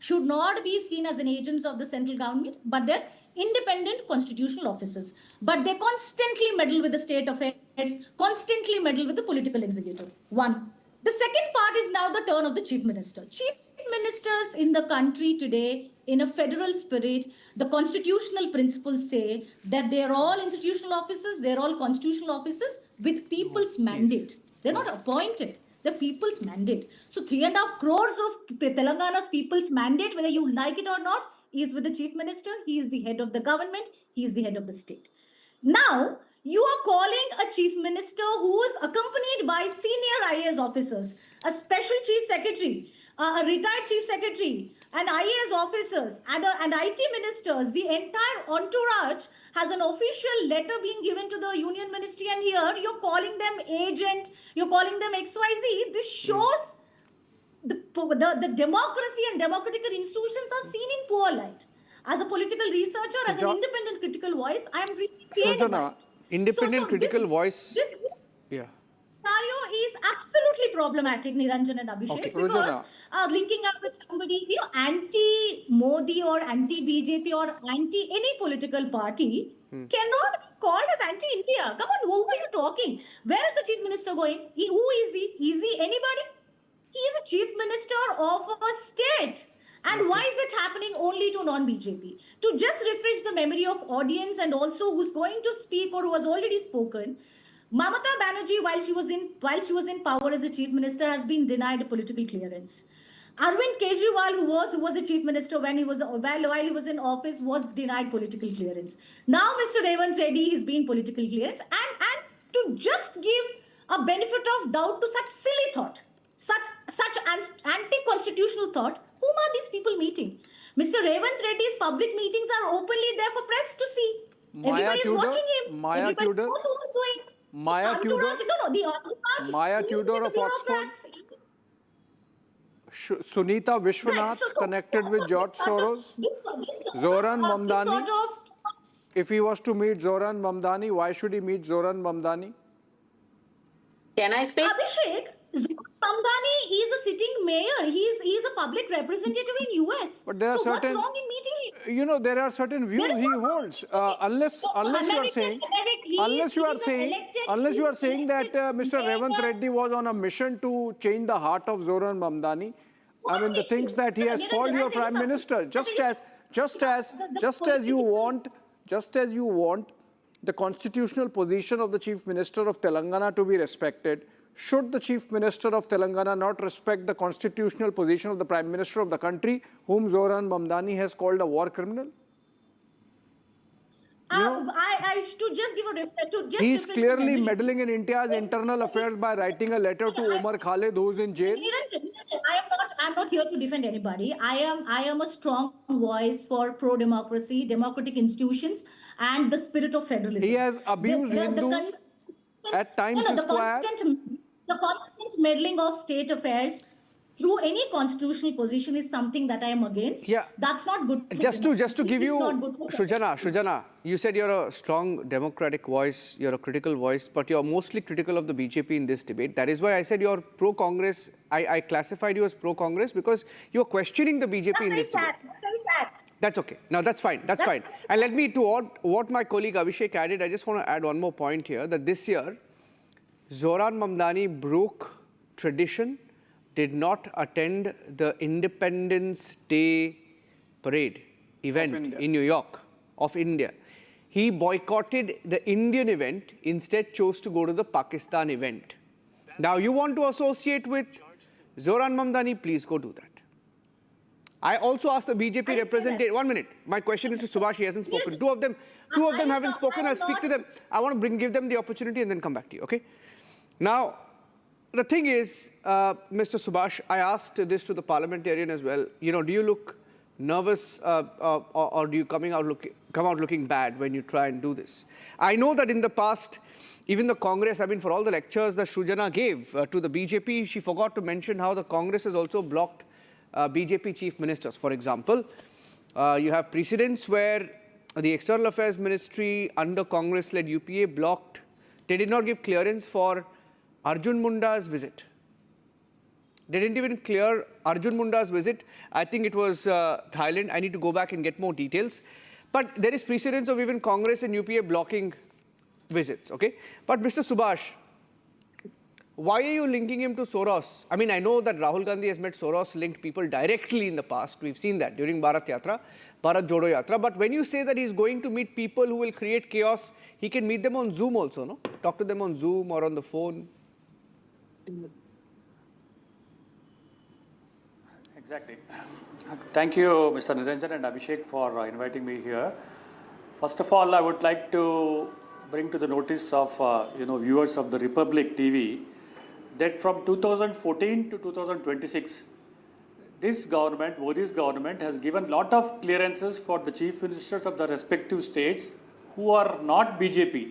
should not be seen as an agents of the central government, but they're independent constitutional officers. But they constantly meddle with the state affairs, constantly meddle with the political executive. One. The second part is now the turn of the chief minister. Chief ministers in the country today, in a federal spirit, the constitutional principles say that they're all institutional officers, they're all constitutional officers with people's mandate. They're not appointed. The people's mandate. So 3.5 crores of Telangana's people's mandate, whether you like it or not, is with the chief minister. He is the head of the government. He is the head of the state. Now, you are calling a chief minister who is accompanied by senior IAS officers, a special chief secretary, a retired chief secretary, and IAS officers and IT ministers, the entire entourage has an official letter being given to the Union Ministry, and here you're calling them agent, you're calling them XYZ. This shows the democracy and democratic institutions are seen in poor light. As a political researcher, as an independent critical voice, I am really pained about it. Independent critical voice. This scenario is absolutely problematic, Niranjan and Abhishek, because linking up with somebody, anti-Modi or anti-BJP or anti any political party cannot be called as anti-India. Come on, who are you talking? Where is the chief minister going? Who is he? Is he anybody? He is a chief minister of a state. And why is it happening only to non-BJP? To just refresh the memory of audience and also who's going to speak or who has already spoken, Mamata Banerjee, while she was in power as a chief minister, has been denied a political clearance. Arvind Kejriwal, who was a chief minister while he was in office, was denied political clearance. Now Mr. Revanth Reddy is being political clearance, and to just give a benefit of doubt to such silly thought, such anti-constitutional thought. Whom are these people meeting? Mr. Revanth Reddy's public meetings are openly there for press to see. Everybody is watching him. Everybody knows who is doing. Maya Tudor. Maya Tudor of Oxford. Sunita Vishwanath connected with George Soros. Zoran Mamdani. If he was to meet Zoran Mamdani, why should he meet Zoran Mamdani? Can I speak? Abhishek, Zoran Mamdani is a sitting mayor. He is a public representative in US. But there are so certain, what's wrong in meeting him? You know, there are certain views he holds. Unless you are saying that Mr. Revanth Reddy was on a mission to change the heart of Zoran Mamdani. I mean, the things that he has called your prime minister, just as you want the constitutional position of the chief minister of Telangana to be respected, should the chief minister of Telangana not respect the constitutional position of the prime minister of the country, whom Zoran Mamdani has called a war criminal? I should just give a He's clearly meddling in India's internal affairs by writing a letter to Omar Khalid, who's in jail. I'm not here to defend anybody. I am a strong voice for pro-democracy, democratic institutions, and the spirit of federalism. He has abused Hindus at Times Square. The constant meddling of state affairs through any constitutional position is something that I am against. Yeah, that's not good. Just to give you, Shrujana, you said you're a strong democratic voice, you're a critical voice, but you're mostly critical of the BJP in this debate. That is why I said you're pro-Congress. I classified you as pro-Congress because you're questioning the BJP in this debate. That's okay. Now that's fine. That's fine. And let me, to what my colleague Abhishek added, I just want to add one more point here, that this year, Zoran Mamdani broke tradition, did not attend the Independence Day parade event in New York of India. He boycotted the Indian event, instead chose to go to the Pakistan event. Now you want to associate with Zoran Mamdani, please go do that. I also asked the BJP representative, 1 minute, my question is to Subhash, he hasn't spoken. Two of them haven't spoken, I'll speak to them. I want to give them the opportunity and then come back to you, okay? Now, the thing is, Mr. Subhash, I asked this to the parliamentarian as well. You know, do you look nervous or do you come out looking bad when you try and do this? I know that in the past, even the Congress, I mean, for all the lectures that Shrujana gave to the BJP, she forgot to mention how the Congress has also blocked BJP chief ministers. For example, you have precedents where the External Affairs Ministry under Congress-led UPA blocked, they did not give clearance for Arjun Munda's visit. They didn't even clear Arjun Munda's visit. I think it was Thailand. I need to go back and get more details. But there is precedence of even Congress and UPA blocking visits, okay? But Mr. Subhash, why are you linking him to Soros? I mean, I know that Rahul Gandhi has met Soros-linked people directly in the past. We've seen that during Bharat Jodo Yatra. But when you say that he's going to meet people who will create chaos, he can meet them on Zoom also, no? Talk to them on Zoom or on the phone. Exactly. Thank you, Mr. Niranjan and Abhishek, for inviting me here. First of all, I would like to bring to the notice of viewers of the Republic TV that from 2014 to 2026, this government, Modi's government, has given lot of clearances for the chief ministers of the respective states who are not BJP.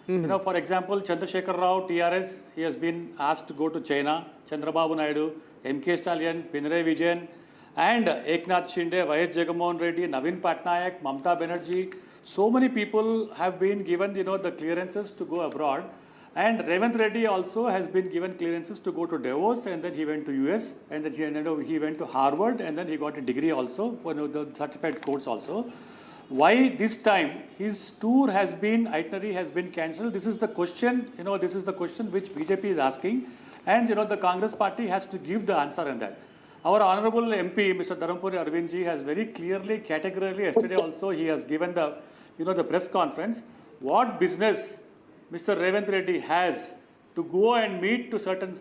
You know, for example, Chandrasekhar Rao, TRS, he has been asked to go to China. Chandrababu Naidu, MK Stallion, Pinarayi Vijayan, and Eknath Shinde, YS Jagannath Reddy, Navin Patnaik, Mamta Banerjee. So many people have been given, the clearances to go abroad. And Revanth Reddy also has been given clearances to go to Davos, and then he went to US, and then he went to Harvard, and then he got a degree also for the certified course also. Why this time his tour itinerary has been cancelled? This is the question, this is the question which BJP is asking, and the Congress party has to give the answer on that. Our honorable MP, Mr. Dharampuri Arvindji, has very clearly, categorically, yesterday also he has given the, the press conference. What business Mr. Revanth Reddy has to go and meet to certain,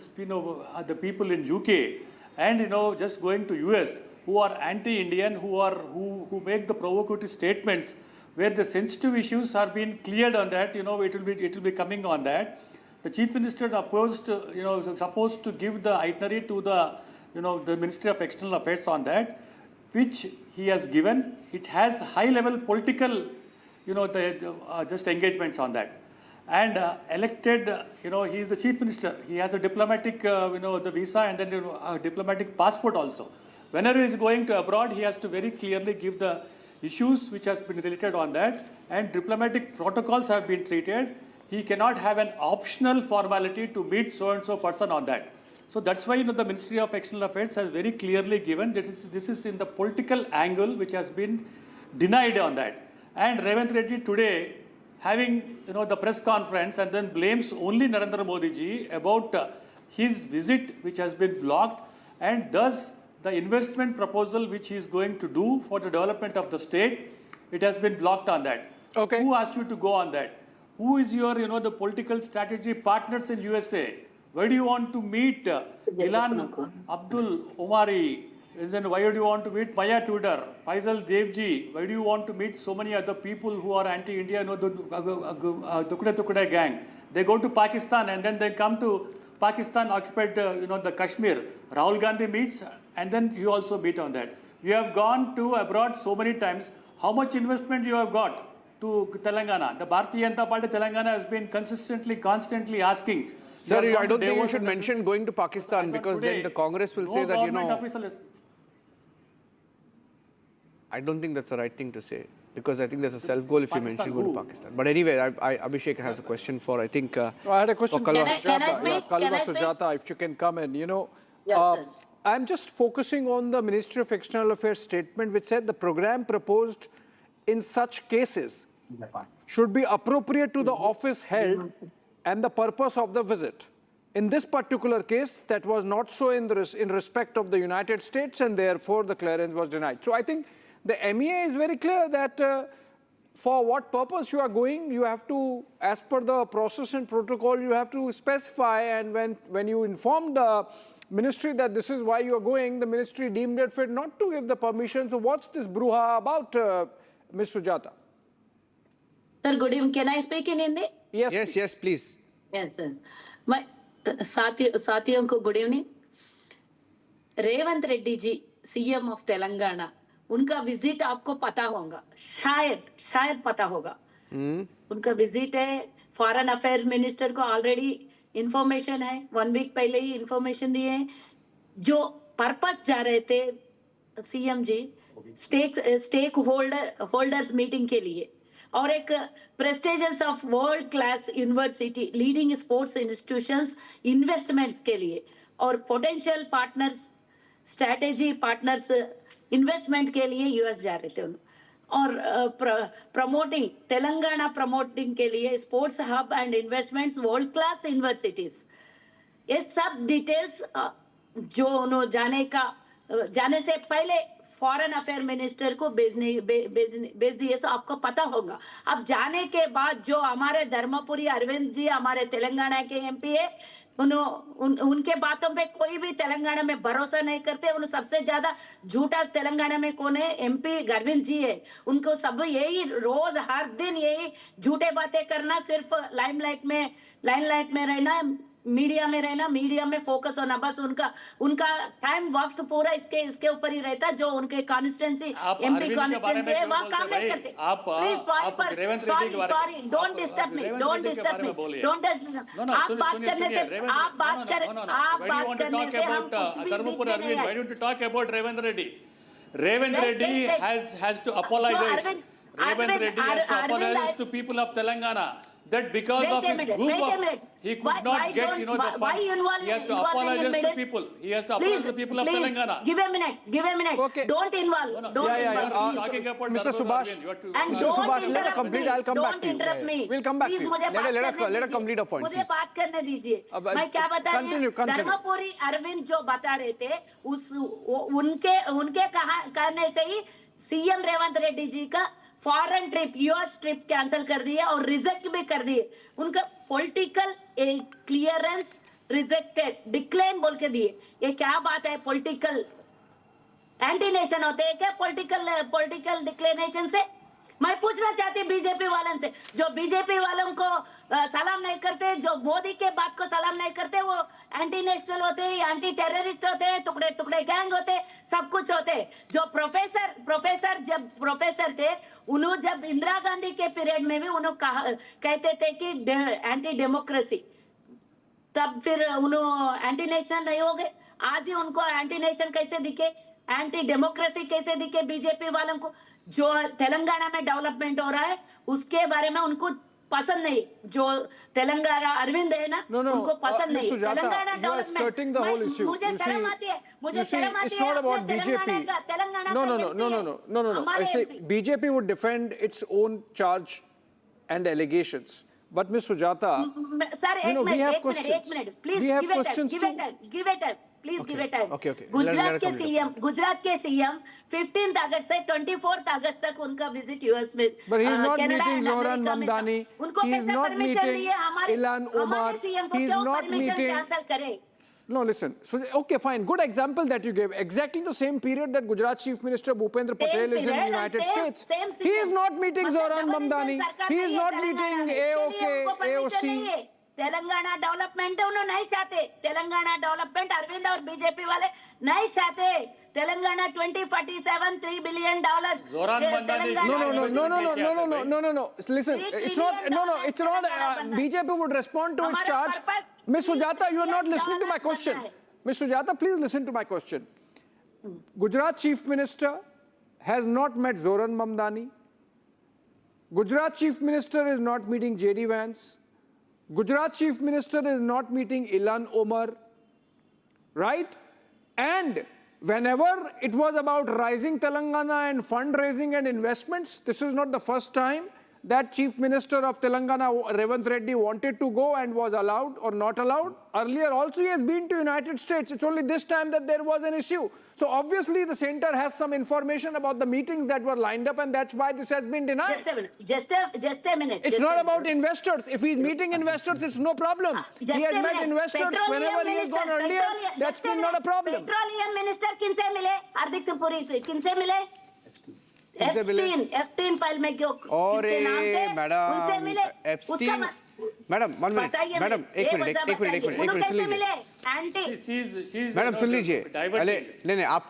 the people in UK, and just going to US who are anti-Indian, who make the provocative statements where the sensitive issues are being cleared on that. It will be coming on that. The chief minister supposed to give the itinerary to the the Ministry of External Affairs on that, which he has given. It has high-level political, just engagements on that. And elected, he is the chief minister. He has a diplomatic, the visa, and then a diplomatic passport also. Whenever he is going to abroad, he has to very clearly give the issues which has been related on that, and diplomatic protocols have been treated. He cannot have an optional formality to meet so-and-so person on that. So that's why the Ministry of External Affairs has very clearly given that this is in the political angle which has been denied on that. And Revanth Reddy today having the press conference and then blames only Narendra Modi ji about his visit which has been blocked, and thus the investment proposal which he is going to do for the development of the state, it has been blocked on that. Okay. Who asked you to go on that? Who is your the political strategy partners in USA? Why do you want to meet Ilan Abdul Omari? And then why do you want to meet Maya Tudor, Faisal Devji? Why do you want to meet so many other people who are anti-India, the Tukde gang? They go to Pakistan and then they come to Pakistan occupied, the Kashmir. Rahul Gandhi meets, and then you also meet on that. You have gone to abroad so many times. How much investment you have got to Telangana? The Bharatiya Janata Party Telangana has been constantly asking. Sir, I don't think you should mention going to Pakistan, because then the Congress will say that, I don't think that's the right thing to say, because I think there's a self-goal if you mention go to Pakistan. But anyway, Abhishek has a question for, I think... I had a question for Kalwa Sujata, if you can come in. Yes. I'm just focusing on the Ministry of External Affairs statement, which said the program proposed in such cases should be appropriate to the office held and the purpose of the visit. In this particular case, that was not so in respect of the United States, and therefore the clearance was denied. So I think the MEA is very clear that for what purpose you are going, you have to, as per the process and protocol, you have to specify, and when you inform the ministry that this is why you are going, the ministry deemed it fit not to give the permission. So what's this brouhaha about, Ms. Sujata? Sir, good evening. Can I speak in Hindi? Yes, please. Yes. My साथियों को good evening. Revanth Reddy ji, CM of Telangana, उनका visit आपको पता होगा, शायद पता होगा. उनका विजिट है, फॉरेन अफेयर्स मिनिस्टर को ऑलरेडी इंफॉर्मेशन है, 1 वीक पहले ही इंफॉर्मेशन दिए हैं. जो पर्पस जा रहे थे सीएम जी, स्टेक होल्डर्स मीटिंग के लिए, और एक prestigious of world class university, leading sports institutions investments के लिए, और potential partners, strategy partners investment के लिए यूएस जा रहे थे उन, और प्रमोटिंग तेलंगाना, प्रमोटिंग के लिए sports hub and investments, world class universities. ये सब डिटेल्स जो उन्होंने जाने से पहले फॉरेन अफेयर मिनिस्टर को भेज दिए, सो आपको पता होगा. अब जाने के बाद जो हमारे धर्मपुरी अरविंद जी, हमारे तेलंगाना के एमपी है, उनके बातों पे कोई भी तेलंगाना में भरोसा नहीं करते. उन सबसे ज्यादा झूठा तेलंगाना में कौन है? एमपी अरविंद जी है. उनको सब यही रोज हर दिन यही झूठे बातें करना, सिर्फ लाइमलाइट में रहना, मीडिया में रहना, मीडिया में फोकस होना, बस उनका टाइम वक्त पूरा इसके ऊपर ही रहता है। जो उनके कॉन्स्टिट्यूंसी एमपी कॉन्स्टिट्यूंसी है वहाँ काम नहीं करते। Please sorry, don't disturb me, don't disturb me, don't disturb. आप बात करने से हम कुछ भी बीच में नहीं आए। Why don't you talk about Revant Reddy? Revant Reddy has to apologize. Revant Reddy has to apologize to people of Telangana. That because of his goof up, he could not get, the funds. He has to apologize to people. He has to apologize to people of Telangana. Give a minute. Okay. Don't involve. Don't involve. Talking about Mr. Subhash. And Mr. Subhash, let her don't complete. I'll come back don't to you. interrupt me. We'll come back to you. Let her complete her point. मुझे बात करने दीजिए। मैं क्या बता रही हूँ? धर्मपुरी अरविंद जो बता रहे थे, उनके कहने से ही सीएम रेवंत रेड्डी जी का foreign trip, US trip cancel कर दिए और रिजेक्ट भी कर दिए। उनका पॉलिटिकल क्लियरेंस रिजेक्टेड, डिक्लाइन बोल के दिए। ये क्या बात है? पॉलिटिकल एंटी नेशन होते हैं क्या पॉलिटिकल डिक्लेनेशन से? मैं पूछना चाहती बीजेपी वालों से, जो बीजेपी वालों को सलाम नहीं करते, जो मोदी के बात को सलाम नहीं करते, वो एंटी नेशनल होते हैं, एंटी टेररिस्ट होते हैं, टुकड़े टुकड़े गैंग होते हैं, सब कुछ होते हैं। जो प्रोफेसर जब प्रोफेसर थे, उन्होंने जब इंदिरा गांधी के पीरियड में भी उन्होंने कहते थे कि एंटी डेमोक्रेसी, तब फिर उन्होंने एंटी नेशनल नहीं हो गए। आज ही उनको एंटी नेशन कैसे दिखे, एंटी डेमोक्रेसी कैसे दिखे बीजेपी वालों को? जो तेलंगाना में डेवलपमेंट हो रहा है उसके बारे में उनको पसंद नहीं। जो तेलंगाना अरविंद है ना, उनको पसंद नहीं तेलंगाना डेवलपमेंट। मुझे शर्म आती है, Telangana No. I say BJP would defend its own charge and allegations. But Ms. Sujata, sir, we have questions. एक minute, please give it time. Please give it time. Okay. Gujarat के सीएम 15 अगस्त से 24 अगस्त तक उनका विजिट यूएस में, But he is not Canada meeting and Zoran America में था। Mamdani. उनको He is कैसे not परमिशन meeting दिए? Ilan Omar. हमारे सीएम को He is क्यों not परमिशन meeting. कैंसिल करे? No, listen. So, okay, fine. Good example that you gave. Exactly the same period that Gujarat Chief Minister Bhupendra Patel is in the United States. He is not meeting Zoran Mamdani. He is not meeting AOC. Telangana development उन्होंने नहीं चाहते। Telangana development Arvind और BJP वाले नहीं चाहते। Telangana 2047 $3 billion। No. Listen, it's not. BJP would respond to its charge. Ms. Sujata, you are not listening to my question. Ms. Sujata, please listen to my question. Gujarat Chief Minister has not met Zoran Mamdani. Gujarat Chief Minister is not meeting J.D. Vance. Gujarat Chief Minister is not meeting Ilan Omar, right? And whenever it was about rising Telangana and fundraising and investments, this is not the first time that Chief Minister of Telangana, Revant Reddy, wanted to go and was allowed or not allowed. Earlier also he has been to United States. It's only this time that there was an issue. So obviously the center has some information about the meetings that were lined up, and that's why this has been denied. Just a minute. It's not about investors. If he's meeting investors, it's no problem. He has met investors whenever he has gone earlier. That's been not a problem. Petroleum Minister किनसे मिले? हार्दिक सिंह किनसे मिले? F-15 file में क्यों किसके नाम थे? उनसे मिले? मैडम 1 मिनट, मैडम एक मिनट सुन लीजिए। मैडम सुन लीजिए। नहीं मैडम आप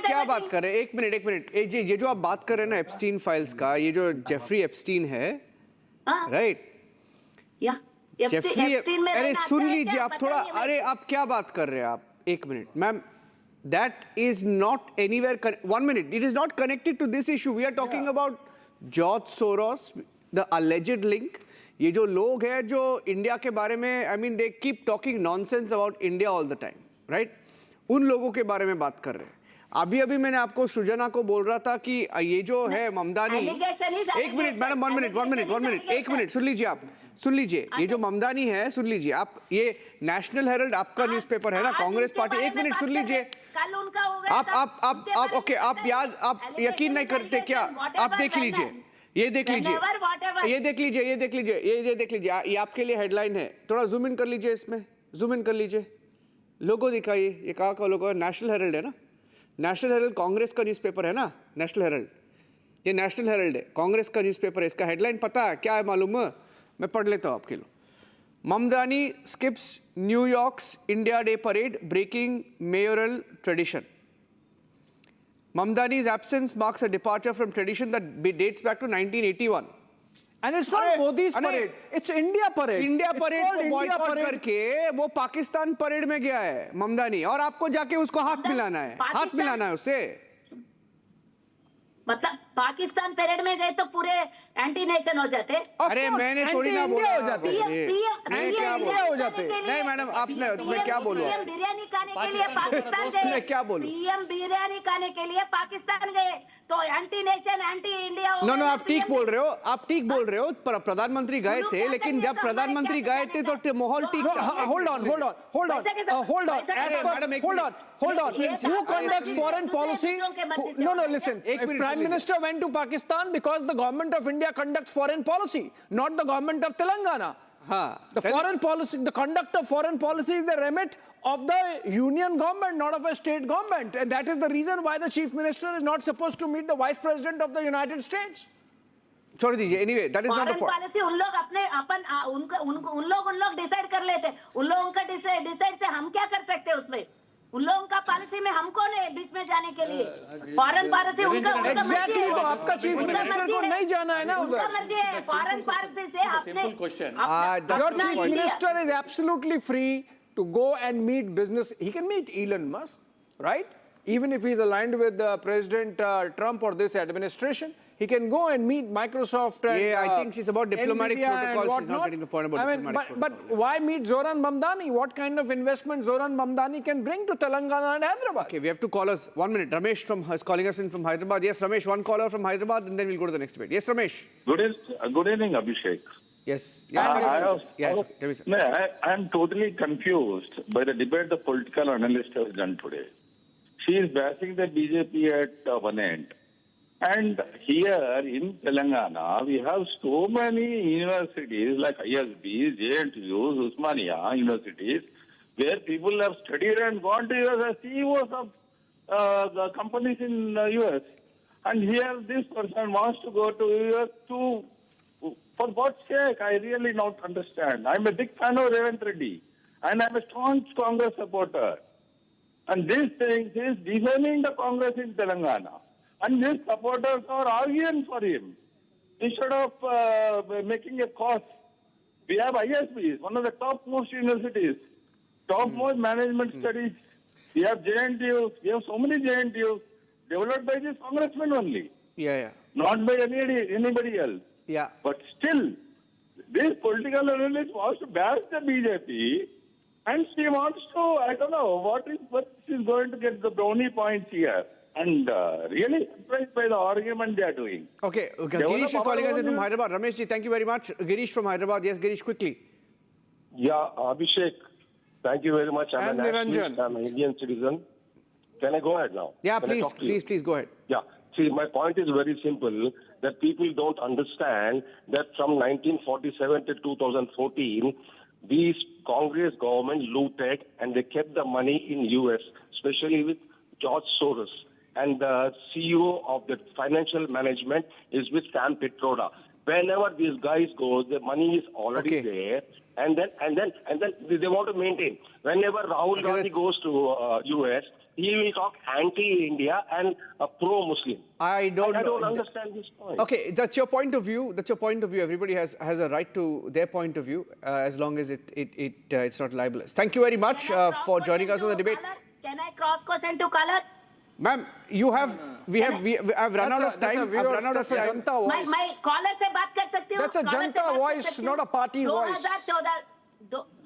क्या बात कर रहे हैं? एक मिनट ये जो आप बात कर रहे हैं ना एप्स्टीन फाइल्स का, ये जो जेफरी एप्स्टीन है, राइट? अरे सुन लीजिए आप थोड़ा, अरे आप क्या बात कर रहे हैं आप? एक minute ma'am, that is not anywhere 1 minute, it is not connected to this issue. We are talking about George Soros, the alleged link. ये जो लोग हैं जो इंडिया के बारे में, I mean they keep talking nonsense about India all the time, right? उन लोगों के बारे में बात कर रहे हैं। अभी मैंने आपको सृजना को बोल रहा था कि ये जो है ममदानी, एक मिनट मैडम 1 मिनट, एक मिनट सुन लीजिए, ये जो ममदानी है, सुन लीजिए आप, ये नेशनल हेरल्ड आपका न्यूज़पेपर है ना, कांग्रेस पार्टी, एक मिनट सुन लीजिए। आप ओके, आप यकीन नहीं करते क्या? आप देख लीजिए, ये देख लीजिए, ये आपके लिए हेडलाइन है। थोड़ा जूम इन कर लीजिए, इसमें जूम इन कर लीजिए, लोगो दिखाइए, ये कहाँ का लोगो है? नेशनल हेरल्ड है ना, नेशनल हेरल्ड कांग्रेस का न्यूज़पेपर है ना, नेशनल हेरल्ड, ये नेशनल हेरल्ड है, कांग्रेस का न्यूज़पेपर है। इसका हेडलाइन पता है क्या है? मालूम है? मैं पढ़ लेता हूँ आपके लिए। Mamdani skips New York's India Day parade, breaking mayoral tradition. Mamdani's absence marks a departure from tradition that dates back to 1981. And it's not Modi's parade, it's India parade. India parade को India boycott parade. करके वो Pakistan parade में गया है ममदानी, और आपको जाके उसको हाथ मिलाना है, हाथ मिलाना है उससे। मतलब पाकिस्तान परेड में गए तो पूरे एंटी नेशन हो जाते। अरे मैंने थोड़ी ना बोला हो जाते। मैं क्या बोला हो जाते। नहीं मैडम आपने, मैं क्या बोलूं, पीएम बिरयानी खाने के लिए पाकिस्तान गए। मैं क्या बोलूं, पीएम बिरयानी खाने के लिए पाकिस्तान गए तो एंटी नेशन एंटी इंडिया हो। नो आप ठीक बोल रहे हो, आप ठीक बोल रहे हो। प्रधानमंत्री गए थे, लेकिन जब प्रधानमंत्री गए थे तो माहौल ठीक था। Hold on. Who conducts foreign policy? No, listen. Prime Minister went to Pakistan because the government of India conducts foreign policy, not the government of Telangana. The foreign policy, the conduct of foreign policy is the remit of the union government, not of a state government, and that is the reason why the chief minister is not supposed to meet the vice president of the United States. छोड़ दीजिए, anyway, that is not the point. Policy उन लोग अपने उन लोग decide कर लेते। उन लोगों का डिसाइड से हम क्या कर सकते हैं उसमें? उन लोगों का पॉलिसी में हम कौन है बीच में जाने के लिए? फॉरेन पॉलिसी उनका मर्जी है। तो आपका चीफ मिनिस्टर को नहीं जाना है ना उधर। उनका मर्जी है। फॉरेन पॉलिसी से अपने Your chief minister is absolutely free to go and meet business. He can meet Elon Musk, right? Even if he's aligned with President Trump or this administration, he can go and meet Microsoft and I think she's about diplomatic protocol. She's not getting the point about diplomatic protocol. But why meet Zoran Mamdani? What kind of investment Zoran Mamdani can bring to Telangana and Hyderabad? Okay, we have two callers. 1 minute. Ramesh is calling us in from Hyderabad. Yes, Ramesh, one caller from Hyderabad, and then we'll go to the next debate. Yes, Ramesh. Good evening, Abhishek. Yes. I'm totally confused by the debate the political analyst has done today. She is bashing the BJP at one end. And here in Telangana, we have so many universities like ISBs, JNTUs, Usmania universities, where people have studied and gone to US as CEOs of the companies in US. And here this person wants to go to US to, for what sake? I really don't understand. I'm a big fan of Revanth Reddy, and I'm a strong Congress supporter. And this thing is defaming the Congress in Telangana. And these supporters are arguing for him. Instead of making a cause, we have ISBs, one of the topmost universities, topmost management studies. We have JNTUs, we have so many JNTUs developed by this congressman only. Not by anybody else. But still, this political analyst wants to bash the BJP, and she wants to, I don't know, what she's going to get the brownie points here. And really surprised by the argument they are doing. Okay, Girish is calling us in from Hyderabad. Ramesh ji, thank you very much. Girish from Hyderabad. Yes, Girish, quickly. Yeah, Abhishek, thank you very much. I'm Niranjan. I'm an Indian citizen. Can I go ahead now? Yeah, Can please go ahead. Yeah. See, my point is very simple, that people don't understand that from 1947 to 2014, these Congress government looted and they kept the money in US, especially with George Soros. And the CEO of the financial management is with Sam Pitroda. Whenever these guys go, the money is already there, and then they want to maintain. Whenever Rahul Gandhi goes to US, he will talk anti-India and pro-Muslim. I don't understand this point. Okay, that's your point of view. That's your point of view. Everybody has a right to their point of view, as long as it's not libelous. Thank you very much for joining us on the debate. Can I cross question to color? Ma'am, I've run out of time. I've run out of time. My caller से बात कर सकती हूँ? That's a Janata voice, not a party voice.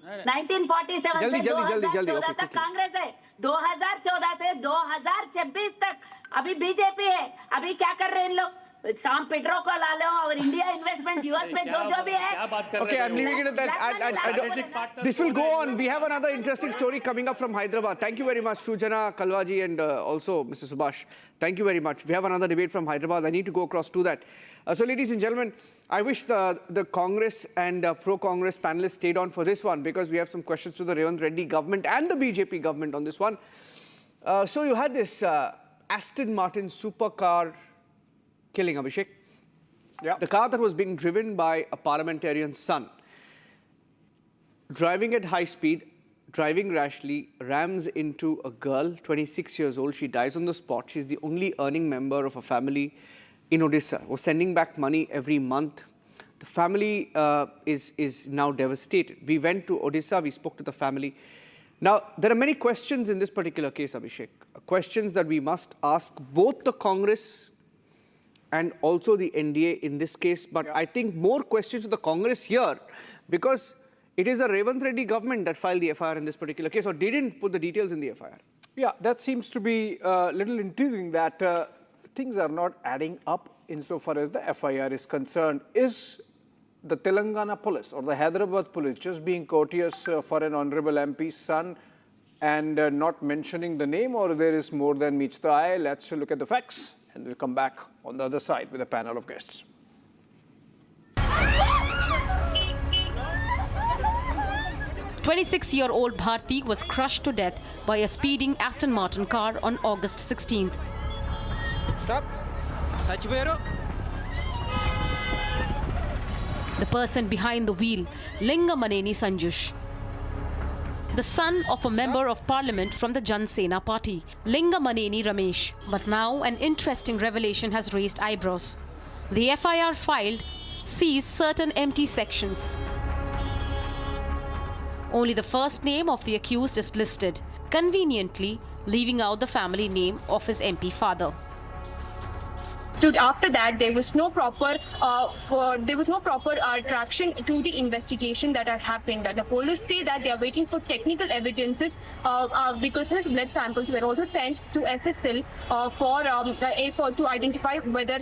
1947 से 2014 तक कांग्रेस है, 2014 से 2026 तक अभी बीजेपी है। अभी क्या कर रहे हैं इन लोग? शाम पेट्रो को ला लो और इंडिया इन्वेस्टमेंट यूएस में जो भी है। Okay, I'm leaving it at that. This will go on. We have another interesting story coming up from Hyderabad. Thank you very much, Sujana, Kalwaji, and also Mr. Subhash. Thank you very much. We have another debate from Hyderabad. I need to go across to that. So, ladies and gentlemen, I wish the Congress and pro-Congress panelists stayed on for this one, because we have some questions to the Revanth Reddy government and the BJP government on this one. So you had this Aston Martin supercar killing, Abhishek. The car that was being driven by a parliamentarian's son. driving at high speed, driving rashly, rams into a girl, 26 years old. She dies on the spot. She's the only earning member of a family in Odisha. Was sending back money every month. The family is now devastated. We went to Odisha. We spoke to the family. Now, there are many questions in this particular case, Abhishek. Questions that we must ask both the Congress and also the NDA in this case. But I think more questions to the Congress here, because it is a Revanth Reddy government that filed the FIR in this particular case, or didn't put the details in the FIR. Yeah, that seems to be a little intriguing, that things are not adding up insofar as the FIR is concerned. Is the Telangana police or the Hyderabad police just being courteous for an honorable MP's son and not mentioning the name, or there is more than meets the eye? Let's look at the facts, and we'll come back on the other side with a panel of guests. 26-year-old Bharti was crushed to death by a speeding Aston Martin car on August 16th. Stop. The person behind the wheel, Lingamaneni Sanjush, the son of a member of parliament from the Jan Sena party, Lingamaneni Ramesh. But now an interesting revelation has raised eyebrows. The FIR filed sees certain empty sections. Only the first name of the accused is listed, conveniently leaving out the family name of his MP father. After that, there was no proper traction to the investigation that had happened. The police say that they are waiting for technical evidences because his blood samples were also sent to SSL to identify whether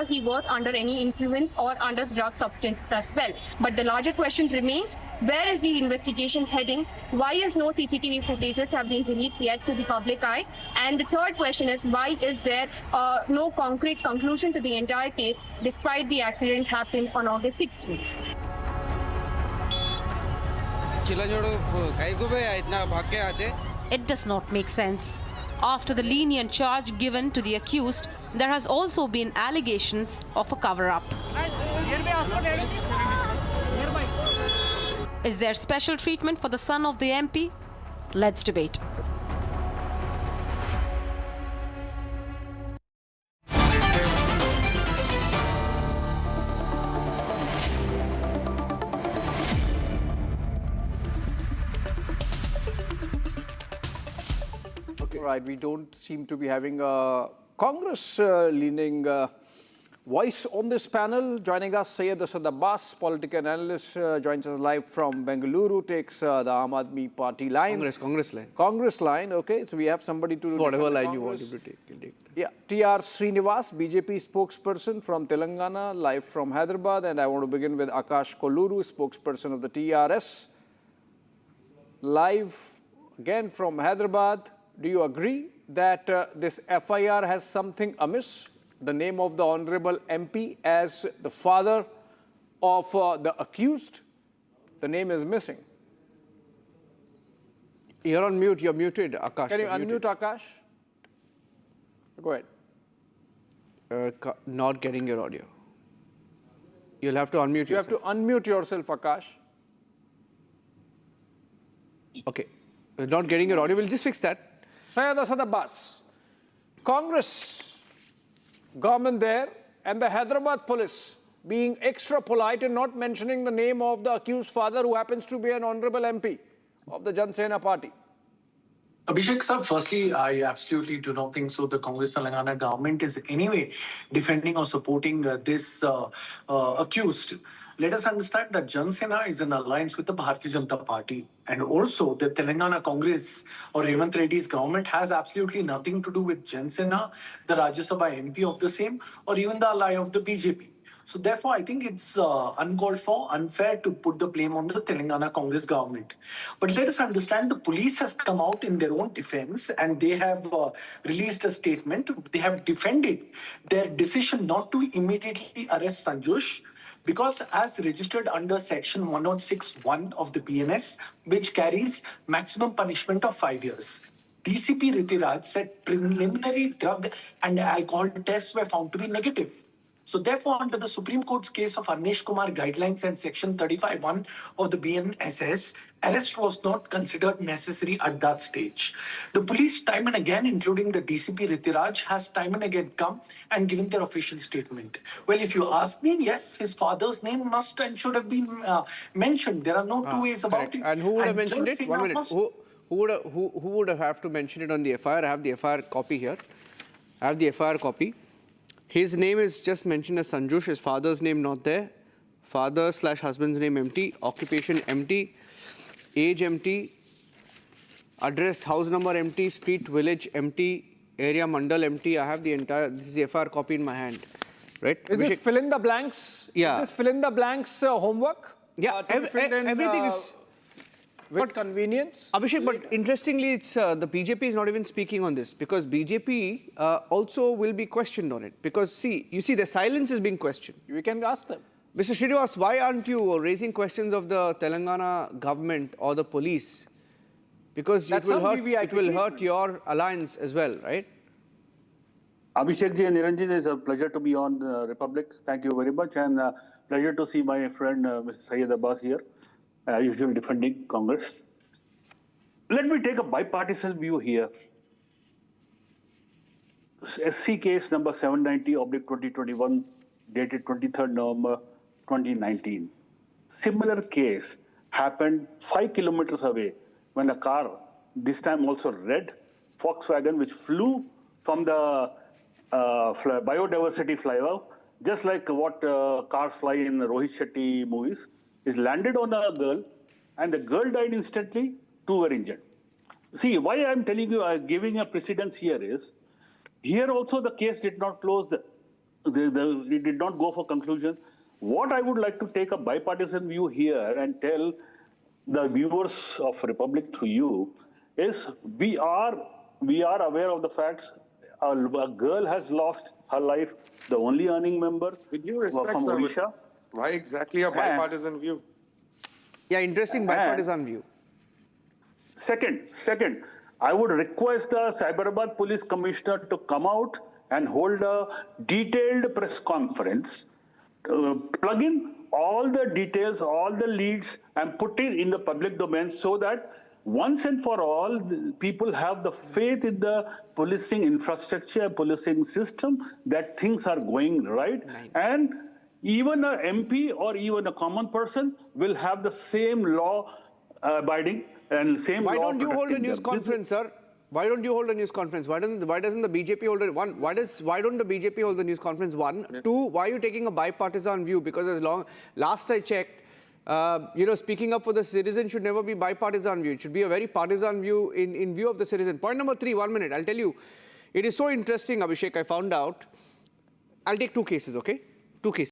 he was under any influence or under drug substances as well. But the larger question remains: where is the investigation heading? Why is no CCTV footages have been released yet to the public eye? And the third question is, why is there no concrete conclusion to the entire case despite the accident happened on August 16th? It does not make sense. After the lenient charge given to the accused, there has also been allegations of a cover-up. Is there special treatment for the son of the MP? Let's debate. Right, we don't seem to be having a Congress-leaning voice on this panel. Joining us, Syed Asad Abbas, political analyst, joins us live from Bengaluru, takes the Aam Aadmi Party line. Congress line, okay. So we have somebody to... Whatever line you want him to take, he'll take. Yeah, TR Srinivas, BJP spokesperson from Telangana, live from Hyderabad. And I want to begin with Akash Kolluru, spokesperson of the TRS, live again from Hyderabad. Do you agree that this FIR has something amiss? The name of the Honorable MP as the father of the accused, the name is missing. You're on mute. You're muted, Akash. Can you unmute Akash? Go ahead. Not getting your audio. You'll have to unmute yourself. You have to unmute yourself, Akash. Okay. Not getting your audio. We'll just fix that. Syed Asad Abbas, Congress, government there, and the Hyderabad police being extra polite and not mentioning the name of the accused father, who happens to be an honorable MP of the Jan Sena party. Abhishek sir, firstly, I absolutely do not think so. The Congress Telangana government is anyway defending or supporting this accused. Let us understand that Jan Sena is an alliance with the Bharatiya Janata Party. And also, the Telangana Congress or Revanth Reddy's government has absolutely nothing to do with Jan Sena, the Rajya Sabha MP of the same, or even the ally of the BJP. So therefore, I think it's uncalled for, unfair to put the blame on the Telangana Congress government. But let us understand, the police has come out in their own defense and they have released a statement. They have defended their decision not to immediately arrest Sanjush, because as registered under section 106(1) of the BNS, which carries maximum punishment of 5 years. DCP Ritiraj said preliminary drug and alcohol tests were found to be negative. So therefore, under the Supreme Court's case of Arnesh Kumar guidelines and Section 35(1) of the BNSS, arrest was not considered necessary at that stage. The police time and again, including the DCP Ritiraj, has time and again come and given their official statement. Well, if you ask me, yes, his father's name must and should have been mentioned. There are no two ways about it. And who would have mentioned it? Jal 1 Sena minute. must- Who would have to mention it on the FIR? I have the FIR copy here. I have the FIR copy. His name is just mentioned as Sanjush. His father's name not there. Father/husband's name empty. Occupation empty. Age empty. Address, house number empty. Street, village empty. Area, mandal empty. I have the entire. This is the FIR copy in my hand. Right? Is this fill in the blanks? Yeah. Is this fill in the blanks homework? Yeah. Everything is. With convenience. Abhishek, but interestingly, it's the BJP is not even speaking on this because BJP also will be questioned on it. Because see, you see, the silence is being questioned. We can ask them. Mr. Srinivas, why aren't you raising questions of the Telangana government or the police? Because it will hurt your alliance as well, right? Abhishek ji and Niranjan, it's a pleasure to be on Republic. Thank you very much, and pleasure to see my friend Mr. Syed Abbas here, usually defending Congress. Let me take a bipartisan view here. SC case number 790/2021, dated 23rd November 2019. Similar case happened 5 kilometers away when a car, this time also red, Volkswagen, which flew from the biodiversity flyover, just like what cars fly in the Rohit Shetty movies, is landed on a girl, and the girl died instantly, 2 were injured. See, why I'm telling you, giving a precedence here is, here also the case did not close, it did not go for conclusion. What I would like to take a bipartisan view here and tell the viewers of Republic through you is, we are aware of the facts. A girl has lost her life, the only earning member With due respect, from sir, Odisha. why exactly a bipartisan view? Yeah, interesting bipartisan view. Second, I would request the Cyberabad Police Commissioner to come out and hold a detailed press conference, plug in all the details, all the leads, and put it in the public domain so that once and for all, people have the faith in the policing infrastructure, policing system, that things are going right. And even an MP or even a common person will have the same law abiding and same Why law don't you hold a protecting news them. conference, sir? Why don't you hold a news conference? Why doesn't the BJP hold it? Why don't the BJP hold the news conference? 1, 2, why are you taking a bipartisan view? Because last I checked, speaking up for the citizen should never be bipartisan view. It should be a very partisan view in view of the citizen. Point number 3, 1 minute. I'll tell you. It is so interesting, Abhishek, I found out. I'll take 2 cases, okay? 2 cases.